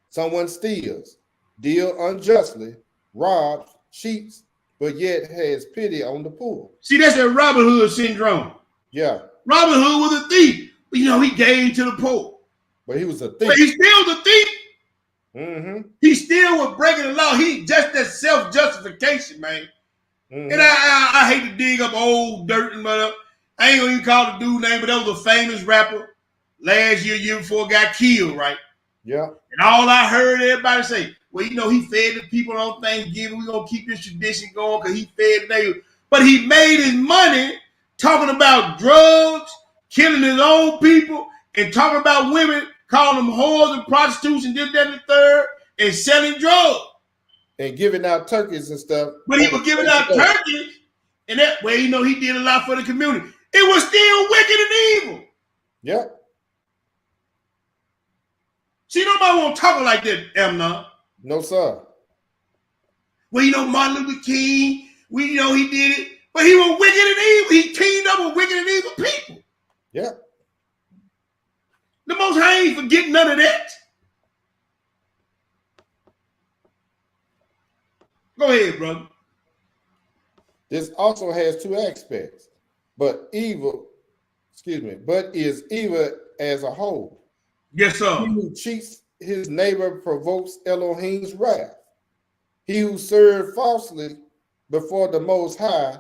Someone steals, deal unjustly, robs, cheats, but yet has pity on the poor.
See, that's that Robin Hood syndrome.
Yeah.
Robin Hood was a thief, but he gave to the poor.
But he was a thief.
But he still was a thief.
Mm-hmm.
He still was breaking the law. He just that self-justification, man. Mm-hmm. And I hate to dig up old dirt and whatever. I ain't gonna even call the dude name, but that was a famous rapper. Last year before got killed, right?
Yeah.
And all I heard everybody say, well, he fed the people on Thanksgiving. We're gonna keep this tradition going because he fed the neighbors. But he made his money talking about drugs, killing his own people, and talking about women, calling them whores and prostitutes and this, that, and the third, and selling drugs.
And giving out turkeys and stuff.
But he was giving out turkeys, and that way, he did a lot for the community. It was still wicked and evil.
Yeah.
See, nobody won't talk like that, Amnon.
No, sir.
Well, Martin Luther King, he did it, but he was wicked and evil. He teamed up with wicked and evil people.
Yeah.
The Most High ain't forgetting none of that. Go ahead, brother.
This also has two aspects, but is evil as a whole.
Yes, sir.
He who cheats his neighbor provokes Elohim's wrath. He who serves falsely before the Most High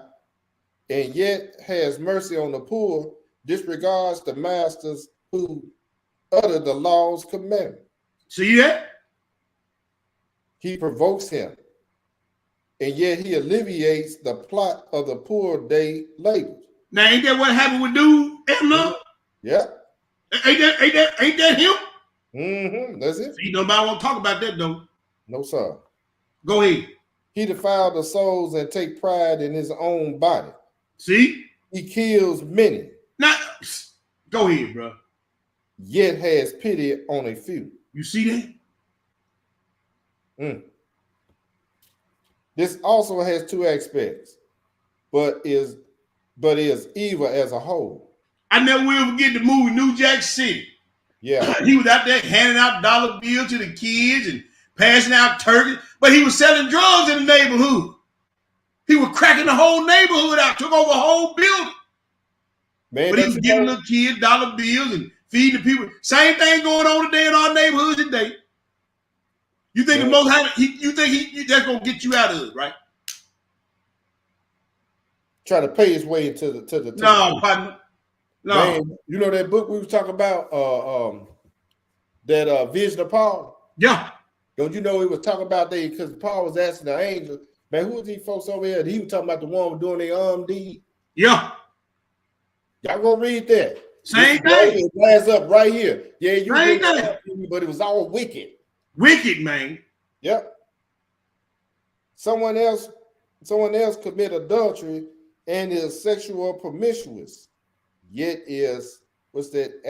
and yet has mercy on the poor disregards the masters who utter the law's commandment.
See that?
He provokes him, and yet he alleviates the plot of the poor day labor.
Now, ain't that what happened with dude, Amnon?
Yeah.
Ain't that him?
Mm-hmm. That's it.
See, nobody won't talk about that though.
No, sir.
Go ahead.
He defiled the souls and take pride in his own body.
See?
He kills many.
Now, go ahead, bro.
Yet has pity on a few.
You see that?
This also has two aspects, but is evil as a whole.
I never will forget the movie New Jack City.
Yeah.
He was out there handing out dollar bills to the kids and passing out turkeys, but he was selling drugs in the neighborhood. He was cracking the whole neighborhood out, took over a whole building. Man, but he was giving the kids dollar bills and feeding the people. Same thing going on today in our neighborhoods today. You think the Most High, you think he that's gonna get you out of it, right?
Try to pay his way into the
no, partner. No.
Man, you know that book we was talking about, that Vision of Paul?
Yeah.
Don't you know he was talking about that because Paul was asking the angel, man, who was these folks over here? He was talking about the one doing their deed.
Yeah.
Y'all go read that.
Same thing.
It lines up right here. Yeah, you
Same
thing. But it was all wicked.
Wicked, man.
Yep. Someone else commit adultery and is sexual promiscuous, yet is what's that?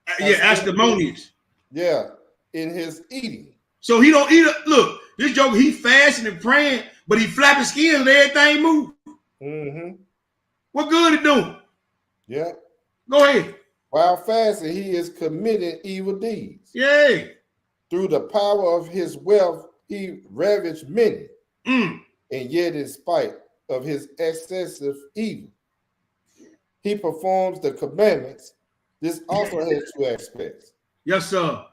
Astimonious.
Yeah, in his eating.
So he don't eat. Look, this joker, he fasting and praying, but he flapping skins and everything move.
Mm-hmm.
What good it doing?
Yeah.
Go ahead.
While fasting, he is committing evil deeds.
Yay.
Through the power of his wealth, he ravaged many. And yet, in spite of his excessive evil, he performs the commandments. This also has two aspects.
Yes, sir.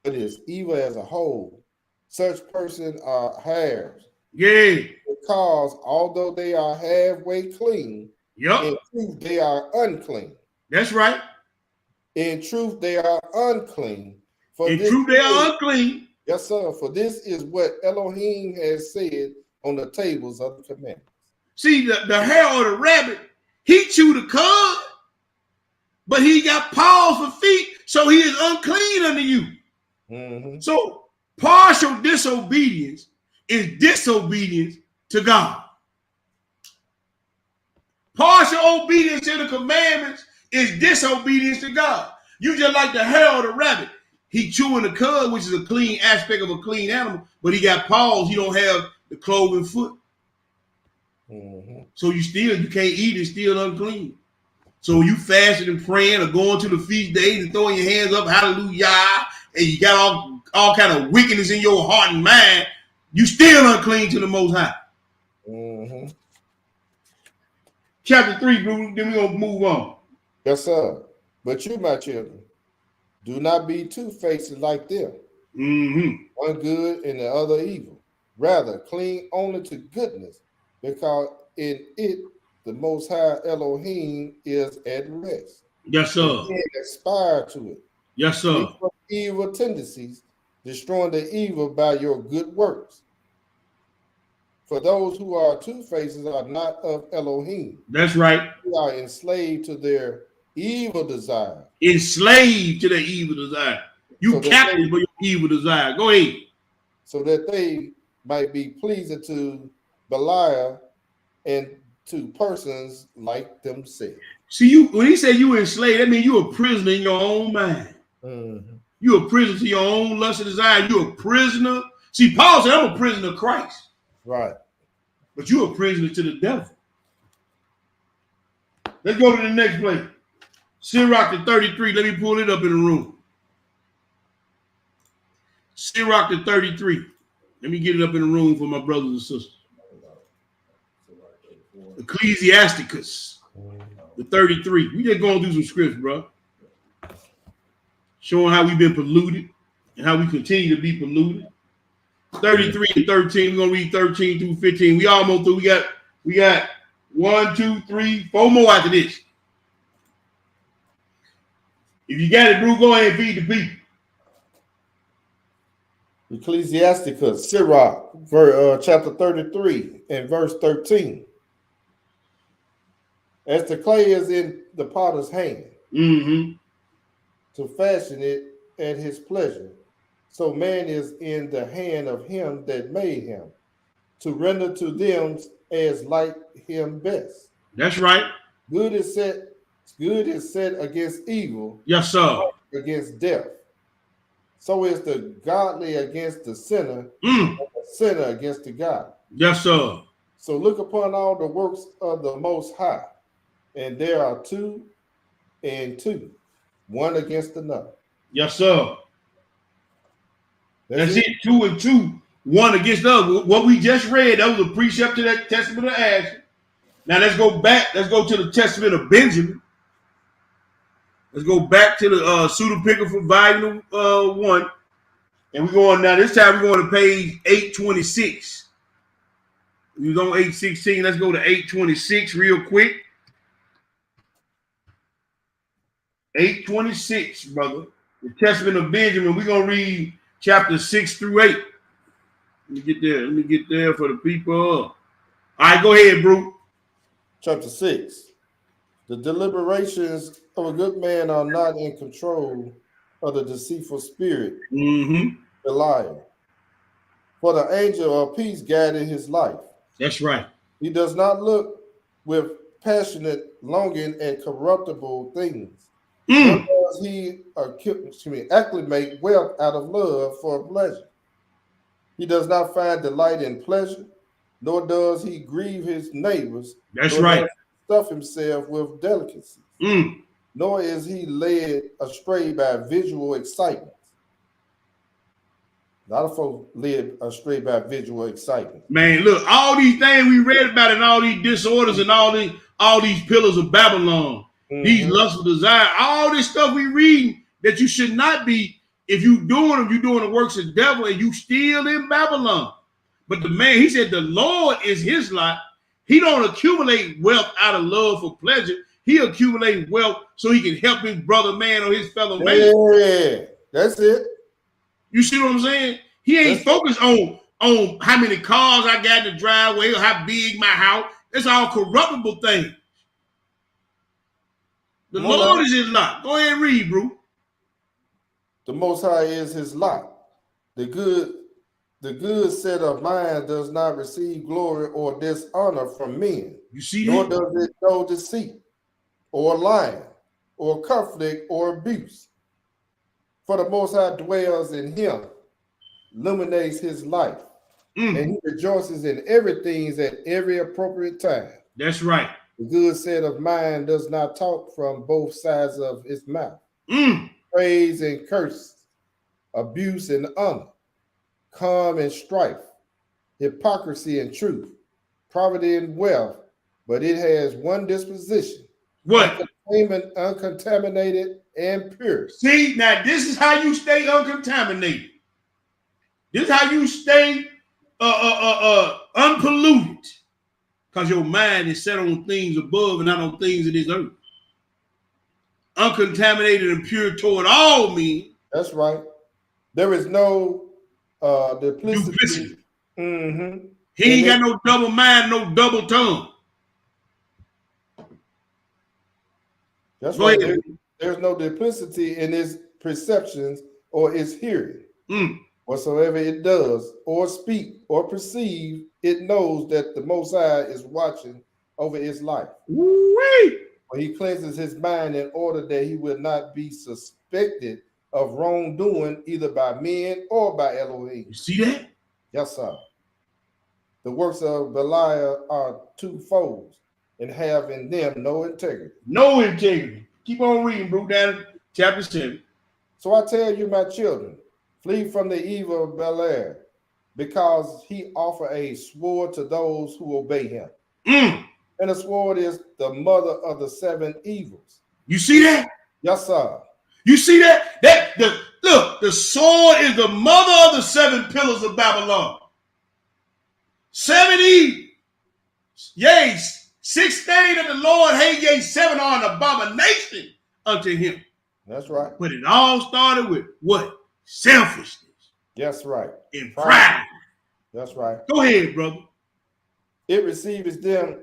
It is evil as a whole. Such persons are hares.
Yeah.
Because although they are halfway clean, in truth they are unclean.
That's right.
In truth they are unclean.
In truth they are unclean.
Yes, sir. For this is what Elohim has said on the tables of the commandments.
See, the hair or the rabbit, he chewed the cud, but he got paws for feet, so he is unclean unto you.
Mm-hmm.
So partial disobedience is disobedience to God. Partial obedience to the commandments is disobedience to God. You just like the hair or the rabbit. He chewing the cud, which is a clean aspect of a clean animal, but he got paws. He don't have the cloven foot.
Mm-hmm.
So you can't eat it, still unclean. So you fasting and praying or going to the feast days and throwing your hands up, hallelujah, and you got all kind of wickedness in your heart and mind, you still unclean to the Most High.
Mm-hmm.
Chapter 3, then we're going to move on.
Yes, sir. But you, my children, do not be two-faced like them.
Mm-hmm.
One good and the other evil. Rather, cling only to goodness, because in it the Most High Elohim is at rest.
Yes, sir.
And aspire to it.
Yes, sir.
Evil tendencies, destroying the evil by your good works. For those who are two-faced are not of Elohim.
That's right.
They are enslaved to their evil desire.
Enslaved to their evil desire. You captive for your evil desire. Go ahead.
So that they might be pleasing to Belial and to persons like themselves.
See, when he said you enslaved, that means you're a prisoner in your own mind.
Mm-hmm.
You're a prisoner to your own lust and desire. You're a prisoner. See, Paul said, I'm a prisoner of Christ.
Right.
But you're a prisoner to the devil. Let's go to the next place. Sirach the 33. Let me pull it up in the room. Sirach the 33. Let me get it up in the room for my brothers and sisters. Ecclesiasticus, the 33. We just going through some scripts, bro. Showing how we've been polluted and how we continue to be polluted. 33 and 13. We're gonna read 13 through 15. We almost through. We got 1, 2, 3, 4 more after this. If you got it, Brew, go ahead and feed the people.
Ecclesiasticus, Sirach, chapter 33 and verse 13. As the clay is in the potter's hand, to fashion it at his pleasure, so man is in the hand of him that made him, to render to them as like him best.
That's right.
Good is set against evil.
Yes, sir.
Against death. So is the godly against the sinner, and the sinner against the God.
Yes, sir.
So look upon all the works of the Most High, and there are 2 and 2, one against another.
Yes, sir. That's it. 2 and 2, one against the other. What we just read, that was a precept to that Testament of Asher. Now let's go back. Let's go to the Testament of Benjamin. Let's go back to the pseudepigrapha volume 1. And we're going now. This time we're going to page 826. We was on 816. Let's go to 826 real quick. 826, brother. The Testament of Benjamin. We're going to read chapter 6 through 8. Let me get there. Let me get there for the people. All right, go ahead, bro.
Chapter 6. The deliberations of a good man are not in control of the deceitful spirit, the liar. For the angel of peace guided his life.
That's right.
He does not look with passionate longing at corruptible things. Nor does he acclimate wealth out of love for pleasure. He does not find delight in pleasure, nor does he grieve his neighbors.
That's
nor
right.
does he stuff himself with delicacies. Nor is he led astray by visual excitement. A lot of folks led astray by visual excitement.
Man, look, all these things we read about and all these disorders and all these pillars of Babylon, these lustful desire, all this stuff we read that you should not be. If you doing them, you doing the works of the devil and you still in Babylon. But the man, he said the Lord is his lot. He don't accumulate wealth out of love for pleasure. He accumulates wealth so he can help his brother man or his fellow man.
Yeah, that's it.
You see what I'm saying? He ain't focused on how many cars I got in the driveway or how big my house. It's all corruptible things. The Lord is his lot. Go ahead and read, bro.
The Most High is his lot. The good set of mind does not receive glory or dishonor from men.
You see
nor
that?
does it know deceit or lying or conflict or abuse. For the Most High dwells in him, illuminates his life, and he rejoices in everything at every appropriate time.
That's right.
The good set of mind does not talk from both sides of his mouth. Praise and curse, abuse and honor, calm and strife, hypocrisy and truth, poverty and wealth, but it has one disposition.
What?
Uncontaminated and pure.
See, now this is how you stay uncontaminated. This is how you stay unpolluted. Because your mind is set on things above and not on things of this earth. Uncontaminated and pure toward all men.
That's right. There is no duplicity.
He ain't got no double mind, no double tongue.
That's right. There's no duplicity in his perceptions or his hearing. Whatsoever it does or speak or perceive, it knows that the Most High is watching over his life. For he cleanses his mind in order that he will not be suspected of wrongdoing either by men or by Elohim.
You see that?
Yes, sir. The works of Belial are twofold and have in them no integrity.
No integrity. Keep on reading, bro, down in chapter 7.
So I tell you, my children, flee from the evil of Belial, because he offered a sword to those who obey him. And the sword is the mother of the 7 evils.
You see that?
Yes, sir.
You see that? Look, the sword is the mother of the 7 pillars of Babylon. 7 evils. Yea, 6 things that the Lord hates, yea, 7 are an abomination unto him.
That's right.
But it all started with what? Selfishness.
That's right.
And pride.
That's right.
Go ahead, brother.
It receives them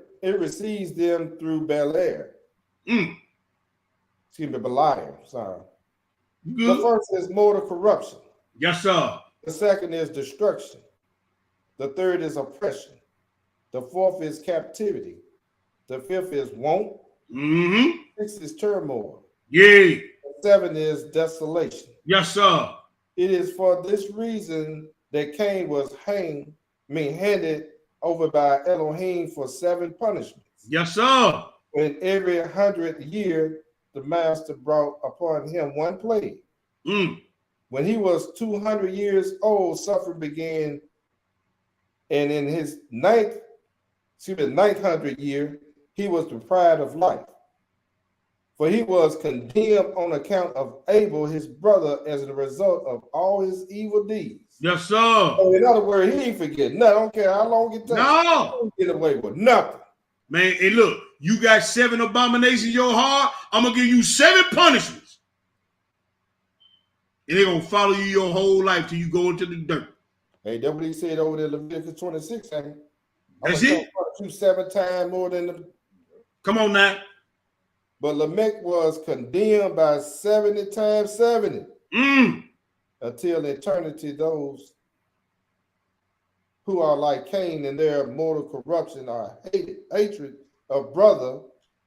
through Belial. Excuse me, Belial. Sorry.
Good.
The first is mortal corruption.
Yes, sir.
The second is destruction. The third is oppression. The fourth is captivity. The fifth is want. 6 is turmoil.
Yeah.
7 is desolation.
Yes, sir.
It is for this reason that Cain was handed over by Elohim for 7 punishments.
Yes, sir.
When every 100th year the master brought upon him 1 plague. When he was 200 years old, suffering began, and in his 900th year, he was deprived of life. For he was condemned on account of Abel, his brother, as a result of all his evil deeds.
Yes, sir.
So in other words, he ain't forget nothing. I don't care how long it takes.
No.
He don't get away with nothing.
Man, and look, you got 7 abominations in your heart. I'm going to give you 7 punishments. And they're going to follow you your whole life till you go into the dirt.
Hey, that's what he said over there in Leviticus 26, ain't it?
That's it.
You 7 times more than the...
Come on now.
But Lamech was condemned by 70 times 70 until eternity. Those who are like Cain in their mortal corruption are hatred of brother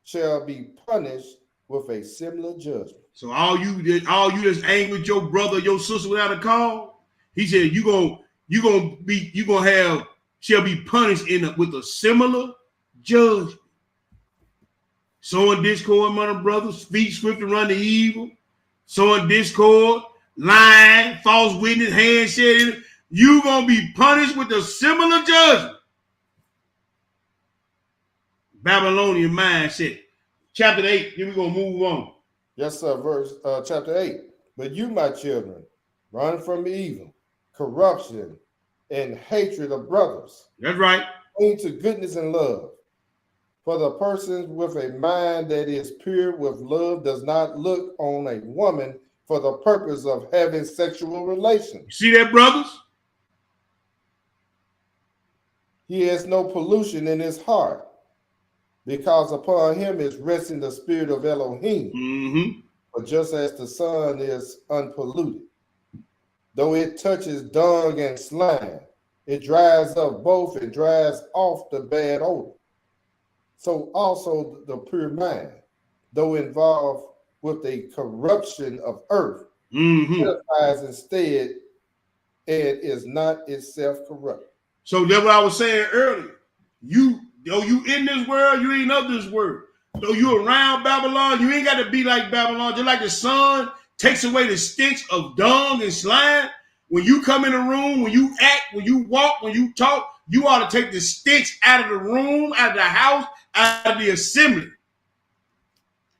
shall be punished with a similar judgment.
So all you that's angry with your brother, your sister without a cause, he said you shall be punished with a similar judgment. Sowing discord among the brothers, speak swift to run the evil, sowing discord, lying, false witness, handshaking. You're going to be punished with a similar judgment. Babylonian mindset. Chapter 8, then we're going to move on.
Yes, sir. Chapter 8. But you, my children, run from evil, corruption, and hatred of brothers.
That's right.
Cling to goodness and love. For the person with a mind that is pure with love does not look on a woman for the purpose of having sexual relations.
See that, brothers?
He has no pollution in his heart, because upon him is resting the spirit of Elohim.
Mm-hmm.
But just as the sun is unpolluted, though it touches dung and slime, it dries up both and dries off the bad odor. So also the pure mind, though involved with the corruption of earth, purifies instead and is not itself corrupt.
So that's what I was saying earlier. Though you in this world, you ain't of this world. Though you around Babylon, you ain't got to be like Babylon. Just like the sun takes away the stench of dung and slime. When you come in a room, when you act, when you walk, when you talk, you ought to take the stench out of the room, out of the house, out of the assembly.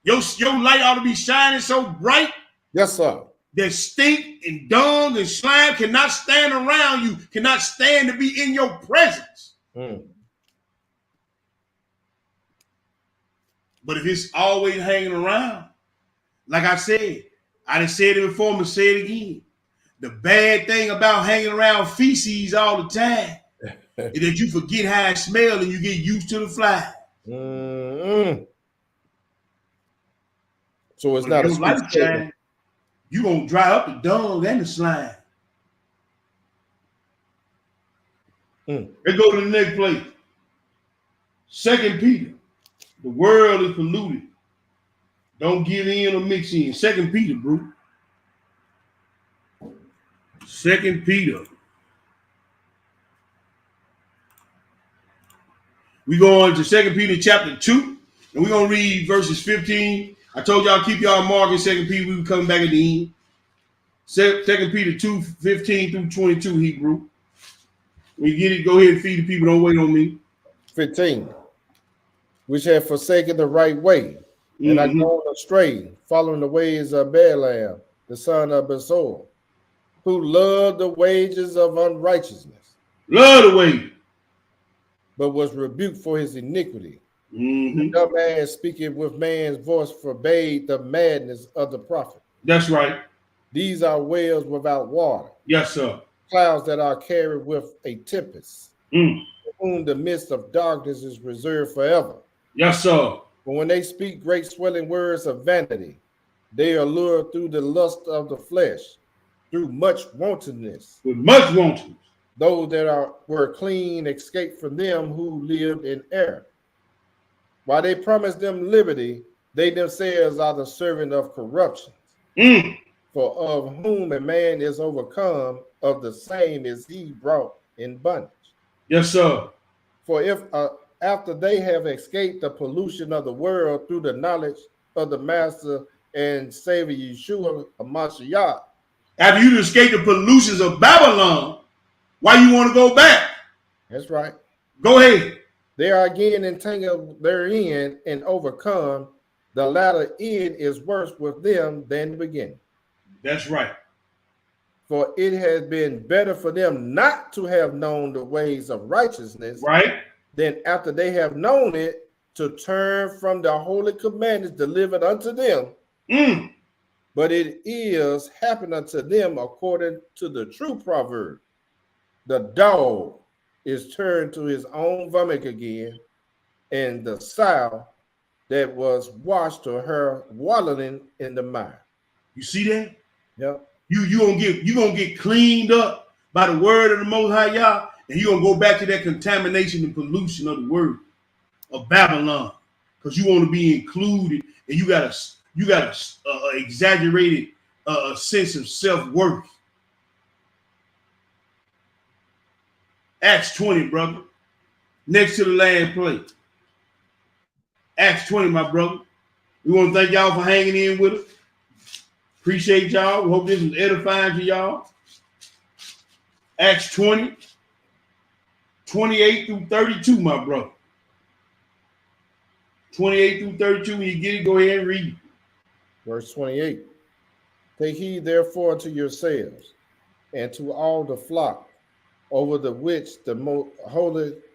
Your light ought to be shining so bright.
Yes, sir.
That stink and dung and slime cannot stand around you, cannot stand to be in your presence. But if it's always hanging around, like I said, I done said it before, I'm going to say it again. The bad thing about hanging around feces all the time is that you forget how it smells and you get used to the fly.
So it's not a
lifetime. You're going to dry up the dung and the slime. Let's go to the next place. 2 Peter. The world is polluted. Don't give in or mix in. 2 Peter, bro. 2 Peter. We go on to 2 Peter chapter 2, and we're going to read verses 15. I told y'all keep y'all marking 2 Peter. We will come back at the end. 2 Peter 2, 15 through 22, Hebrew. When you get it, go ahead and feed the people. Don't wait on me.
15. Which have forsaken the right way, and are gone astray, following the ways of Balaam, the son of Besor, who loved the wages of unrighteousness.
Love the wage.
But was rebuked for his iniquity. The dumb man speaking with man's voice forbade the madness of the prophet.
That's right.
These are wells without water.
Yes, sir.
Clouds that are carried with a tempest, whom the midst of darkness is reserved forever.
Yes, sir.
But when they speak great swelling words of vanity, they are lured through the lust of the flesh, through much wantonness.
With much wantonness.
Those that were clean escaped from them who lived in error. While they promise them liberty, they themselves are the servant of corruption. For of whom a man is overcome, of the same is he brought in bondage. Yes, sir. For if after they have escaped the pollution of the world through the knowledge of the Master and Savior Yeshua HaMashiach,
after you escape the pollutions of Babylon, why you want to go back?
That's right.
Go ahead.
They are again entangled therein and overcome. The latter end is worse with them than the beginning.
That's right.
For it has been better for them not to have known the ways of righteousness,
right,
than after they have known it, to turn from the holy commandments delivered unto them. But it is happened unto them according to the true proverb. The dog is turned to his own vomit again, and the sow that was washed to her wallowing in the mire.
You see that?
Yep.
You gonna get cleaned up by the word of the Most High Yah, and you're gonna go back to that contamination and pollution of the word of Babylon, because you want to be included, and you got a exaggerated sense of self-worth. Acts 20, brother. Next to the last plate. Acts 20, my brother. We want to thank y'all for hanging in with us. Appreciate y'all. We hope this was edifying to y'all. Acts 20, 28 through 32, my brother. 28 through 32. When you get it, go ahead and read.
Verse 28. Take heed therefore to yourselves and to all the flock over the which the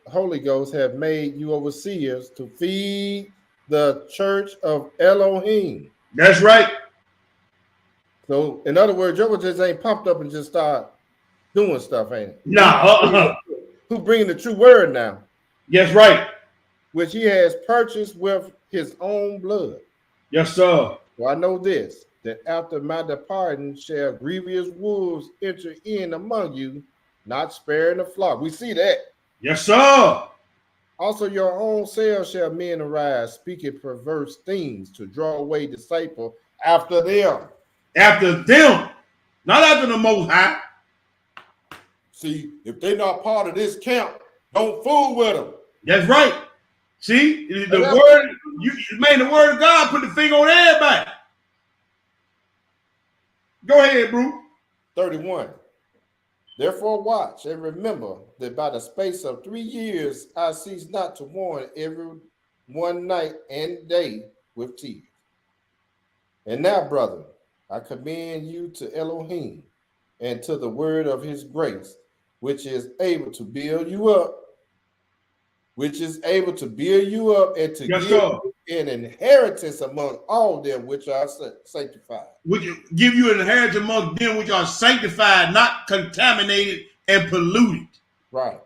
Holy Ghost have made you overseers to feed the church of Elohim.
That's right.
So, in other words, your just ain't popped up and just start doing stuff, ain't it?
Nah.
Who bringing the true word now?
That's right.
Which he has purchased with his own blood.
Yes, sir.
Well, I know this, that after my departing shall grievous wolves enter in among you, not sparing the flock. We see that.
Yes, sir.
Also, your own selves shall men arise, speaking perverse things to draw away disciples after them.
After them, not after the Most High.
See, if they're not part of this camp, don't fool with them.
That's right. See, the word, the word of God put the finger on everybody. Go ahead, bro.
31. Therefore watch and remember that by the space of 3 years I cease not to warn every one night and day with tears. And now, brother, I commend you to Elohim and to the word of his grace, which is able to build you up, and to give you an inheritance among all them which are sanctified.
Which give you an inheritance among them which are sanctified, not contaminated and polluted.
Right.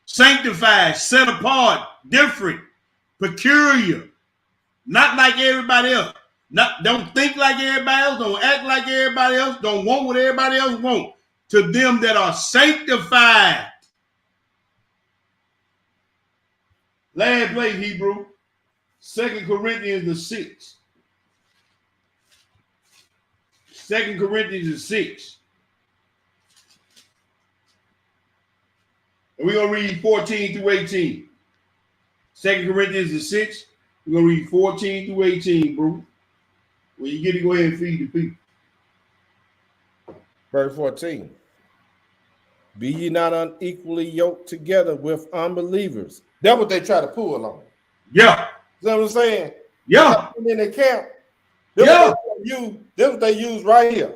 Sanctified, set apart, different, peculiar, not like everybody else. Don't think like everybody else, don't act like everybody else, don't want what everybody else wants. To them that are sanctified. Last place, Hebrew, 2 Corinthians the 6th. 2 Corinthians the 6th. And we're going to read 14 through 18. 2 Corinthians the 6th. We're going to read 14 through 18, bro. When you get it, go ahead and feed the people.
Verse 14. Be ye not unequally yoked together with unbelievers. That's what they try to pull on.
Yeah.
You know what I'm saying?
Yeah.
In the camp.
Yeah.
That's what they use right here.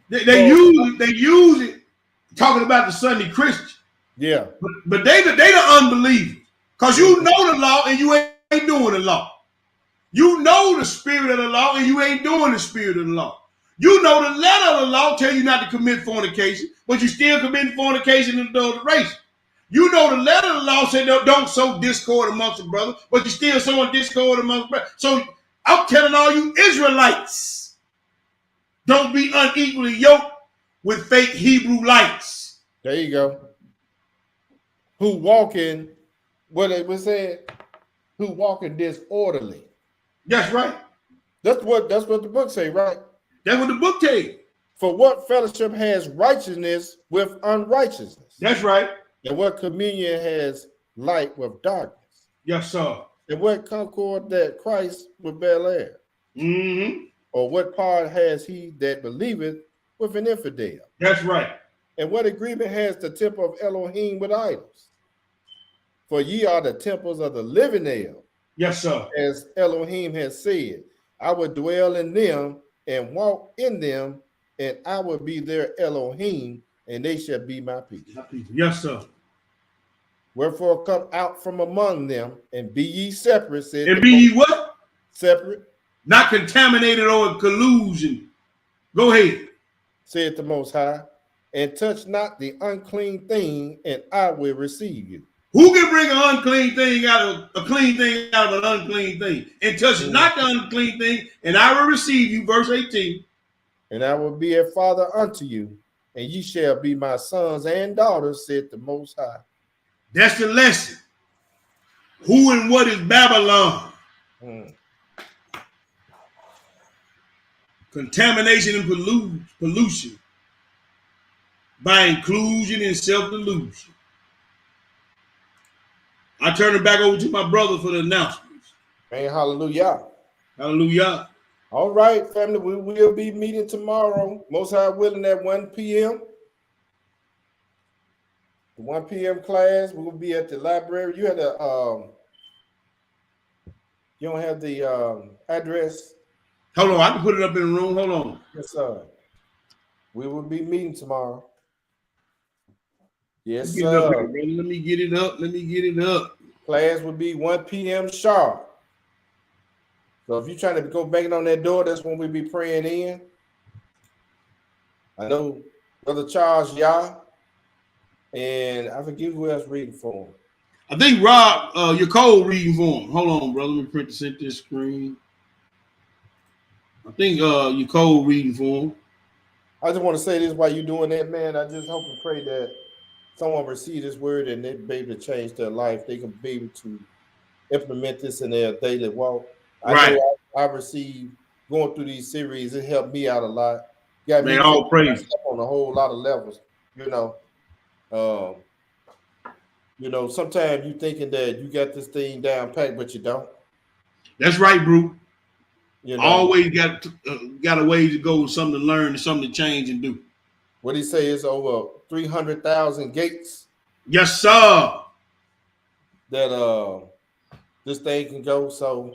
They use it talking about the Sunday Christian.
Yeah.
But they the unbelievers. Because you know the law and you ain't doing the law. You know the spirit of the law and you ain't doing the spirit of the law. You know the letter of the law tell you not to commit fornication, but you still commit fornication and adulteration. You know the letter of the law said don't sow discord amongst the brothers, but you still sowing discord amongst brothers. So I'm telling all you Israelites, don't be unequally yoked with fake Hebrew lights.
There you go. Who walking, what it was said, who walking disorderly.
That's right.
That's what the book say, right?
That's what the book tells you.
For what fellowship has righteousness with unrighteousness?
That's right.
And what communion has light with darkness?
Yes, sir.
And what concord that Christ with Belial?
Mm-hmm.
Or what part has he that believeth with an infidel?
That's right.
And what agreement has the temple of Elohim with idols? For ye are the temples of the living El.
Yes, sir.
As Elohim has said, I will dwell in them and walk in them, and I will be their Elohim, and they shall be my people.
Yes, sir.
Wherefore come out from among them, and be ye separate. Said
and be ye what?
Separate.
Not contaminated or collusion. Go ahead.
Said the Most High, and touch not the unclean thing, and I will receive you.
Who can bring an unclean thing out of a clean thing out of an unclean thing? And touch not the unclean thing, and I will receive you. Verse 18.
And I will be a father unto you, and ye shall be my sons and daughters, said the Most High.
That's the lesson. Who and what is Babylon? Contamination and pollution. by inclusion and self-delusion. I turn it back over to my brother for the announcements.
Man, hallelujah.
Hallelujah.
All right, family, we will be meeting tomorrow, most high willing, at 1 p.m. The 1 p.m. class, we will be at the library. You had you don't have the address?
Hold on, I can put it up in the room. Hold on.
Yes, sir. We will be meeting tomorrow. Yes, sir.
Let me get it up. Let me get it up.
Class will be 1 p.m. sharp. So if you're trying to go banging on that door, that's when we be praying in. I know Brother Charles Yah, and I forget who else reading for him.
I think Rob, your code reading for him. Hold on, brother. Let me print this into this screen. I think your code reading for him.
I just want to say this while you're doing that, man. I just hope and pray that someone receive this word and they be able to change their life. They can be able to implement this in their daily walk. I know I received going through these series. It helped me out a lot. Got me
all praise
on a whole lot of levels. Sometimes you thinking that you got this thing down packed, but you don't.
That's right, bro. Always got a way to go, something to learn, something to change and do.
What he say is over 300,000 gates.
Yes, sir.
That this thing can go. So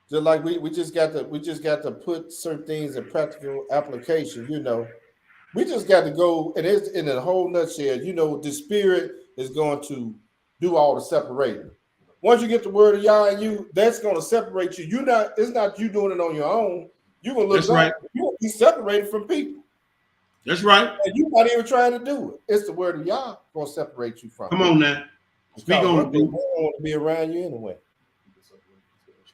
just like we just got to put certain things in practical application. We just got to go, and it's in a whole nutshell. The Spirit is going to do all the separating. Once you get the word of Yah in you, that's going to separate you. It's not you doing it on your own. You're gonna look. That's right. You're gonna be separated from people.
That's right.
And you're not even trying to do it. It's the word of Yah going to separate you from.
Come on now. Speak on it,
dude. They don't want to be around you anyway.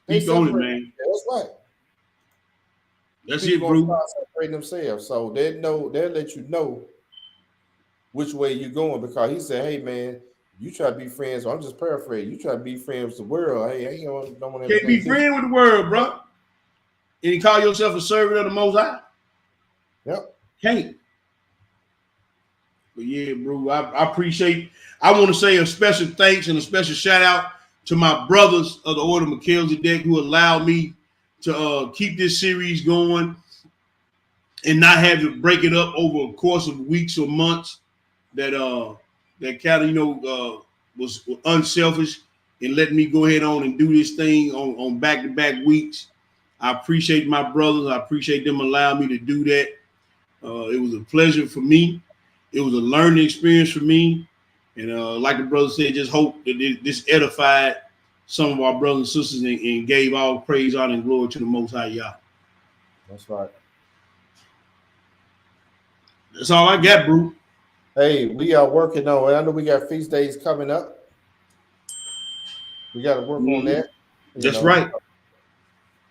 Speak on it, man.
That's right.
That's it, bro.
Start separating themselves, so they'll let you know which way you're going, because he said, "Hey, man, you try to be friends." I'm just paraphrasing. You try to be friends with the world. Hey, don't want to.
Can't be friends with the world, bro. And you call yourself a servant of the Most High?
Yep.
Can't. But yeah, bro, I appreciate. I want to say a special thanks and a special shout out to my brothers of the Order of Melchizedek who allowed me to keep this series going and not have to break it up over a course of weeks or months. That kind of was unselfish and letting me go ahead on and do this thing on back-to-back weeks. I appreciate my brothers. I appreciate them allowing me to do that. It was a pleasure for me. It was a learning experience for me. And like the brother said, just hope that this edified some of our brothers and sisters and gave all praise, honor, and glory to the Most High Yah.
That's right.
That's all I got, bro.
Hey, we are working on it. I know we got feast days coming up. We got to work on that.
That's right.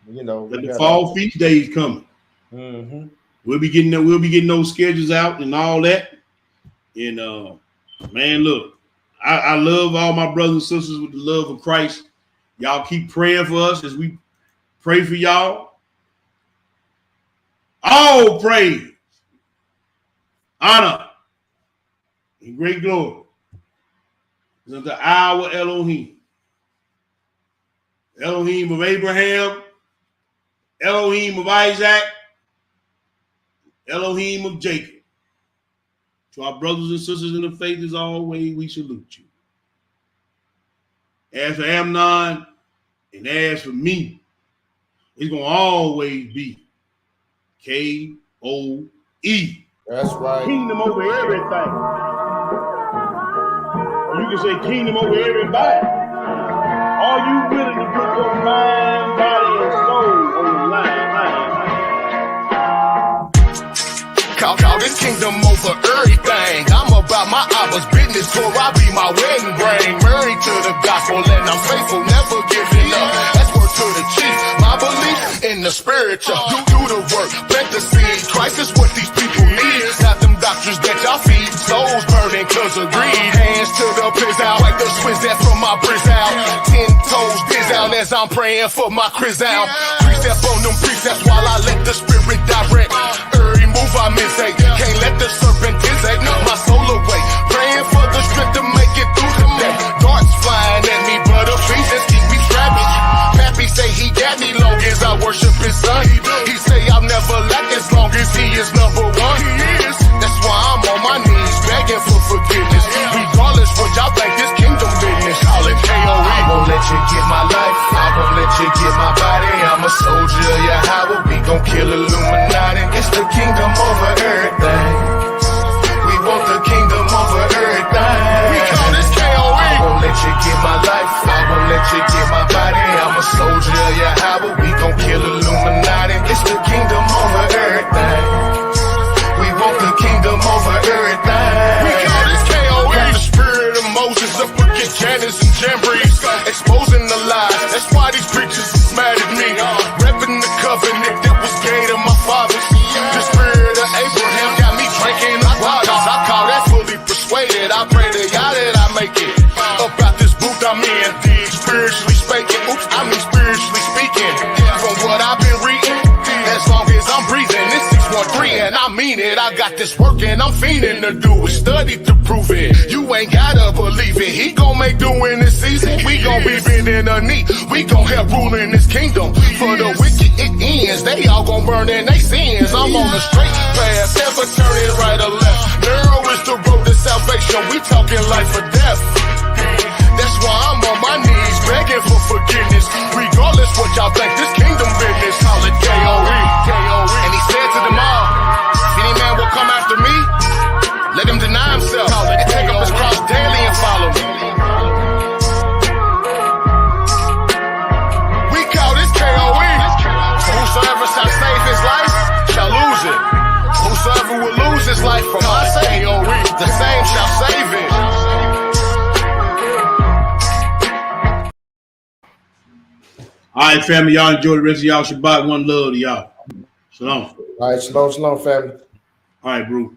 The fall feast days coming.
Mm-hmm.
We'll be getting those schedules out and all that. And man, look, I love all my brothers and sisters with the love of Christ. Y'all keep praying for us as we pray for y'all. All praise, honor, and great glory is unto our Elohim. Elohim of Abraham, Elohim of Isaac, Elohim of Jacob. To our brothers and sisters in the faith, as always, we salute you. As for Amnon and as for me, it's going to always be K-O-E.
That's right.
Kingdom over everything. Or you can say kingdom over everybody. Are you willing to put your mind, body, and soul on the line?
Call this kingdom over everything. I'm about my Abba's business, for I be my wedding ring. Married to the gospel and I'm faithful, never giving up. That's word to the chief. My belief in the spiritual. Do the work, plant the seed. Christ is what these people need. Not them doctors that y'all feed. Souls burning cause of greed. Hands to the piss out, like the swizz that from my brizz out. 10 toes biz out as I'm praying for my Chris out. Precept on them precepts while I let the spirit direct. Every move Menze. Can't let the serpent dizzy my soul away. Praying for the strength to make it through the day. Darts flying at me, but Ephesians keep me strapped. Pappy say he got me long as I worship his son. He say I'll never lack as long as he is number one. That's why I'm on my knees begging for forgiveness. Regardless what y'all think, this kingdom business. Call it KOE. I won't let you get my life. I won't let you get my body. I'm a soldier, yeah, how we gon' kill Illuminati? It's the kingdom over everything. We want the kingdom over everything. We call this KOE. I won't let you get my life. I won't let you get my body. I'm a soldier, yeah, how we gon' kill Illuminati? It's the kingdom over everything. We want the kingdom over everything. We call this KOE. Got the spirit of Moses up against Janus and Jambres, exposing the lies. That's why these preachers is mad at me. Repping the covenant that was gave to my fathers. The spirit of Abraham got me drinking the waters. I call that fully persuaded. I pray to y'all that I make it up out this booth I'm in. Spiritually speaking, spiritually speaking. From what I've been reading, as long as I'm breathing, this 613 and I mean it. I got this work and I'm fiending to do it. Study to prove it. You ain't gotta believe it. He gon' make do in this season. We gon' be bending a knee. We gon' help rule in this kingdom. For the wicked it ends. They all gon' burn in they sins. I'm on the straight path, never turning right or left. Narrow is the road to salvation. We talking life or death. That's why I'm on my knees begging for forgiveness. Regardless what y'all think, this kingdom business. Call it KOE. And he said to them all, if any man will come after me, let him deny himself and take up his cross daily and follow me. We call this KOE. Whosoever shall save his life shall lose it. Whosoever will lose his life for my sake, the same shall save it.
All right, family, y'all enjoy the rest of y'all Shabbat. One love to y'all. Shalom.
All right, shalom, family.
All right, bro.